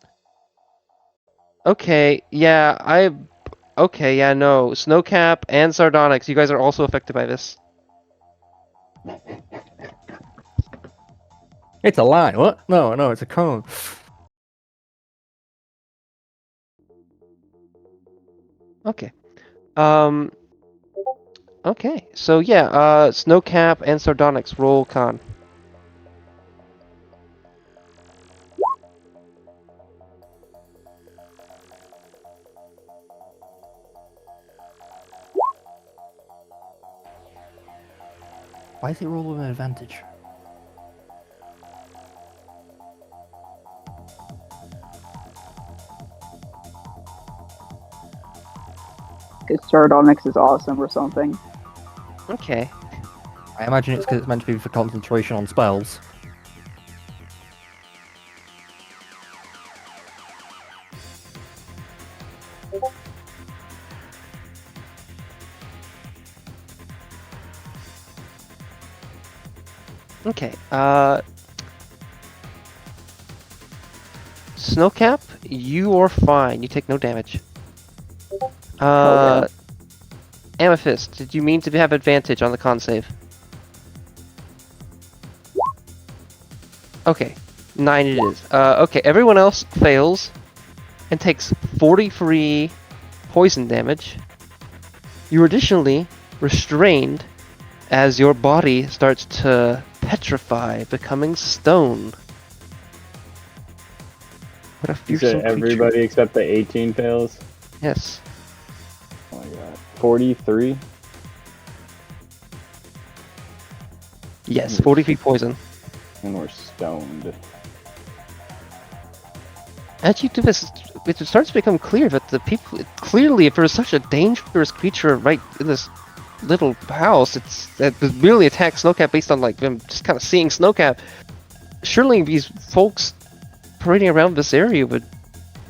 Okay, yeah, okay, yeah, no. Snowcap and Sardonyx, you guys are also affected by this. It's a line. What? No, it's a cone. Okay. Okay, so yeah, Snowcap and Sardonyx, roll con. Why is it roll with an advantage? Because Sardonyx is awesome or something. Okay. I imagine it's because it's meant to be for concentration on spells. Okay, Snowcap, you are fine. You take no damage. Okay. Amethyst, did you mean to have advantage on the con save? Okay, 9 it is. Okay, everyone else fails and takes 43 poison damage. You are additionally restrained as your body starts to petrify, becoming stone. What a You fearsome said everybody creature. except the 18 fails? Yes. Oh my god. 43? Yes, 40 feet poison. And we're stoned. As you do this, it starts to become clear that the people, clearly, if there's such a dangerous creature right in this little house, it really attacks Snowcap based on like them just kind of seeing Snowcap. Surely these folks parading around this area would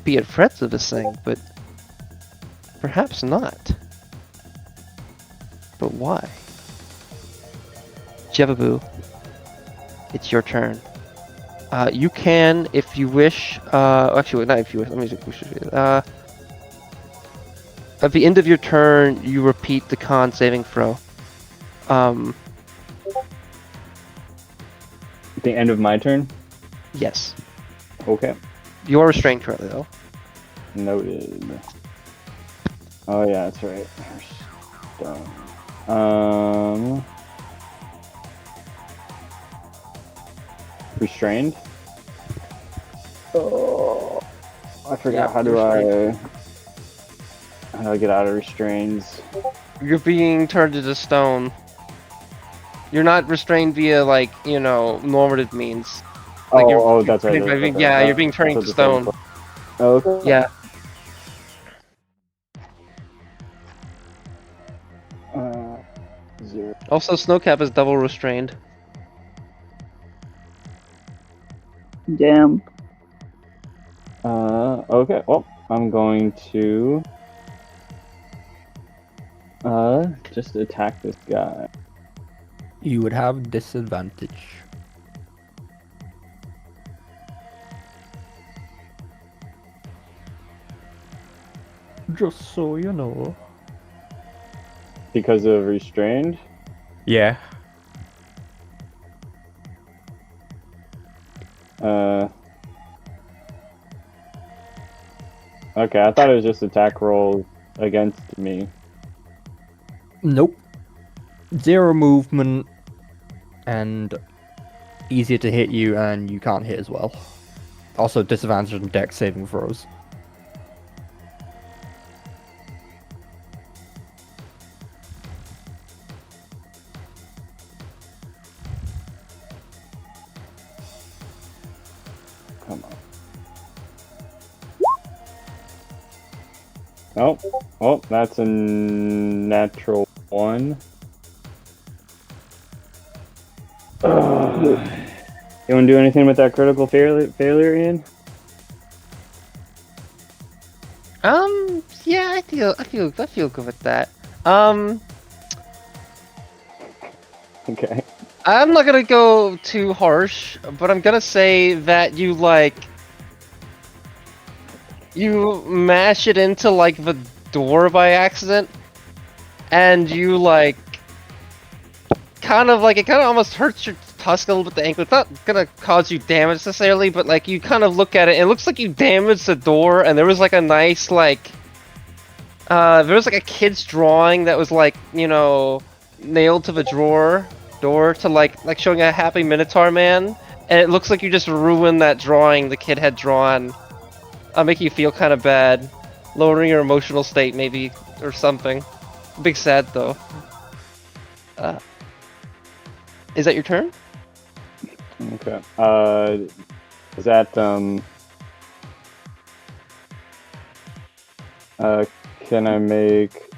be at threat of this thing, but perhaps not. But why? Jebaboo, it's your turn. You can, if you wish, actually, not if you wish, let me just, at the end of your turn, you repeat the con saving throw. At the end of my turn? Yes. Okay. You are restrained currently, though. Noted. Oh yeah, that's right. Stone. Restrained? Oh, I forgot. Yeah, How do I get out of restraints? You're being turned into stone. You're not restrained via, like, you know, normative means. Like That's right. That's right. Yeah, you're being turned into stone. Okay. Yeah. Zero. Also, Snowcap is double restrained. Damn. Okay. Well, I'm going to just attack this guy. You would have disadvantage. Just so you know. Because of restrained? Yeah. Okay, I thought it was just attack rolls against me. Nope. 0 movement and easier to hit you, and you can't hit as well. Also disadvantage on dex saving throws. Come on. Oh, that's a natural 1. You want to do anything with that critical failure, Ian? Yeah, I feel good with that. Okay. I'm not gonna go too harsh, but I'm gonna say that you you mash it into like the door by accident, and you kind of it kind of almost hurts your tusk a little bit. The ankle. It's not gonna cause you damage necessarily, but like you kind of look at it, and it looks like you damaged the door, and there was like a nice there was like a kid's drawing that was nailed to the door to like showing a happy Minotaur man, and it looks like you just ruined that drawing the kid had drawn. Make you feel kind of bad, lowering your emotional state maybe or something. Big sad though. Is that your turn? Okay. Is that can I make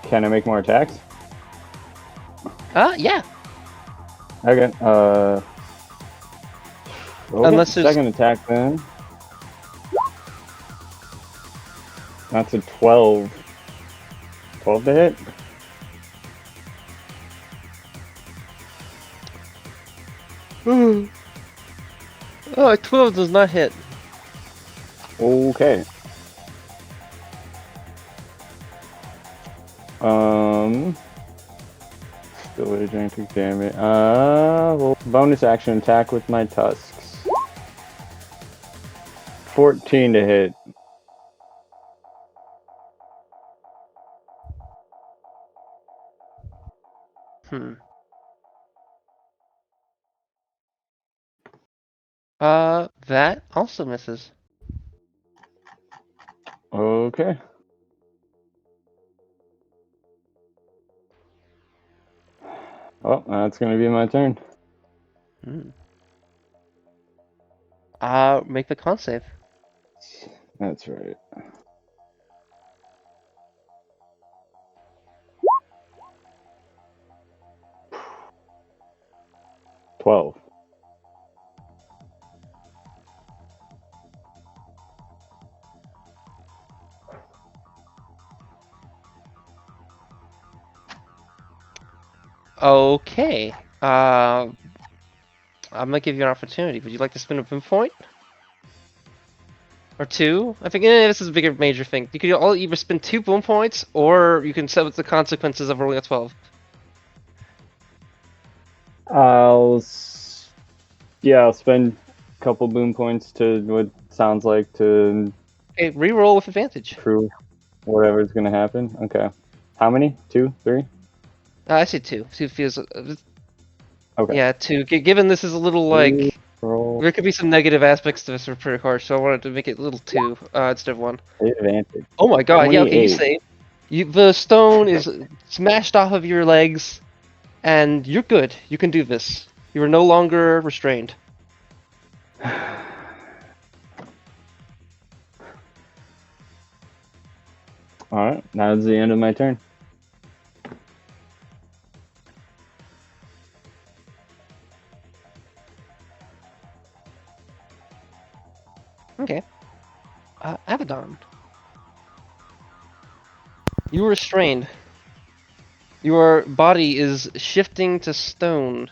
can I make more attacks? Yeah. Okay. Unless there's- second attack then. That's a 12. 12 to hit. Oh, 12 does not hit. Okay. Still waging to damage. Well, bonus action attack with my tusks. 14 to hit. That also misses. Okay. Well, that's gonna be my turn. Make the con save. That's right. $12. Okay. I'm gonna give you an opportunity. Would you like to spin a boom point? Or two? I think this is a bigger major thing. You could all either spend 2 boom points, or you can set with the consequences of rolling a 12. I'll spend a couple boom points to what sounds like to Okay, re-roll with advantage. prove whatever's gonna happen. Okay. How many? 2? 3? I say 2. 2 feels... Okay. Yeah, 2. Given this is a little Roll there could be some negative aspects to this that are pretty harsh, so I wanted to make it a little 2 instead of 1. advantage. Oh my god, yeah, okay, you 28. save. The stone is smashed off of your legs, and you're good. You can do this. You are no longer restrained. Alright, that's the end of my turn. Okay. Abaddon. You are restrained. Your body is shifting to stone.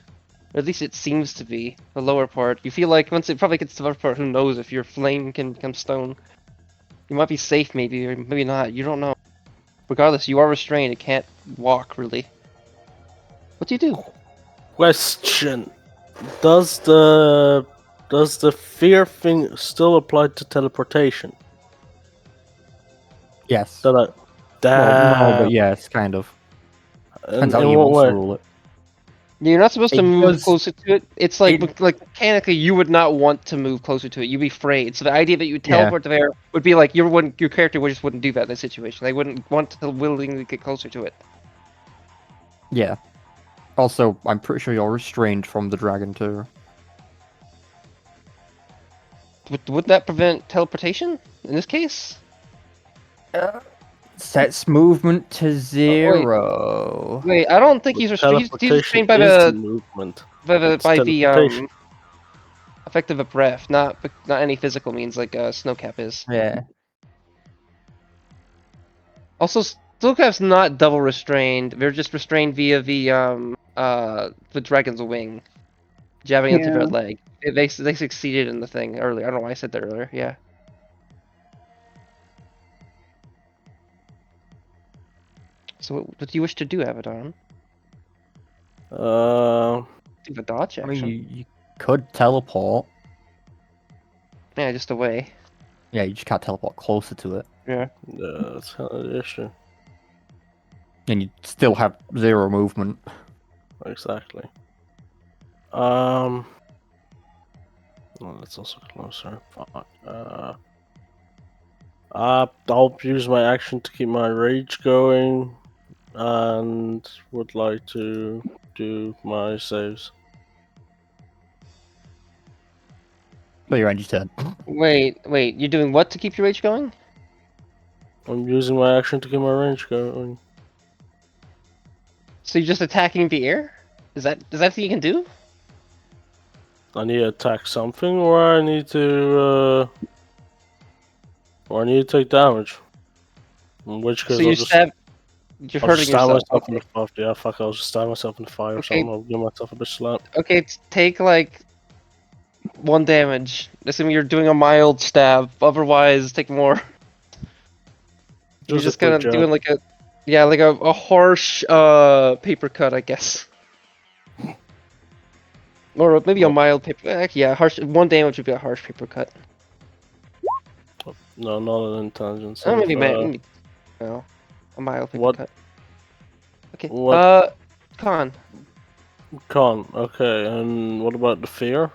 Or at least it seems to be. The lower part. You feel like once it probably gets to the upper part, who knows if your flame can become stone. You might be safe maybe, or maybe not. You don't know. Regardless, you are restrained. It can't walk, really. What do you do? Question: Does the fear thing still apply to teleportation? Yes. That Well, no, but yes, kind of. Depends how in you what want to way? rule it. You're not supposed to It move does- closer to it. It's like mechanically, you would not want to move closer to it. You'd be afraid. So the idea that you would Yeah. teleport there would be like your character just wouldn't do that in this situation. They wouldn't want to willingly get closer to it. Yeah. Also, I'm pretty sure you're restrained from the dragon too. Would that prevent teleportation in this case? Sets movement to 0. Wait, I don't think But he's restrained. He's restrained by teleportation is the movement. by the It's by the teleportation. effect of a breath, not any physical means like Snowcap is. Yeah. Also, Snowcap's not double restrained. They're just restrained via the the dragon's wing, jabbing into their Yeah. leg. They succeeded in the thing earlier. I don't know why I said that earlier. Yeah. So what do you wish to do, Abaddon? Do the dodge I mean, action. you could teleport. Yeah, just away. Yeah, you just can't teleport closer to it. Yeah. Yeah, that's kind of the issue. And you still have 0 movement. Exactly. Well, that's also closer. Fuck. I'll use my action to keep my rage going, and would like to do my saves. But you're end your turn. Wait. You're doing what to keep your rage going? I'm using my action to keep my rage going. So you're just attacking the air? Is that what you can do? I need to attack something, or I need to, take damage. In which case, So you stab. You're I'll just hurting stab yourself. myself in the fire. Yeah, fuck, I'll just stab myself in the fire or Okay. something. I'll give myself a bit slap. Okay, take like 1 damage. Assuming you're doing a mild stab. Otherwise, take more. You're just a quick kind of jab. doing like a harsh paper cut, I guess. Or maybe a mild paper. Yeah, harsh. 1 damage would be a harsh paper cut. No, not an intelligence. Oh, save. maybe no, a mild paper What- cut. Okay. what- Con. Con. Okay, and what about the fear?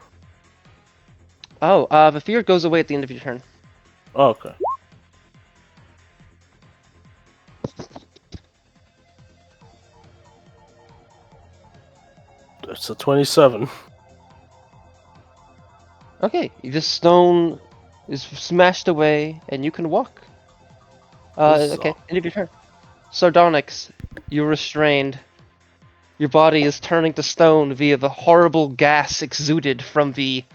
Oh, the fear goes away at the end of your turn. Oh, okay. It's a 27. Okay, the stone is smashed away, and you can walk. Okay, end of your turn. Sardonyx, you're restrained. Your body is turning to stone via the horrible gas exuded from the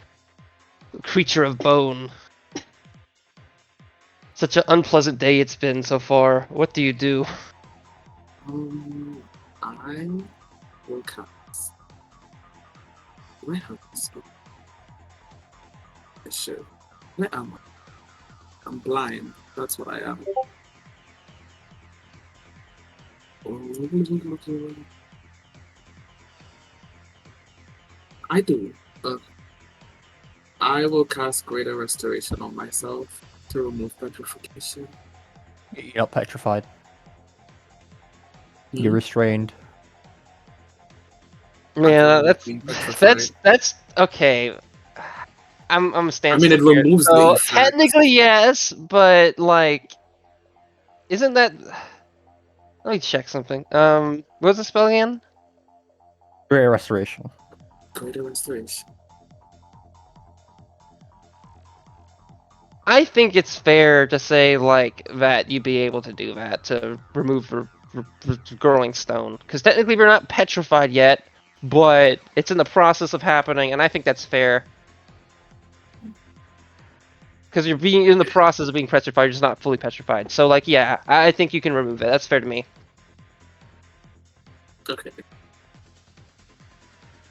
creature of bone. Such an unpleasant day it's been so far. What do you do? I will cast. Do I have this spell? I should. Where am I? I'm blind. That's what I am. I do. I will cast Greater Restoration on myself to remove petrification. You're not petrified. Hmm. You're restrained. Yeah, Being petrified. that's okay. I'm standing. I mean, it removes the So effect. technically yes, but like, isn't that? Let me check something. What's the spell again? Greater restoration. Greater Restoration. I think it's fair to say like that you'd be able to do that to remove growing stone, because technically we're not petrified yet, but it's in the process of happening, and I think that's fair. Because you're being in the process of being petrified, you're just not fully petrified. So like, yeah, I think you can remove it. That's fair to me. Okay.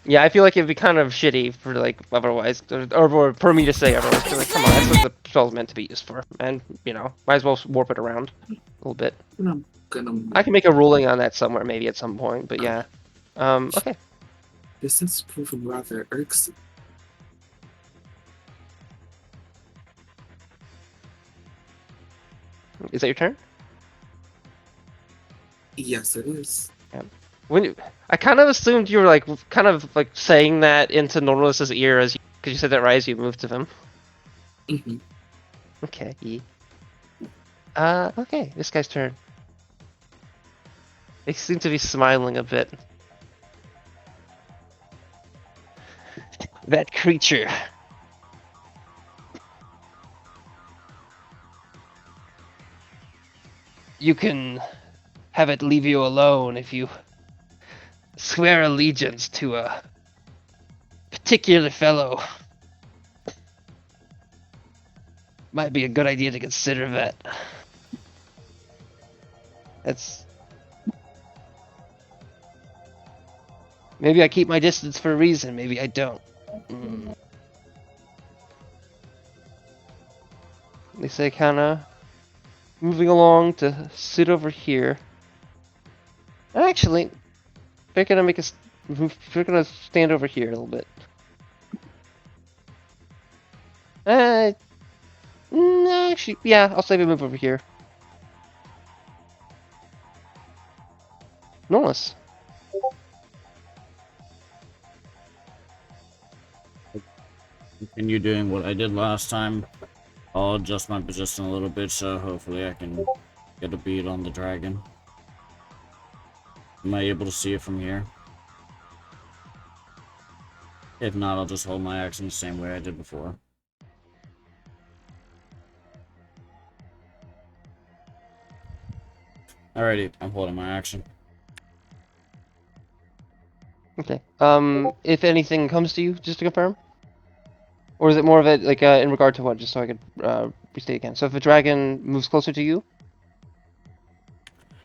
Yeah, I feel like it'd be kind of shitty for like otherwise, or for me to say otherwise. 'Cause, like, come on, that's what the spell's meant to be used for, and you know, might as well warp it around a little bit. I'm gonna. I can make a ruling on that somewhere, maybe at some point. But yeah, okay. This is proving rather irksome. Is that your turn? Yes, it is. I kind of assumed you were like kind of like saying that into Normalis's ear as because you said that right as you moved to him. Mm-hmm. Okay. Okay, this guy's turn. They seem to be smiling a bit. That creature. You can have it leave you alone if you swear allegiance to a particular fellow. Might be a good idea to consider that. Maybe I keep my distance for a reason. Maybe I don't. At least I kind of moving along to sit over here. Actually, we're gonna make us. We're gonna stand over here a little bit. Actually, yeah, I'll say we move over here. Nice. Continue doing what I did last time. I'll adjust my position a little bit, so hopefully I can get a bead on the dragon. Am I able to see it from here? If not, I'll just hold my action the same way I did before. Alrighty, I'm holding my action. Okay. If anything comes to you, just to confirm? Or is it more of it, like, in regard to what? Just so I could, restate again. So if a dragon moves closer to you?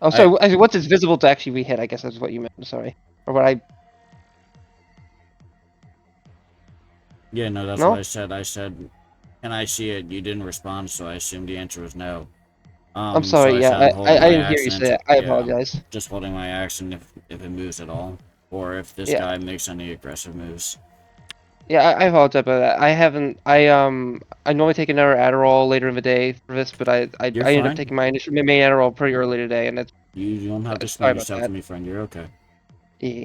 Oh, sorry, actually, once it's visible to actually be hit, I guess that's what you meant, sorry. Or what I... Yeah, no, that's No? what I said. I said, can I see it? You didn't respond, so I assumed the answer was no. I'm sorry, so yeah, said I'm holding I my didn't hear you action say it. until- I yeah, apologize. Just holding my action if it moves at all. Or if this Yeah. guy makes any aggressive moves. Yeah, I apologize about that. I haven't. I normally take another Adderall later in the day for this, but I You're ended fine. up taking my main Adderall pretty early today, and that's You don't have to sorry explain about yourself that. to me, friend. You're okay. Yeah.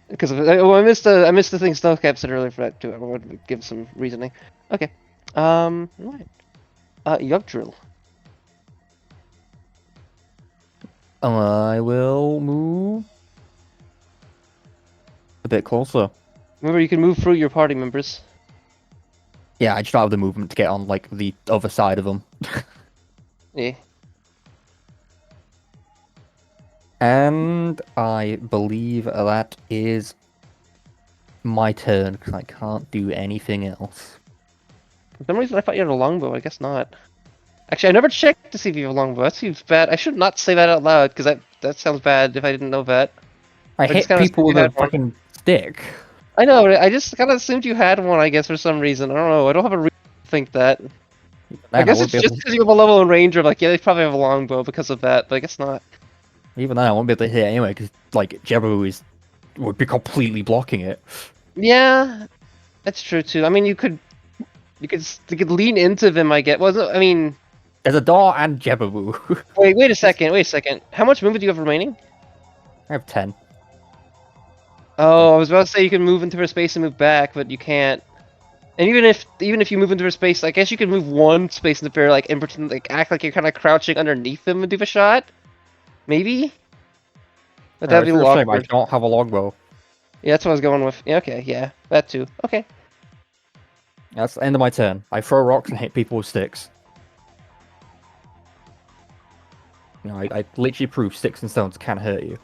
Because I missed the thing Snowcap said earlier for that too. I wanted to give some reasoning. Okay. Right. Yup drill. I will move a bit closer. Remember, you can move through your party members. Yeah, I just don't have the movement to get on like the other side of them. Yeah. And I believe that is my turn because I can't do anything else. For some reason, I thought you had a longbow. I guess not. Actually, I never checked to see if you have a longbow. That seems bad. I should not say that out loud because that sounds bad if I didn't know that. I just hit kinda people with assumed a you had fucking stick. I know. I just kind of assumed you had one. I guess for some reason. I don't know. I don't have a reason to think that. I Man, guess won't it's be just able because you have a level in ranger. Like, yeah, they probably have a longbow because of that. But I guess not. even then, I won't be able to hit anyway because like Jebu would be completely blocking it. Yeah, that's true too. I mean, you could lean into them. I get. Well, I mean, There's a door and Jebu. wait a second. Wait a second. How much movement do you have remaining? I have 10. Oh, I was about to say you can move into her space and move back, but you can't. And even if you move into her space, I guess you can move one space into her, like, and pretend, like, act like you're kind of crouching underneath them and do a shot. Maybe. But that'd be a It's little a shame I awkward. don't have a longbow. Yeah, that's what I was going with. Yeah, okay, yeah, that too. Okay. That's the end of my turn. I throw rocks and hit people with sticks. You know, I literally prove sticks and stones can hurt you.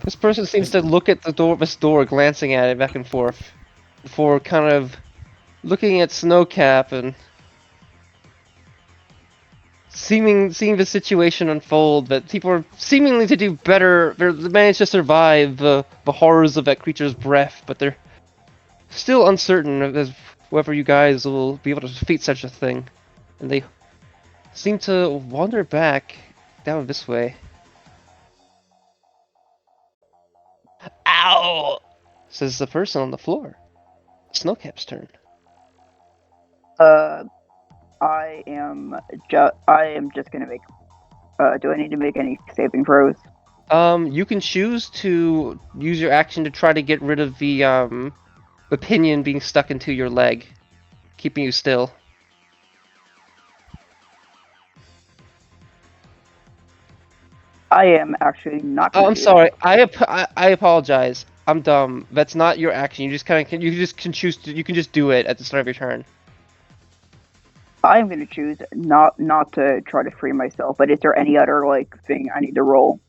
This person seems to look at this door, glancing at it back and forth, before kind of looking at Snowcap and seeing the situation unfold. That people are seemingly to do better. They managed to survive the horrors of that creature's breath, but they're still uncertain as whether you guys will be able to defeat such a thing. And they seem to wander back down this way. Ow! Says the person on the floor. Snowcap's turn. I am just gonna make. Do I need to make any saving throws? You can choose to use your action to try to get rid of the pinion being stuck into your leg, keeping you still. I am actually not. Oh, Gonna I'm do sorry. that. I apologize. I'm dumb. That's not your action. You just can choose to. You can just do it at the start of your turn. I am gonna choose not to try to free myself. But is there any other thing I need to roll?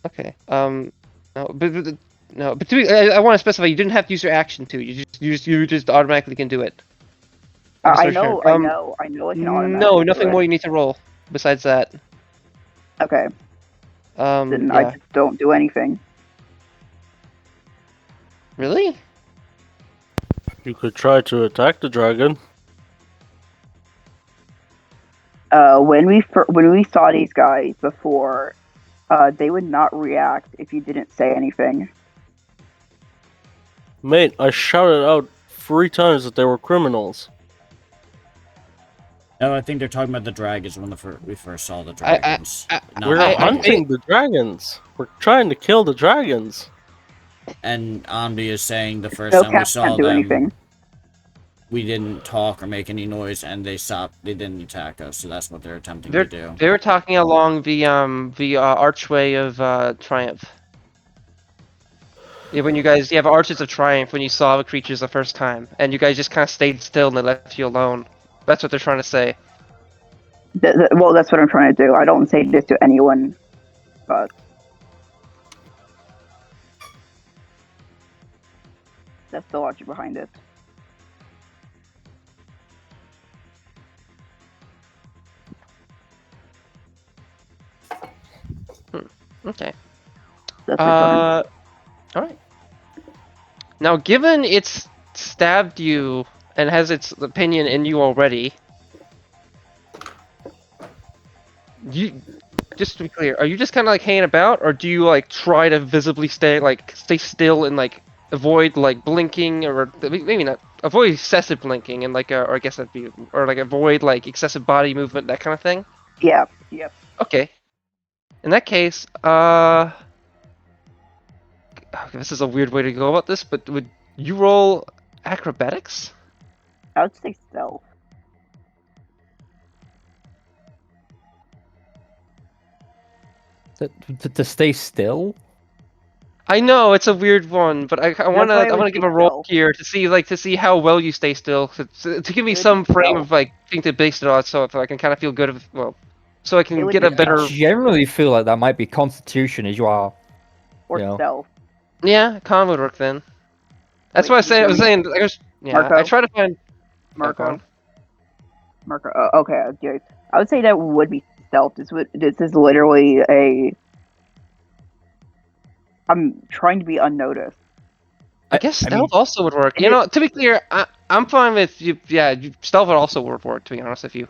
Okay. No, but no. But I want to specify. You didn't have to use your action to. You just automatically can do it. I Sorry, know. Sharon. I know. I can automatically No, do nothing it. more. You need to roll. besides that. Okay, then I Yeah. just don't do anything. Really? You could try to attack the dragon. When we saw these guys before, they would not react if you didn't say anything. Mate, I shouted out 3 times that they were criminals. No, I think they're talking about the dragons when we first saw the dragons. Not We're the hunting the dragons. We're trying to kill the dragons. And Omni is saying the first No time we cap saw can't do them, anything. we didn't talk or make any noise, and they stopped. They didn't attack us, so that's what they're attempting to do. They were talking along the archway of Triumph. Yeah, when you have arches of Triumph when you saw the creatures the first time, and you guys just kind of stayed still and they left you alone. That's what they're trying to say. Well, that's what I'm trying to do. I don't say this to anyone, but that's the logic behind it. Okay. That's my turn. All right. Now, given it's stabbed you and has its opinion in you already, you just to be clear, are you just kind of like hanging about, or do you like try to visibly stay still and like avoid like blinking, or maybe not avoid excessive blinking and like or I guess that'd be or like avoid like excessive body movement, that kind of thing? Yeah. Yep. Okay. In that case, this is a weird way to go about this, but would you roll acrobatics? I would say stealth. To stay still? I know it's a weird one, but I wanna why I would wanna say give a roll stealth. here to see how well you stay still to give me It would some be frame stealth. of like thing to base it on, so if I can kind of feel good so I It can would get be a better. I generally feel like that might be Constitution as you are. Or You know. stealth. Yeah, con would work then. That's Wait, why I did you say I hear was me? saying I guess yeah. I Marco? try to find go Marco. on. Marco. Okay. Okay. I would say that would be stealth. This is literally a. I'm trying to be unnoticed. I guess I mean, stealth also would work. and You it- know, to be clear, I'm fine with you. Yeah, stealth would also work. To be honest with you,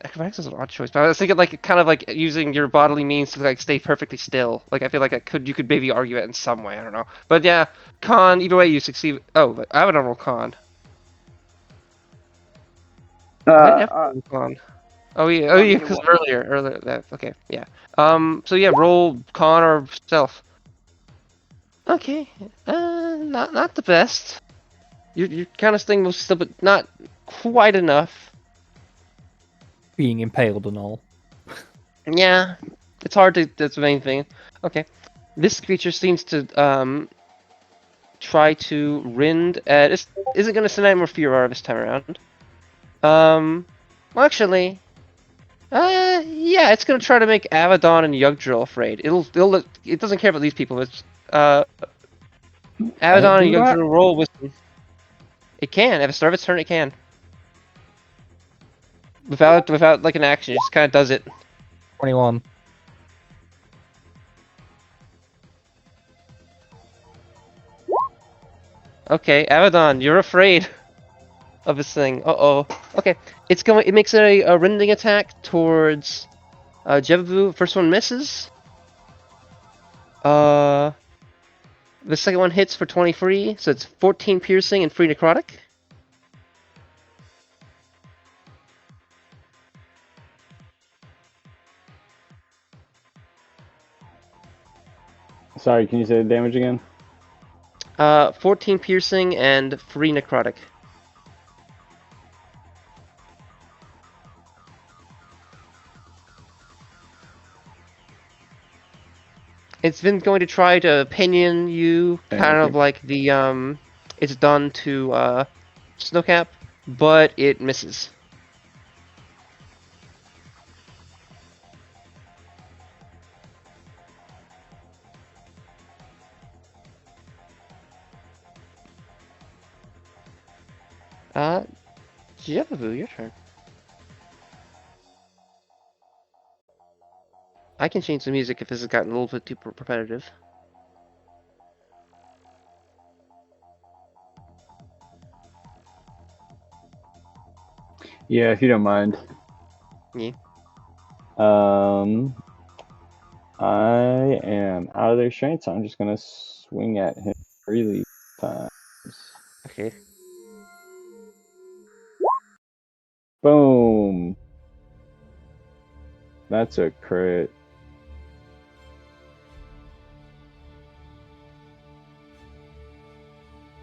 acrobatics is an odd choice, but I was thinking like kind of like using your bodily means to like stay perfectly still. Like I feel like you could maybe argue it in some way. I don't know, but yeah, con either way you succeed. Oh, but I have a roll con. I didn't have to roll con. Oh yeah, neither because one. earlier that okay, yeah. So yeah, roll con or stealth. Okay, not the best. You're kind of staying still, but not quite enough. being impaled and all. Yeah, it's hard to. That's the main thing. Okay, this creature seems to try to rend at. Isn't going to send out more Furor this time around. Well, actually, yeah, it's going to try to make Abaddon and Yugdrill afraid. It doesn't care about these people. It's Abaddon and do that? Yugdrill roll wisdom. It can. At the start of its turn, it can. Without like an action, it just kind of does it. 21. Okay, Abaddon, you're afraid of this thing. Uh-oh. Okay, it makes a rending attack towards Jebabu. First one misses. The second one hits for 23, so it's 14 piercing and 3 necrotic. Sorry, can you say the damage again? 14 piercing and 3 necrotic. It's been going to try to pinion you, kind of like the it's done to Snowcap, but it misses. Jebabu, your turn. I can change the music if this has gotten a little bit too repetitive. Yeah, if you don't mind. Yeah. I am out of their strength, so I'm just gonna swing at him 3 times. Okay. Boom. That's a crit.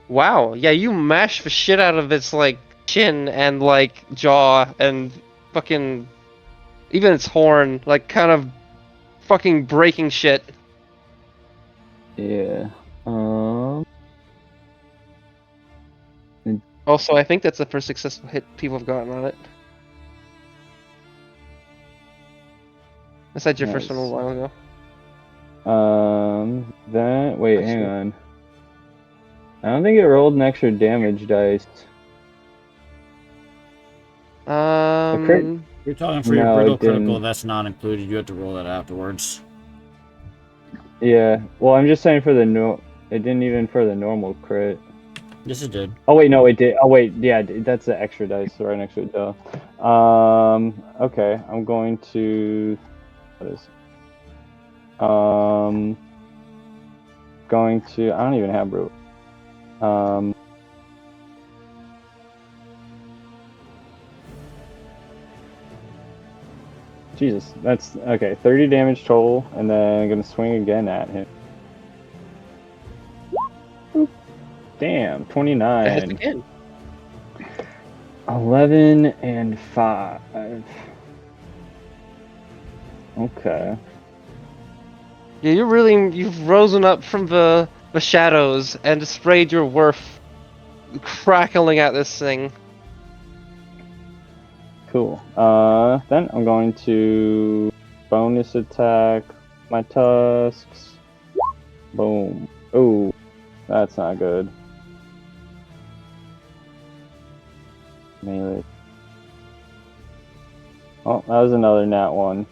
Wow. Yeah, you mash the shit out of its like chin and like jaw and fucking even its horn, like kind of fucking breaking shit. Yeah. Also, I think that's the first successful hit people have gotten on it. Besides your first one a Nice. while ago. Then wait, hang Actually- on. I don't think it rolled an extra damage dice. crit? You're talking for your No, brittle it critical, didn't. that's not included. You have to roll that afterwards. Yeah. Well, I'm just saying for the it didn't even for the normal crit. Yes, it did. Oh wait, no, it did. Oh wait, yeah, that's the extra dice right next to it, though. Okay, I'm going to. What is? Going to. I don't even have brute. Jesus, that's okay. 30 damage total, and then I'm gonna swing again at him. Oop. Damn, That hits 29. again. 11 and 5. Okay. Yeah, you've risen up from the shadows and sprayed your worth crackling at this thing. Cool. Then I'm going to bonus attack my tusks. Boom. Oh, that's not good. Melee. Oh, that was another nat 1.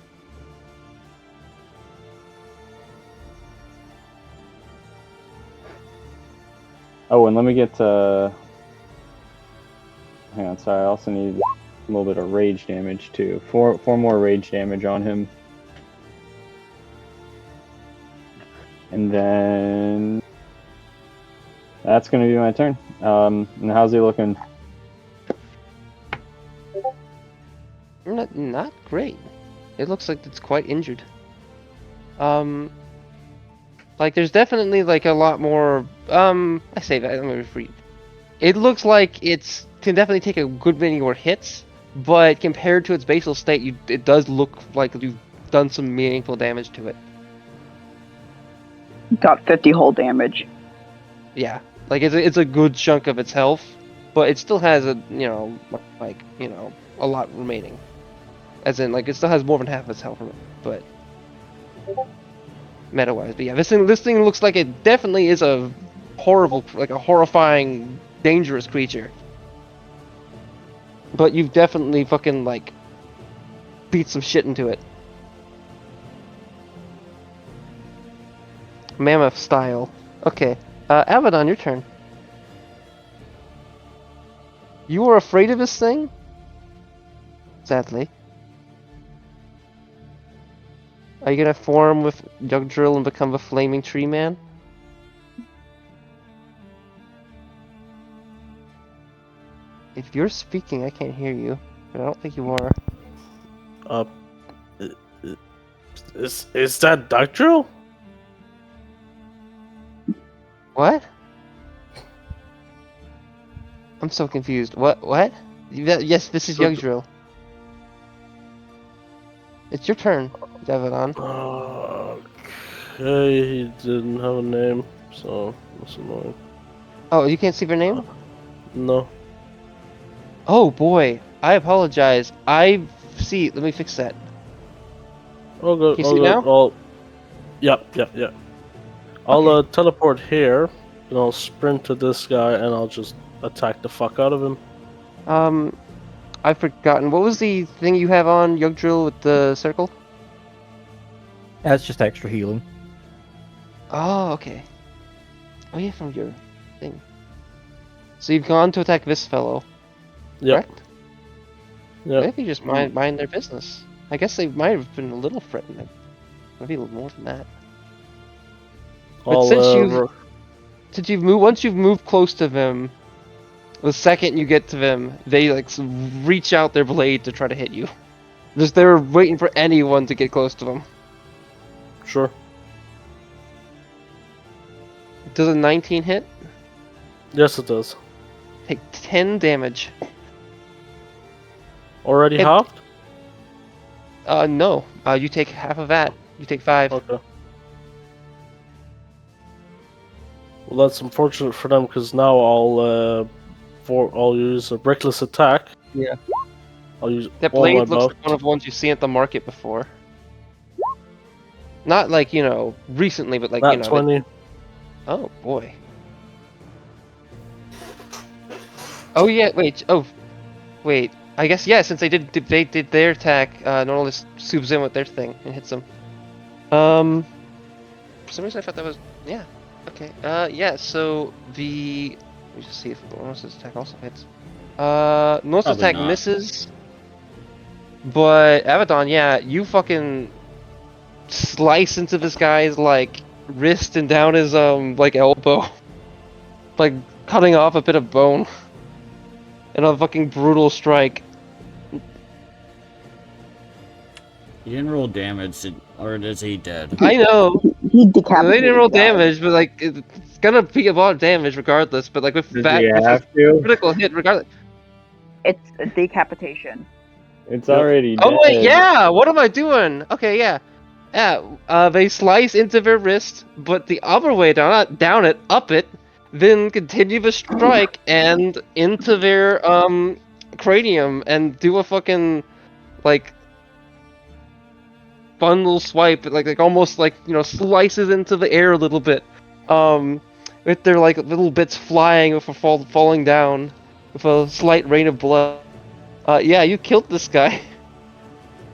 Oh, and let me get to. Hang on, sorry. I also need a little bit of rage damage too. Four more rage damage on him. And then that's gonna be my turn. And how's he looking? Not great. It looks like it's quite injured. Like there's definitely like a lot more. I say that. Let me rephrase. It looks like it's can definitely take a good many more hits, but compared to its basal state, it does look like you've done some meaningful damage to it. Got 50 whole damage. Yeah, like it's a good chunk of its health, but it still has a a lot remaining. As in, like it still has more than half its health, but meta-wise. But yeah, this thing looks like it definitely is a horrible, like a horrifying, dangerous creature. But you've definitely fucking like beat some shit into it. Mammoth style. Okay. Abaddon, your turn. You were afraid of this thing? Sadly. Are you gonna form with Yugdrill and become a flaming tree man? If you're speaking, I can't hear you, but I don't think you are. Is that Ductdrill? What? I'm so confused. What? Yes, this is Yugdrill. It's your turn, Abaddon. Okay, he didn't have a name, so that's annoying. Oh, you can't see their name? No. Oh boy, I apologize. Let me fix that. All good. Can you All see good. now? Yep. I'll teleport here, and I'll sprint to this guy, and I'll just attack the fuck out of him. I've forgotten. What was the thing you have on Yugdrill with the circle? That's just extra healing. Oh, okay. Oh yeah, from your thing. So you've gone to attack this fellow, Yep. correct? Yep. Maybe just mind their business. I guess they might have been a little threatening. Maybe a little more than that. But since you've moved, once you've moved close to them, the second you get to them, they like reach out their blade to try to hit you. Just they're waiting for anyone to get close to them. Sure. Does a 19 hit? Yes, it does. Take 10 damage. Already It- halved? No. You take half of that. You take 5. Okay. Well, that's unfortunate for them because now I'll use a reckless attack. Yeah. I'll use That all my blade looks buff. like one of the ones you've seen at the market before. Not like, recently, but like, That 20. Oh, boy. Oh, yeah, wait. Oh, wait. I guess, yeah, since they did their attack, Normal just swoops in with their thing and hits them. For some reason I thought that was, yeah. Okay, yeah, so let me just see if Normal's attack also hits. Normal's Probably attack not. misses. But Abaddon, yeah, you fucking slice into this guy's like wrist and down his like elbow, like cutting off a bit of bone, and a fucking brutal strike. You didn't roll damage, or is he dead? I know He they decapitated. didn't roll the guy. damage, but like it's gonna be a lot of damage regardless. But like with Does that, he with have his to? critical hit, regardless. It's a decapitation. It's Yep. already Oh dead. wait, yeah. What am I doing? Okay, yeah. Yeah, they slice into their wrist, but the other way down, not down it, up it, then continue the strike and into their cranium and do a fucking like bundle swipe, like almost like slices into the air a little bit, with their like little bits flying before falling down with a slight rain of blood. Yeah, you killed this guy.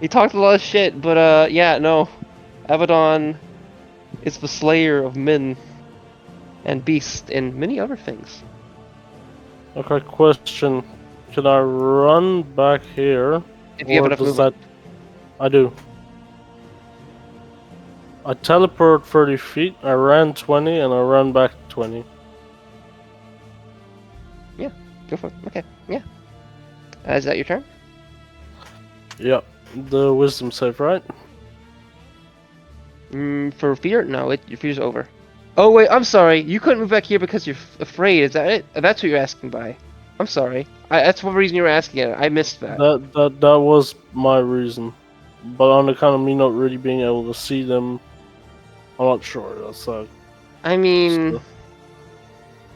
He talked a lot of shit, but yeah, no. Abaddon is the slayer of men and beasts and many other things. Okay, question. Can I run back here? If you have Or enough does movement. that... I do. I teleport 30 feet, I ran 20, and I ran back 20. Go for it. Okay, yeah. Is that your turn? Yep. The wisdom save, right? For fear? No, your fear's over. Oh wait, I'm sorry. You couldn't move back here because you're afraid. Is that it? That's what you're asking by. I'm sorry. That's one reason you were asking it. I missed that. That was my reason. But on account of me not really being able to see them, I'm not sure. That's I mean, so-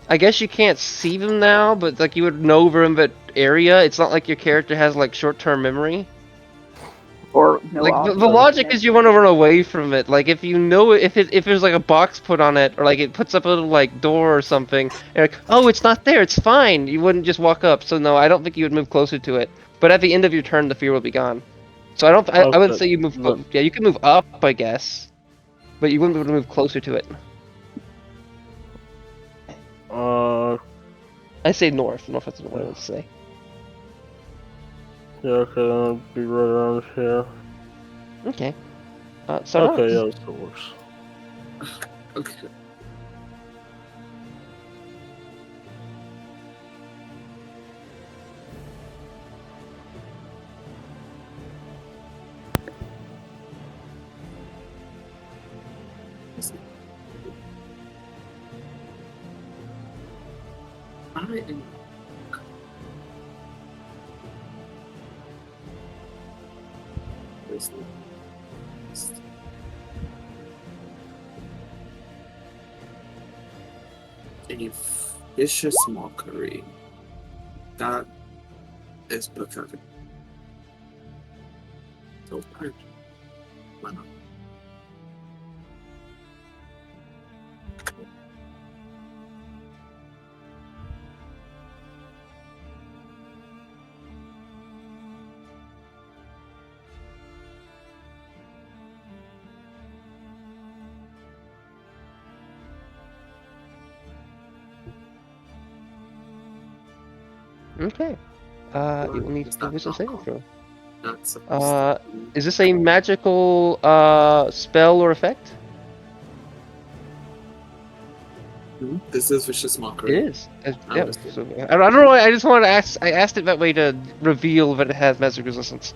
I guess you can't see them now, but like you would know they're in that area. It's not like your character has like short-term memory. Or no. Like the observation. logic is you want to run away from it. Like if you know if there's like a box put on it or like it puts up a little like door or something, and like, oh, it's not there, it's fine. You wouldn't just walk up. So no, I don't think you would move closer to it. But at the end of your turn, the fear will be gone. So I wouldn't Okay, say you move. but- Yeah, you can move up, I guess, but you wouldn't be able to move closer to it. I say north. North is what I would say. Yeah, okay, I'll be right around here. Okay. So Okay, yeah, that still works. Okay. I am this list. A vicious mockery. That is pathetic. So hard. Why not? Okay. You will need to do a wisdom saving throw. That's Is this a magical spell or effect? This is vicious mockery. It is. I Yeah. understand. So, I don't know. I just wanted to ask. I asked it that way to reveal that it has magic resistance.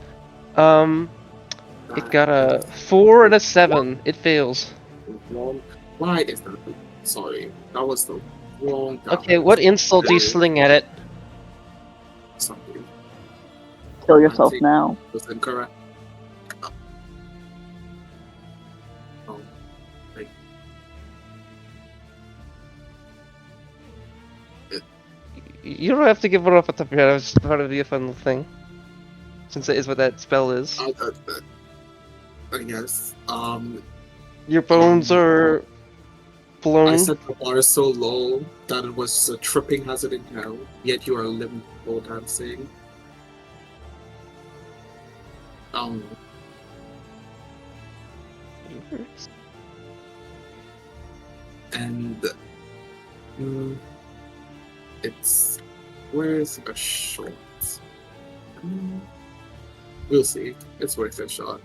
It got a 4 and a 7. It fails. Wrong. Why is that? Sorry, that was the wrong. Okay. What insult do you sling at it? Something Kill yourself now. was incorrect. Oh, wait. You don't have to give one off the top of your head. I was just thought it'd be a fun little thing, since it is what that spell is. I guess. Your bones are blown. I set the bar so low that it was a tripping hazard in hell, yet you are limbo dancing. And it's worth a shot. We'll see. It's worth a shot.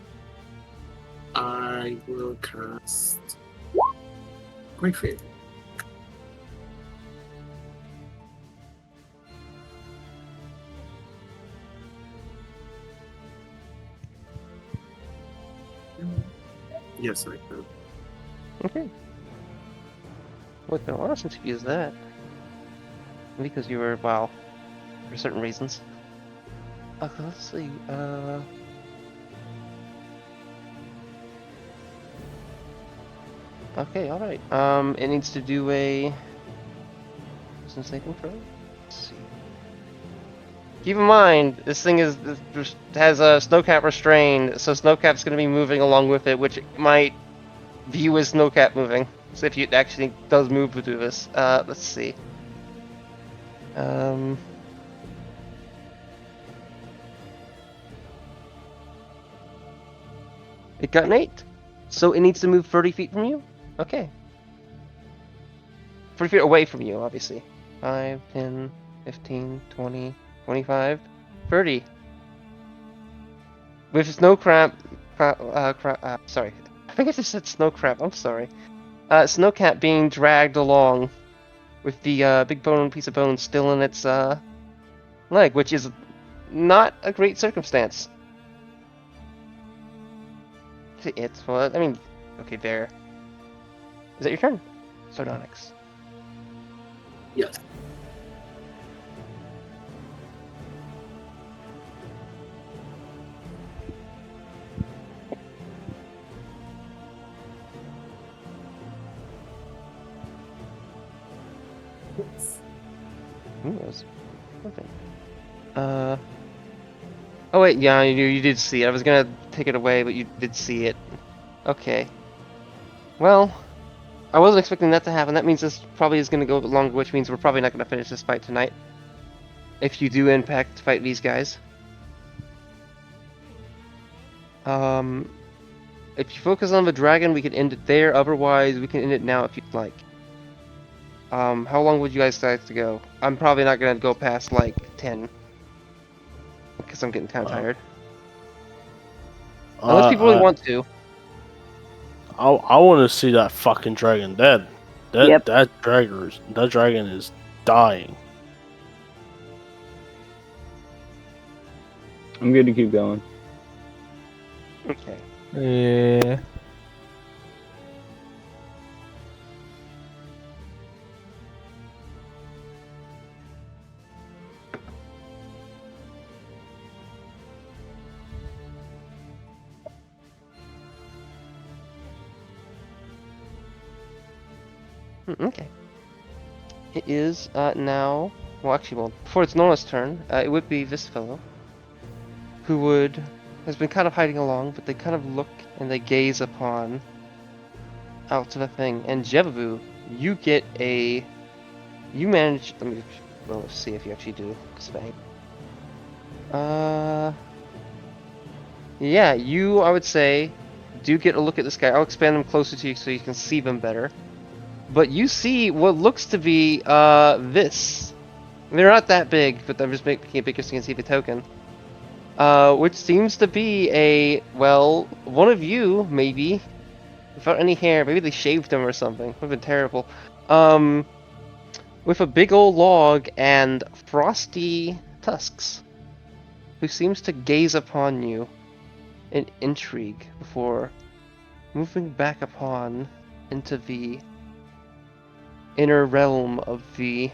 I will cast Great Fate. Yes, I can. Okay. Well, it's been a while since you used that. Because you were, well, for certain reasons. Okay, let's see. Okay, alright. It needs to do a wisdom saving throw. Let's see. Keep in mind, this thing has a Snowcat restrained, so Snowcat's going to be moving along with it, which might view as Snowcat moving. So if it actually does move to do this. Let's see. It got an 8. So it needs to move 30 feet from you? Okay. 30 feet away from you, obviously. 5, 10, 15, 20, 25, 30. With snow crab, sorry. I think I just said snow crab, I'm sorry. Snowcat being dragged along with the big piece of bone still in its leg, which is not a great circumstance. It's, well, I mean, okay, there. Is that your turn? Sardonyx. Yes. Ooh, that was perfect. Oh wait, yeah, you did see it. I was gonna take it away, but you did see it. Okay. Well, I wasn't expecting that to happen. That means this probably is gonna go a bit longer, which means we're probably not gonna finish this fight tonight. If you do in fact fight these guys. If you focus on the dragon, we can end it there. Otherwise, we can end it now if you'd like. How long would you guys like to go? I'm probably not gonna go past like 10. Because I'm getting kind of tired. Unless people really want to. I want to see that fucking dragon dead. Yep. That dragon is dying. I'm good to keep going. Okay. Yeah. Okay. It is now. Well, actually, before it's Nona's turn, it would be this fellow, who has been kind of hiding along, but they kind of look and they gaze upon out to the thing. And Jebabu, you get a. You manage. Let's see if you actually do. Yeah, you, I would say, do get a look at this guy. I'll expand them closer to you so you can see them better. But you see what looks to be this They're not that big, but I'm just making it bigger so you can see the token. Which seems to be one of you, maybe, without any hair. Maybe they shaved him or something. Would have been terrible. With a big old log and frosty tusks, who seems to gaze upon you in intrigue before moving back upon into the inner realm of the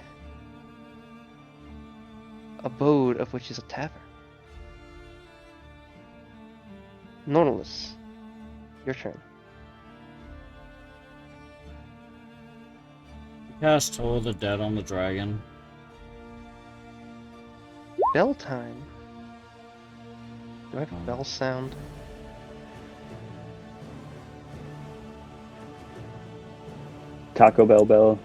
abode of which is a tavern. Nautilus, your turn. Cast Toll the Dead on the dragon. Bell time. Do I have a bell sound? Taco Bell bell.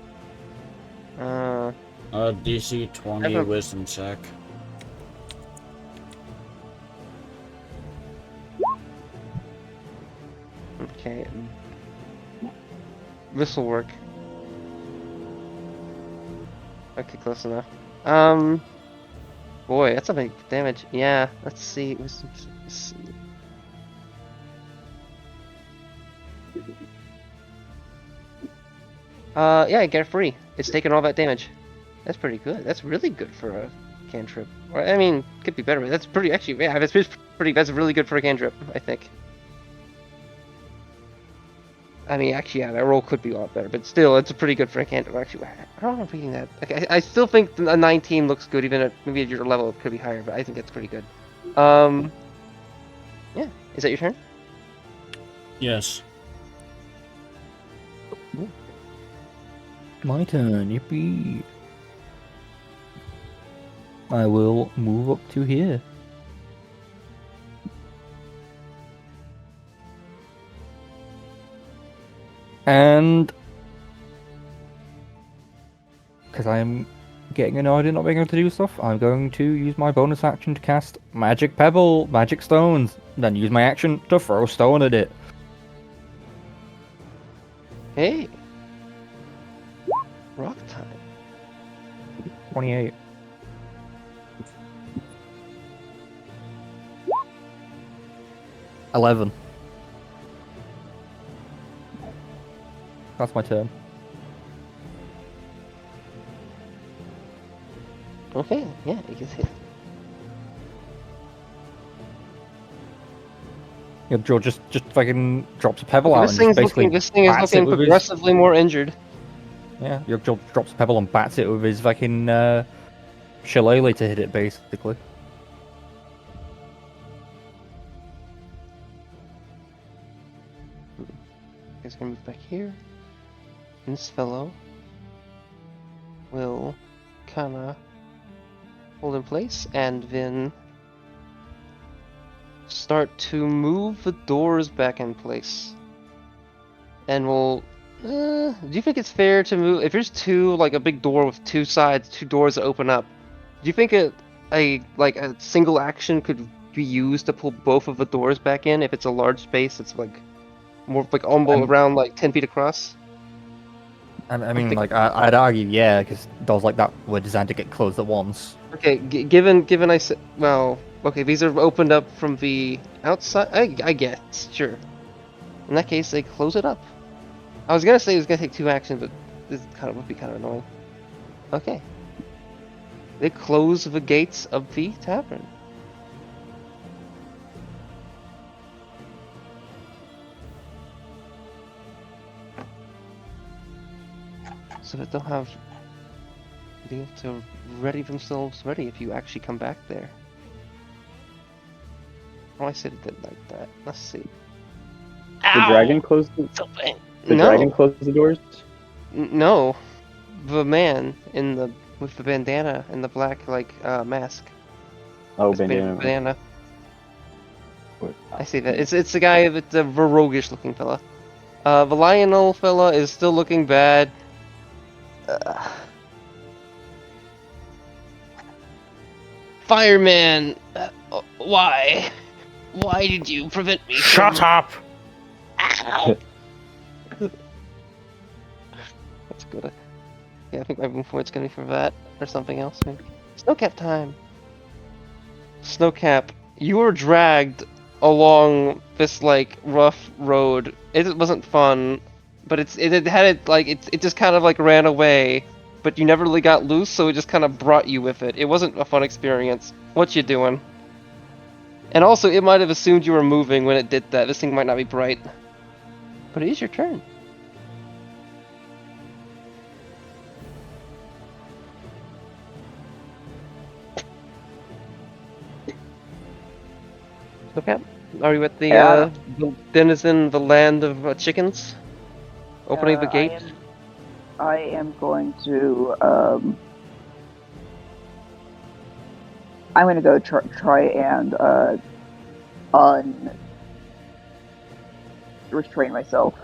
DC 20 wisdom check. Okay. This'll work. Okay, close enough. Boy, that's a big damage. Yeah, let's see. Let's see. Yeah, I get it free. It's taking all that damage. That's pretty good. That's really good for a cantrip. Or, I mean, could be better, but that's pretty, actually, yeah, that's pretty, that's really good for a cantrip, I think. I mean, actually, yeah, that roll could be a lot better, but still, it's a pretty good for a cantrip. Actually, I don't know if reading that. Like, I still think a 19 looks good, even at maybe at your level it could be higher, but I think that's pretty good. Yeah. Is that your turn? Yes. My turn, yippee. I will move up to here. And because I'm getting annoyed at not being able to do stuff, I'm going to use my bonus action to cast Magic Pebble, Magic Stones, then use my action to throw stone at it. Hey. Rock time. 28. $11. That's my turn. Okay, yeah, it gets hit. Yeah, Joe just fucking drops a pebble out This and just thing basically is bats it looking with his... progressively more injured. Yeah, your Joe drops a pebble and bats it with his fucking shillelagh to hit it, basically. Guys, gonna move back here. And this fellow will kinda hold in place and then start to move the doors back in place. And we'll do you think it's fair to move if there's a big door with two sides, two doors that open up? Do you think a single action could be used to pull both of the doors back in if it's a large space? It's like more like almost around like 10 feet across. I mean, I'd argue, yeah, because doors like that were designed to get closed at once. Okay, given I said, well, okay, these are opened up from the outside. I guess, sure. In that case, they close it up. I was gonna say it was gonna take two actions, but this would be kind of annoying. Okay. They close the gates of the tavern. So that they'll be able to ready themselves ready if you actually come back there. Oh, I said it did like that. Let's see. The dragon closed the... Something. The dragon closed the doors? No. The man with the bandana and the black mask. Oh, It's made of bandana. bandana. I see that. It's the guy with the roguish looking fella. The Lionel fella is still looking bad. Fireman, why? Why did you prevent me? Shut up! Ow! That's good. Okay, I think my move point's gonna be for that or something else. Maybe. Snowcap time. Snowcap, you were dragged along this like rough road. It wasn't fun, but it had it like it just kind of like ran away, but you never really got loose, so it just kind of brought you with it. It wasn't a fun experience. What you doing? And also, it might have assumed you were moving when it did that. This thing might not be bright, but it is your turn. Okay. Are you at the denizen, the land of chickens? Opening the gate? I am going to. I'm going to go try and restrain myself.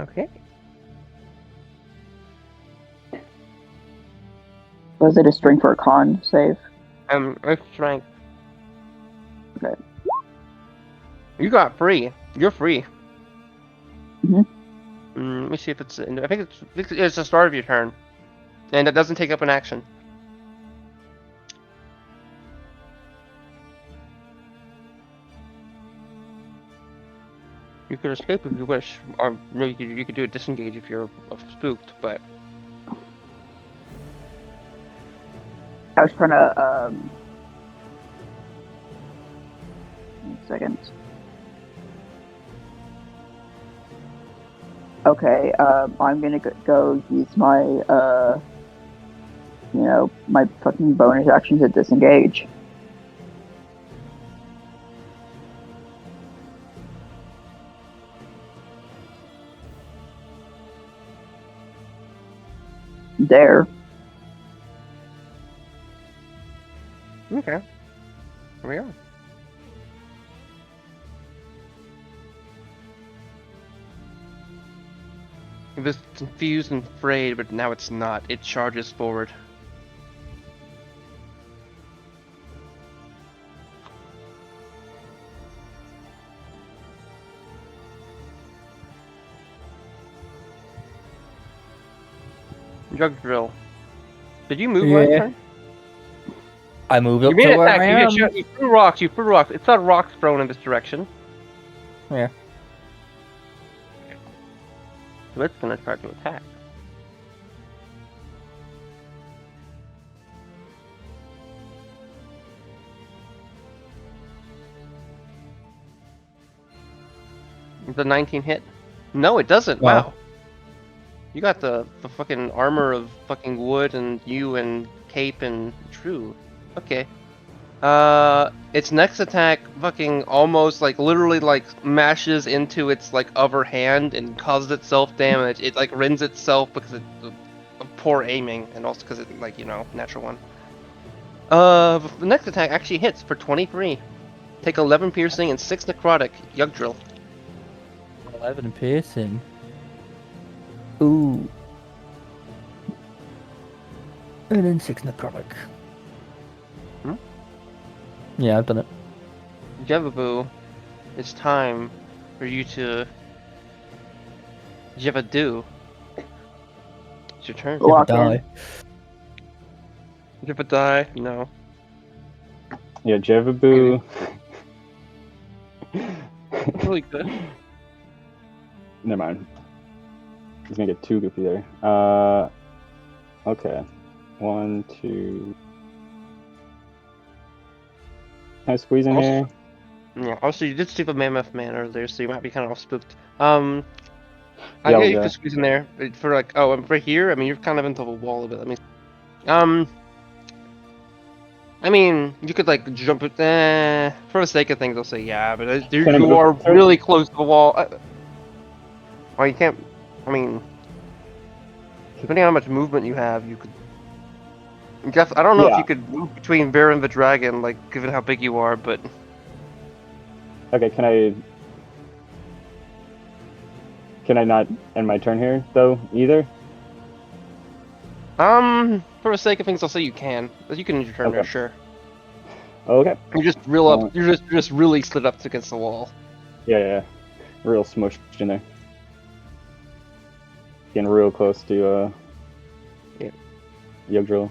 Okay. Was it a strength or a con save? Earth strength. Okay. You got free. You're free. Mhm. Let me see if it's. I think it's the start of your turn, and it doesn't take up an action. You could escape if you wish, or maybe you could do a disengage if you're spooked. But I was trying to. 1 second. Okay, I'm gonna go use my, my fucking bonus action to disengage. There. okay, here we are. It was confused and afraid, but now it's not. It charges forward. Drug drill. Did you move last Yeah. turn? I moved You up made to an where attack. I You am. hit you threw rocks. You threw rocks. It's not rocks thrown in this direction. Yeah. So it's gonna try to attack. The 19 hit? No, it doesn't. No. Wow. You got the fucking armor of fucking wood and you and cape and true. Okay. Its next attack fucking almost like literally like mashes into its like other hand and causes itself damage. It like rends itself because of poor aiming and also because it like natural one. The next attack actually hits for 23. Take 11 piercing and 6 necrotic. Yug drill. 11 piercing. Ooh. And then 6 necrotic. Hmm? Yeah, I've done it. Jevaboo, it's time for you to Jevadu. It's your turn. Lock Die. Jevadai? No. Yeah, Jevaboo. Really good. Never mind. He's gonna get too goofy there. Okay. 1, 2. Can I squeeze in Also- here? Yeah. Also, you did sleep a mammoth man earlier, so you might be kind of all spooked. Yeah, Yeah, you yeah. can squeeze in there for like. Oh, and right here. I mean, you're kind of into the wall a bit. Let me. I mean, you could like jump it. For the sake of things, I'll say yeah, but Can I you move are it? really close to the wall. Well, you can't. I mean, depending on how much movement you have, you could. Jeff, I don't know if Yeah. you could move between Bear and the Dragon, like given how big you are, but Okay, can I not end my turn here though either? for the sake of things, I'll say you can. You can end your turn there, Okay. sure. Okay. You just real up. You're just really slid up against the wall. Yeah. real smushed in there. Getting real close to Yggdrasil.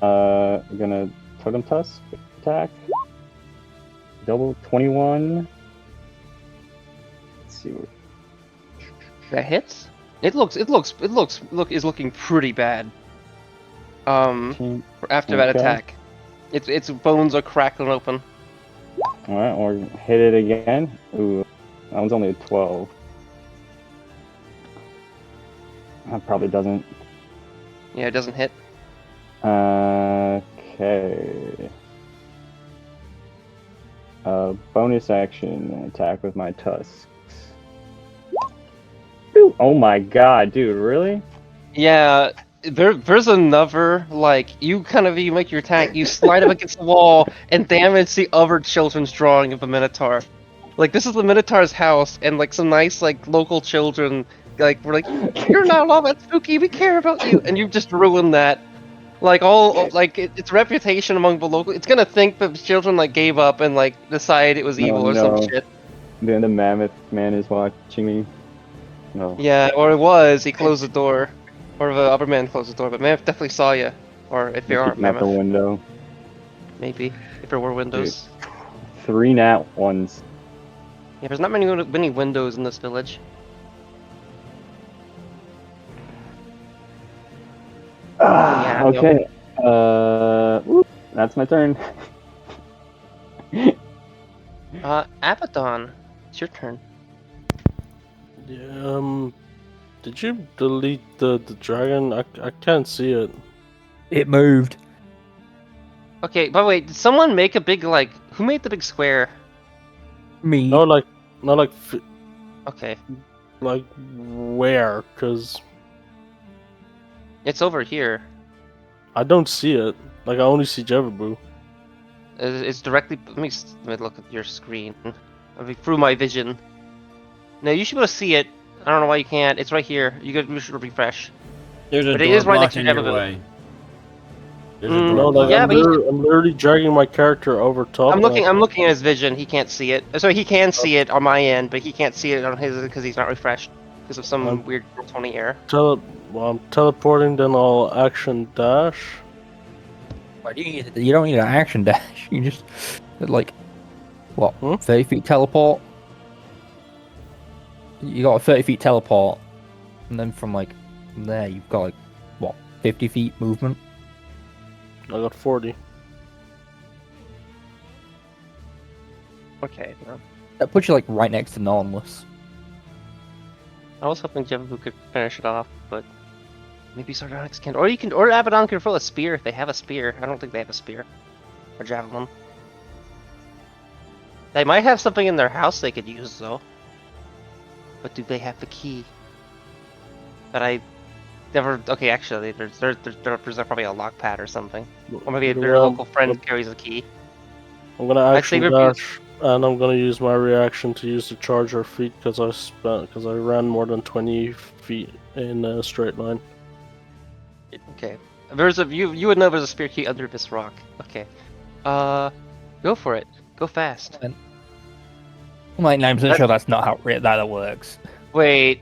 Gonna Totem Tusk attack. Double 21. Let's see. That hits. It is looking pretty bad. After that Okay. attack, its bones are crackling open. Alright, or hit it again. Ooh, that one's only a 12. That probably doesn't. Yeah, it doesn't hit. Okay. Bonus action attack with my tusks. Ooh, oh my god, dude, really? Yeah, there's another, like, you make your attack, you slide up against the wall and damage the other children's drawing of a Minotaur. Like, this is the Minotaur's house, and like some nice local children were like, you're not all that spooky, we care about you, and you've just ruined that. Like its reputation among the local, it's gonna think that the children gave up and decided it was evil or some shit. Then the mammoth man is watching me. No. Yeah, or it was. He closed the door, or the other man closed the door. But Mammoth definitely saw you, or if there aren't At the Mammoth, window. maybe if there were windows. Dude. 3 nat ones. Yeah, there's not many windows in this village. Yeah, Okay. That's my turn. Abaddon, it's your turn. Yeah, did you delete the dragon? I can't see it. It moved. Okay, but wait, did someone make a big who made the big square? Me. No, not like Okay, like where? Cause it's over here. I don't see it. Like I only see Jevaboo. It's directly. Let me look at your screen. Through my vision. No, you should be able to see it. I don't know why you can't. It's right here. You should refresh. There's a But it door is right next to blocking your Jevaboo. way. There's a Mm, door No, like yeah, I'm, but I'm literally dragging my character over top. I'm looking at his vision. He can't see it. So he can see it on my end, but he can't see it on his because he's not refreshed because of some weird 20 error. I'm teleporting. Then I'll action dash. Why do you don't need an action dash. You just 30 feet teleport. You got a 30 feet teleport, and then from there you've got 50 feet movement. I got 40. Okay. Well, That puts you right next to Nautilus. I was hoping Jevaboo could finish it off, but maybe Sardonyx can. Or Abaddon can throw a spear if they have a spear. I don't think they have a spear or javelin. They might have something in their house they could use though. But do they have the key? That I never. Okay, actually, there's probably a lock pad or something. Or maybe their local friend carries the key. I'm gonna I'd action say dash, and I'm gonna use my reaction to use the charger feet because I ran more than 20 feet in a straight line. Okay. You would know there's a spear key under this rock. Okay. Go for it. Go fast. I'm 99% sure that's not how that works. Wait.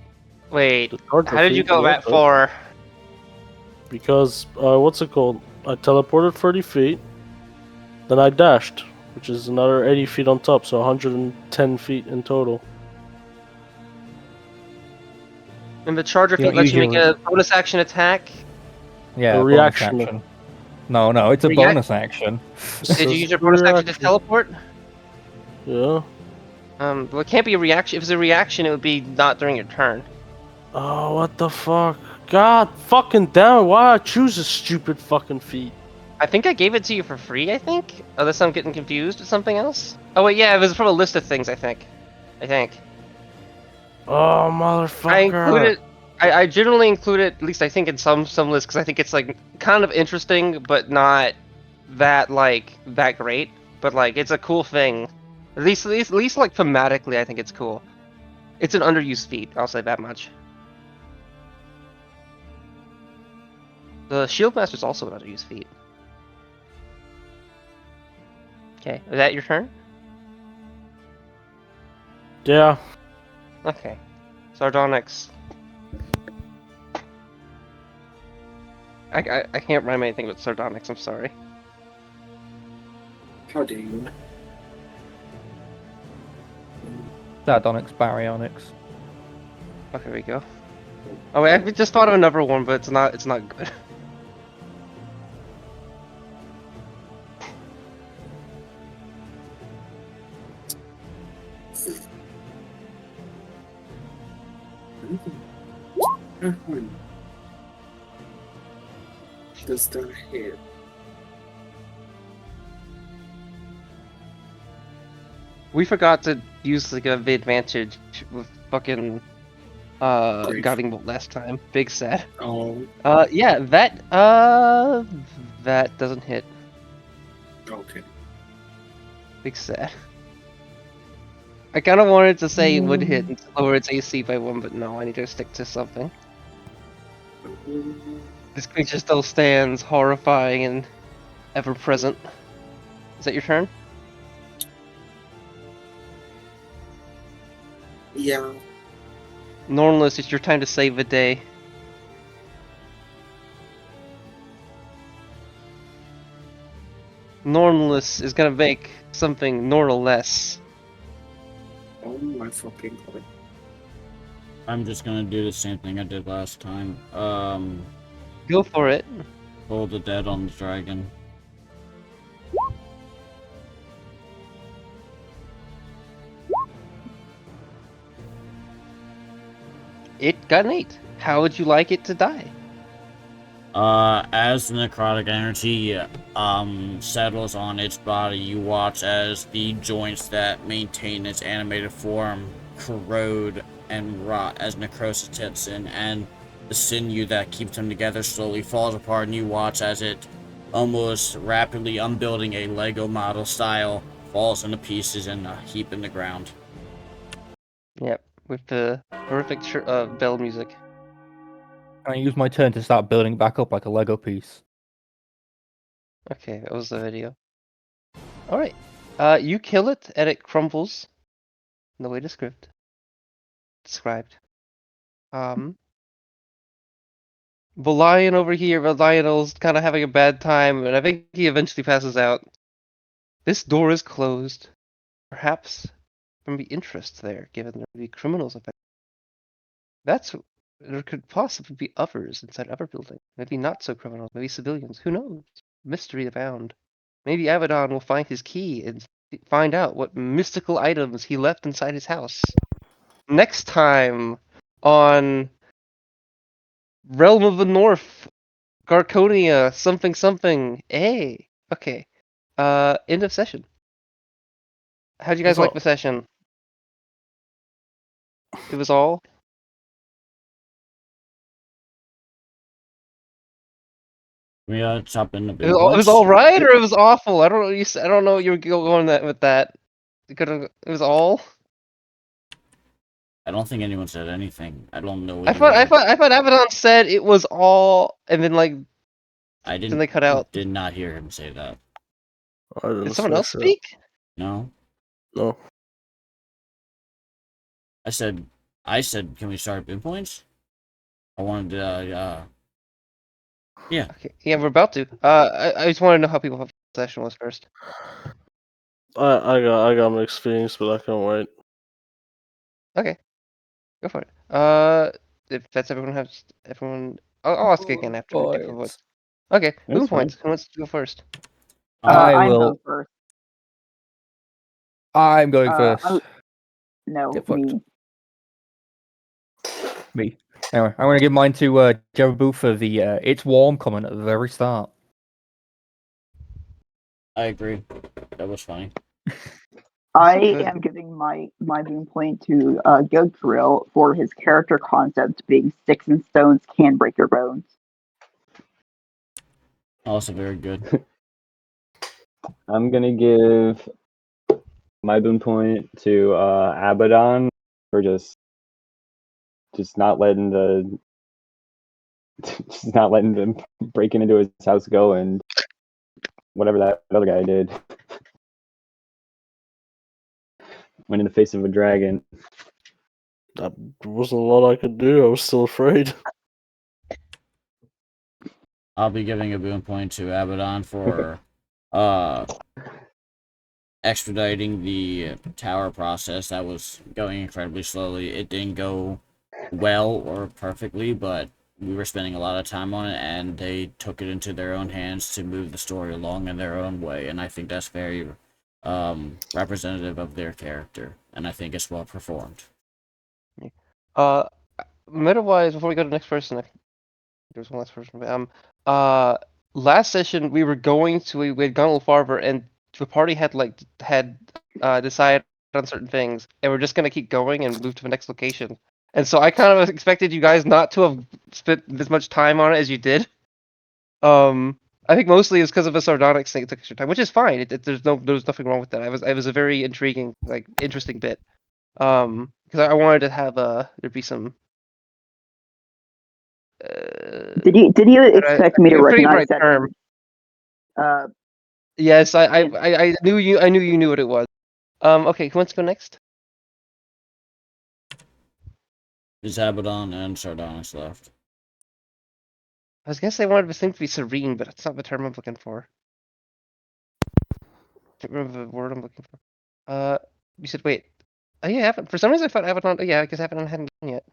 The charger How did you feet go that worked, though. far? Because what's it called? I teleported 30 feet, then I dashed, which is another 80 feet on top, so 110 feet in total. And the charger You feat don't lets you make usually- a bonus action attack. Yeah, A bonus reaction. action. No, it's a bonus action. Did you use your bonus action to teleport? Yeah. Well, it can't be a reaction. If it's a reaction, it would be not during your turn. Oh, what the fuck? God fucking damn it, why I choose a stupid fucking feat? I think I gave it to you for free, I think? Unless I'm getting confused with something else? Oh wait, yeah, it was from a list of things, I think. Oh, motherfucker. I included... I generally include it, at least I think in some lists, because I think it's kind of interesting, but not that that great. But it's a cool thing. At least thematically, I think it's cool. It's an underused feat, I'll say that much. The Shield Master's also an underused feat. Okay, is that your turn? Yeah. Okay. Sardonyx. I can't rhyme anything with Sardonyx, I'm sorry. How do you? Sardonyx, Baryonyx. Okay, here we go. Oh wait, I just thought of another one, but it's not good. Does that hit? We forgot to use like a advantage with fucking Grief. guiding bolt last time. Big sad. Oh, Yeah, that doesn't hit. okay. Big sad. I kind of wanted to say it would hit and lower its AC by 1, but no, I need to stick to something. This creature still stands, horrifying and ever present. Is that your turn? Yeah. Normless, it's your time to save the day. Normless is gonna make something Normal-less. Oh my fucking god. I'm just gonna do the same thing I did last time. Go for it. Hold the dead on the dragon. It got an 8. How would you like it to die? As the necrotic energy, settles on its body, you watch as the joints that maintain its animated form corrode and rot as necrosis hits in, and the sinew that keeps them together slowly falls apart, and you watch as it, almost rapidly unbuilding a Lego model style, falls into pieces and a heap in the ground. Yep, with the horrific bell music. I use my turn to start building back up like a Lego piece. Okay, that was the video. Alright. You kill it and it crumbles in the way described. The lion over here, the Lionel's kind of having a bad time, and I think he eventually passes out. This door is closed. Perhaps there may be interest there, given there may be criminals affected. There could possibly be others inside other buildings. Maybe not so criminals, maybe civilians. Who knows? Mystery abound. Maybe Abaddon will find his key and find out what mystical items he left inside his house. Next time on Realm of the North, Garconia, something something. Hey, okay. End of session. How'd you guys like the session? It was all. We gotta chop in the big It was all right, or it was awful. I don't know. I don't know what you were going with that. It was all. I don't think anyone said anything. I don't know. I thought Abaddon said it was all, and then like I didn't. then they cut out. Did not hear him say that. Did someone else speak? No. No. I said, can we start pinpoints? I wanted to, yeah. Okay, yeah, we're about to. I just want to know how people have the session was first. I got mixed feelings, but I can't wait. Okay, go for it. If that's everyone, I'll ask again after we do voice. Okay, boom points. Who wants to go first? I will. go first. I'm going first. No, Get fucked. me. Me. Anyway, I'm going to give mine to Jerobu for the "It's warm" comment at the very start. I agree. That was funny. I am giving my boom point to Goat Drill for his character concept being sticks and stones can break your bones. Also very good. I'm gonna give my boon point to Abaddon for just not letting them breaking into his house go and whatever that other guy did. Went in the face of a dragon. There wasn't a lot I could do. I was still afraid. I'll be giving a boon point to Abaddon for uh expediting the tower process. That was going incredibly slowly. It didn't go well or perfectly, but we were spending a lot of time on it, and they took it into their own hands to move the story along in their own way, and I think that's very representative of their character, and I think it's well performed. Uh, meta-wise, before we go to the next person, I think there's one last person. Last session we were going to we had gone a little farther, and the party had decided on certain things, and we're just gonna keep going and move to the next location. And so I kind of expected you guys not to have spent as much time on it as you did. I think mostly it's because of the sardonic thing. It took extra time, which is fine. There's nothing wrong with that. It was a very intriguing, interesting bit. Because I wanted to have there'd be some. Did you expect me to recognize that? Term. Yes, I knew you. I knew you knew what it was. Okay, who wants to go next? Is Abaddon and Sardonyx left? I was gonna say I wanted this thing to be serene, but that's not the term I'm looking for. Can't remember the word I'm looking for. You said wait. Oh yeah, for some reason I thought Abaddon. Oh, yeah, I guess Abaddon hadn't gone yet.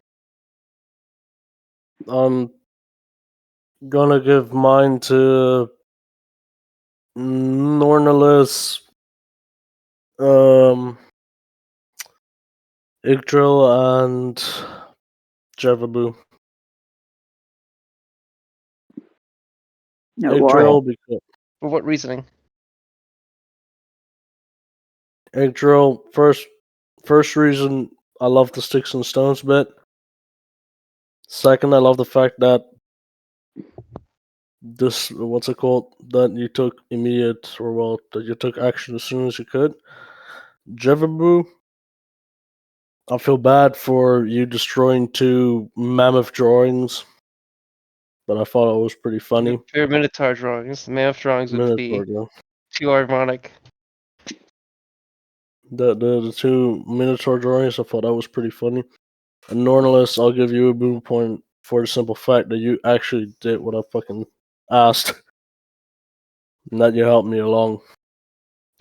I'm gonna give mine to Nornalis, Yggdrasil, and Jevabu. No, Yggdrasil, why? because For what reasoning? Yggdrasil, first reason, I love the sticks and stones bit. Second, I love the fact that this, what's it called, that you took that you took action as soon as you could. Jevabu, I feel bad for you destroying 2 mammoth drawings, but I thought it was pretty funny. For Minotaur drawings, mammoth drawings would be Minotaur, too ironic. the 2 Minotaur drawings, I thought that was pretty funny. And Nornalis, I'll give you a boon point for the simple fact that you actually did what I fucking asked. And that you helped me along.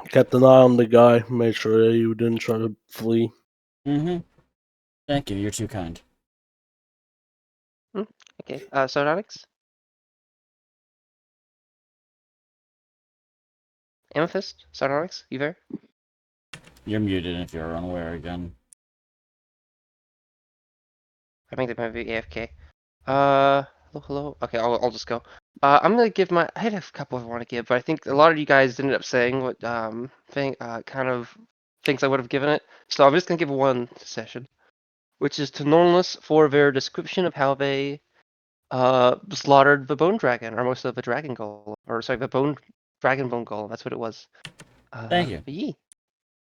Kept an eye on the guy, made sure that you didn't try to flee. Mm-hmm. Thank you, you're too kind. Okay, Sardonyx? Amethyst? Sardonyx? You there? You're muted if you're unaware again. I think they might be AFK. Hello. Okay, I'll just go. I'm gonna give I had a couple I want to give, but I think a lot of you guys ended up saying what kind of things I would have given it. So I'm just gonna give one session, which is to Nornless for their description of how they slaughtered the bone dragon, or most of the dragon golem, or sorry, the dragon bone golem. That's what it was. Thank you. Yee.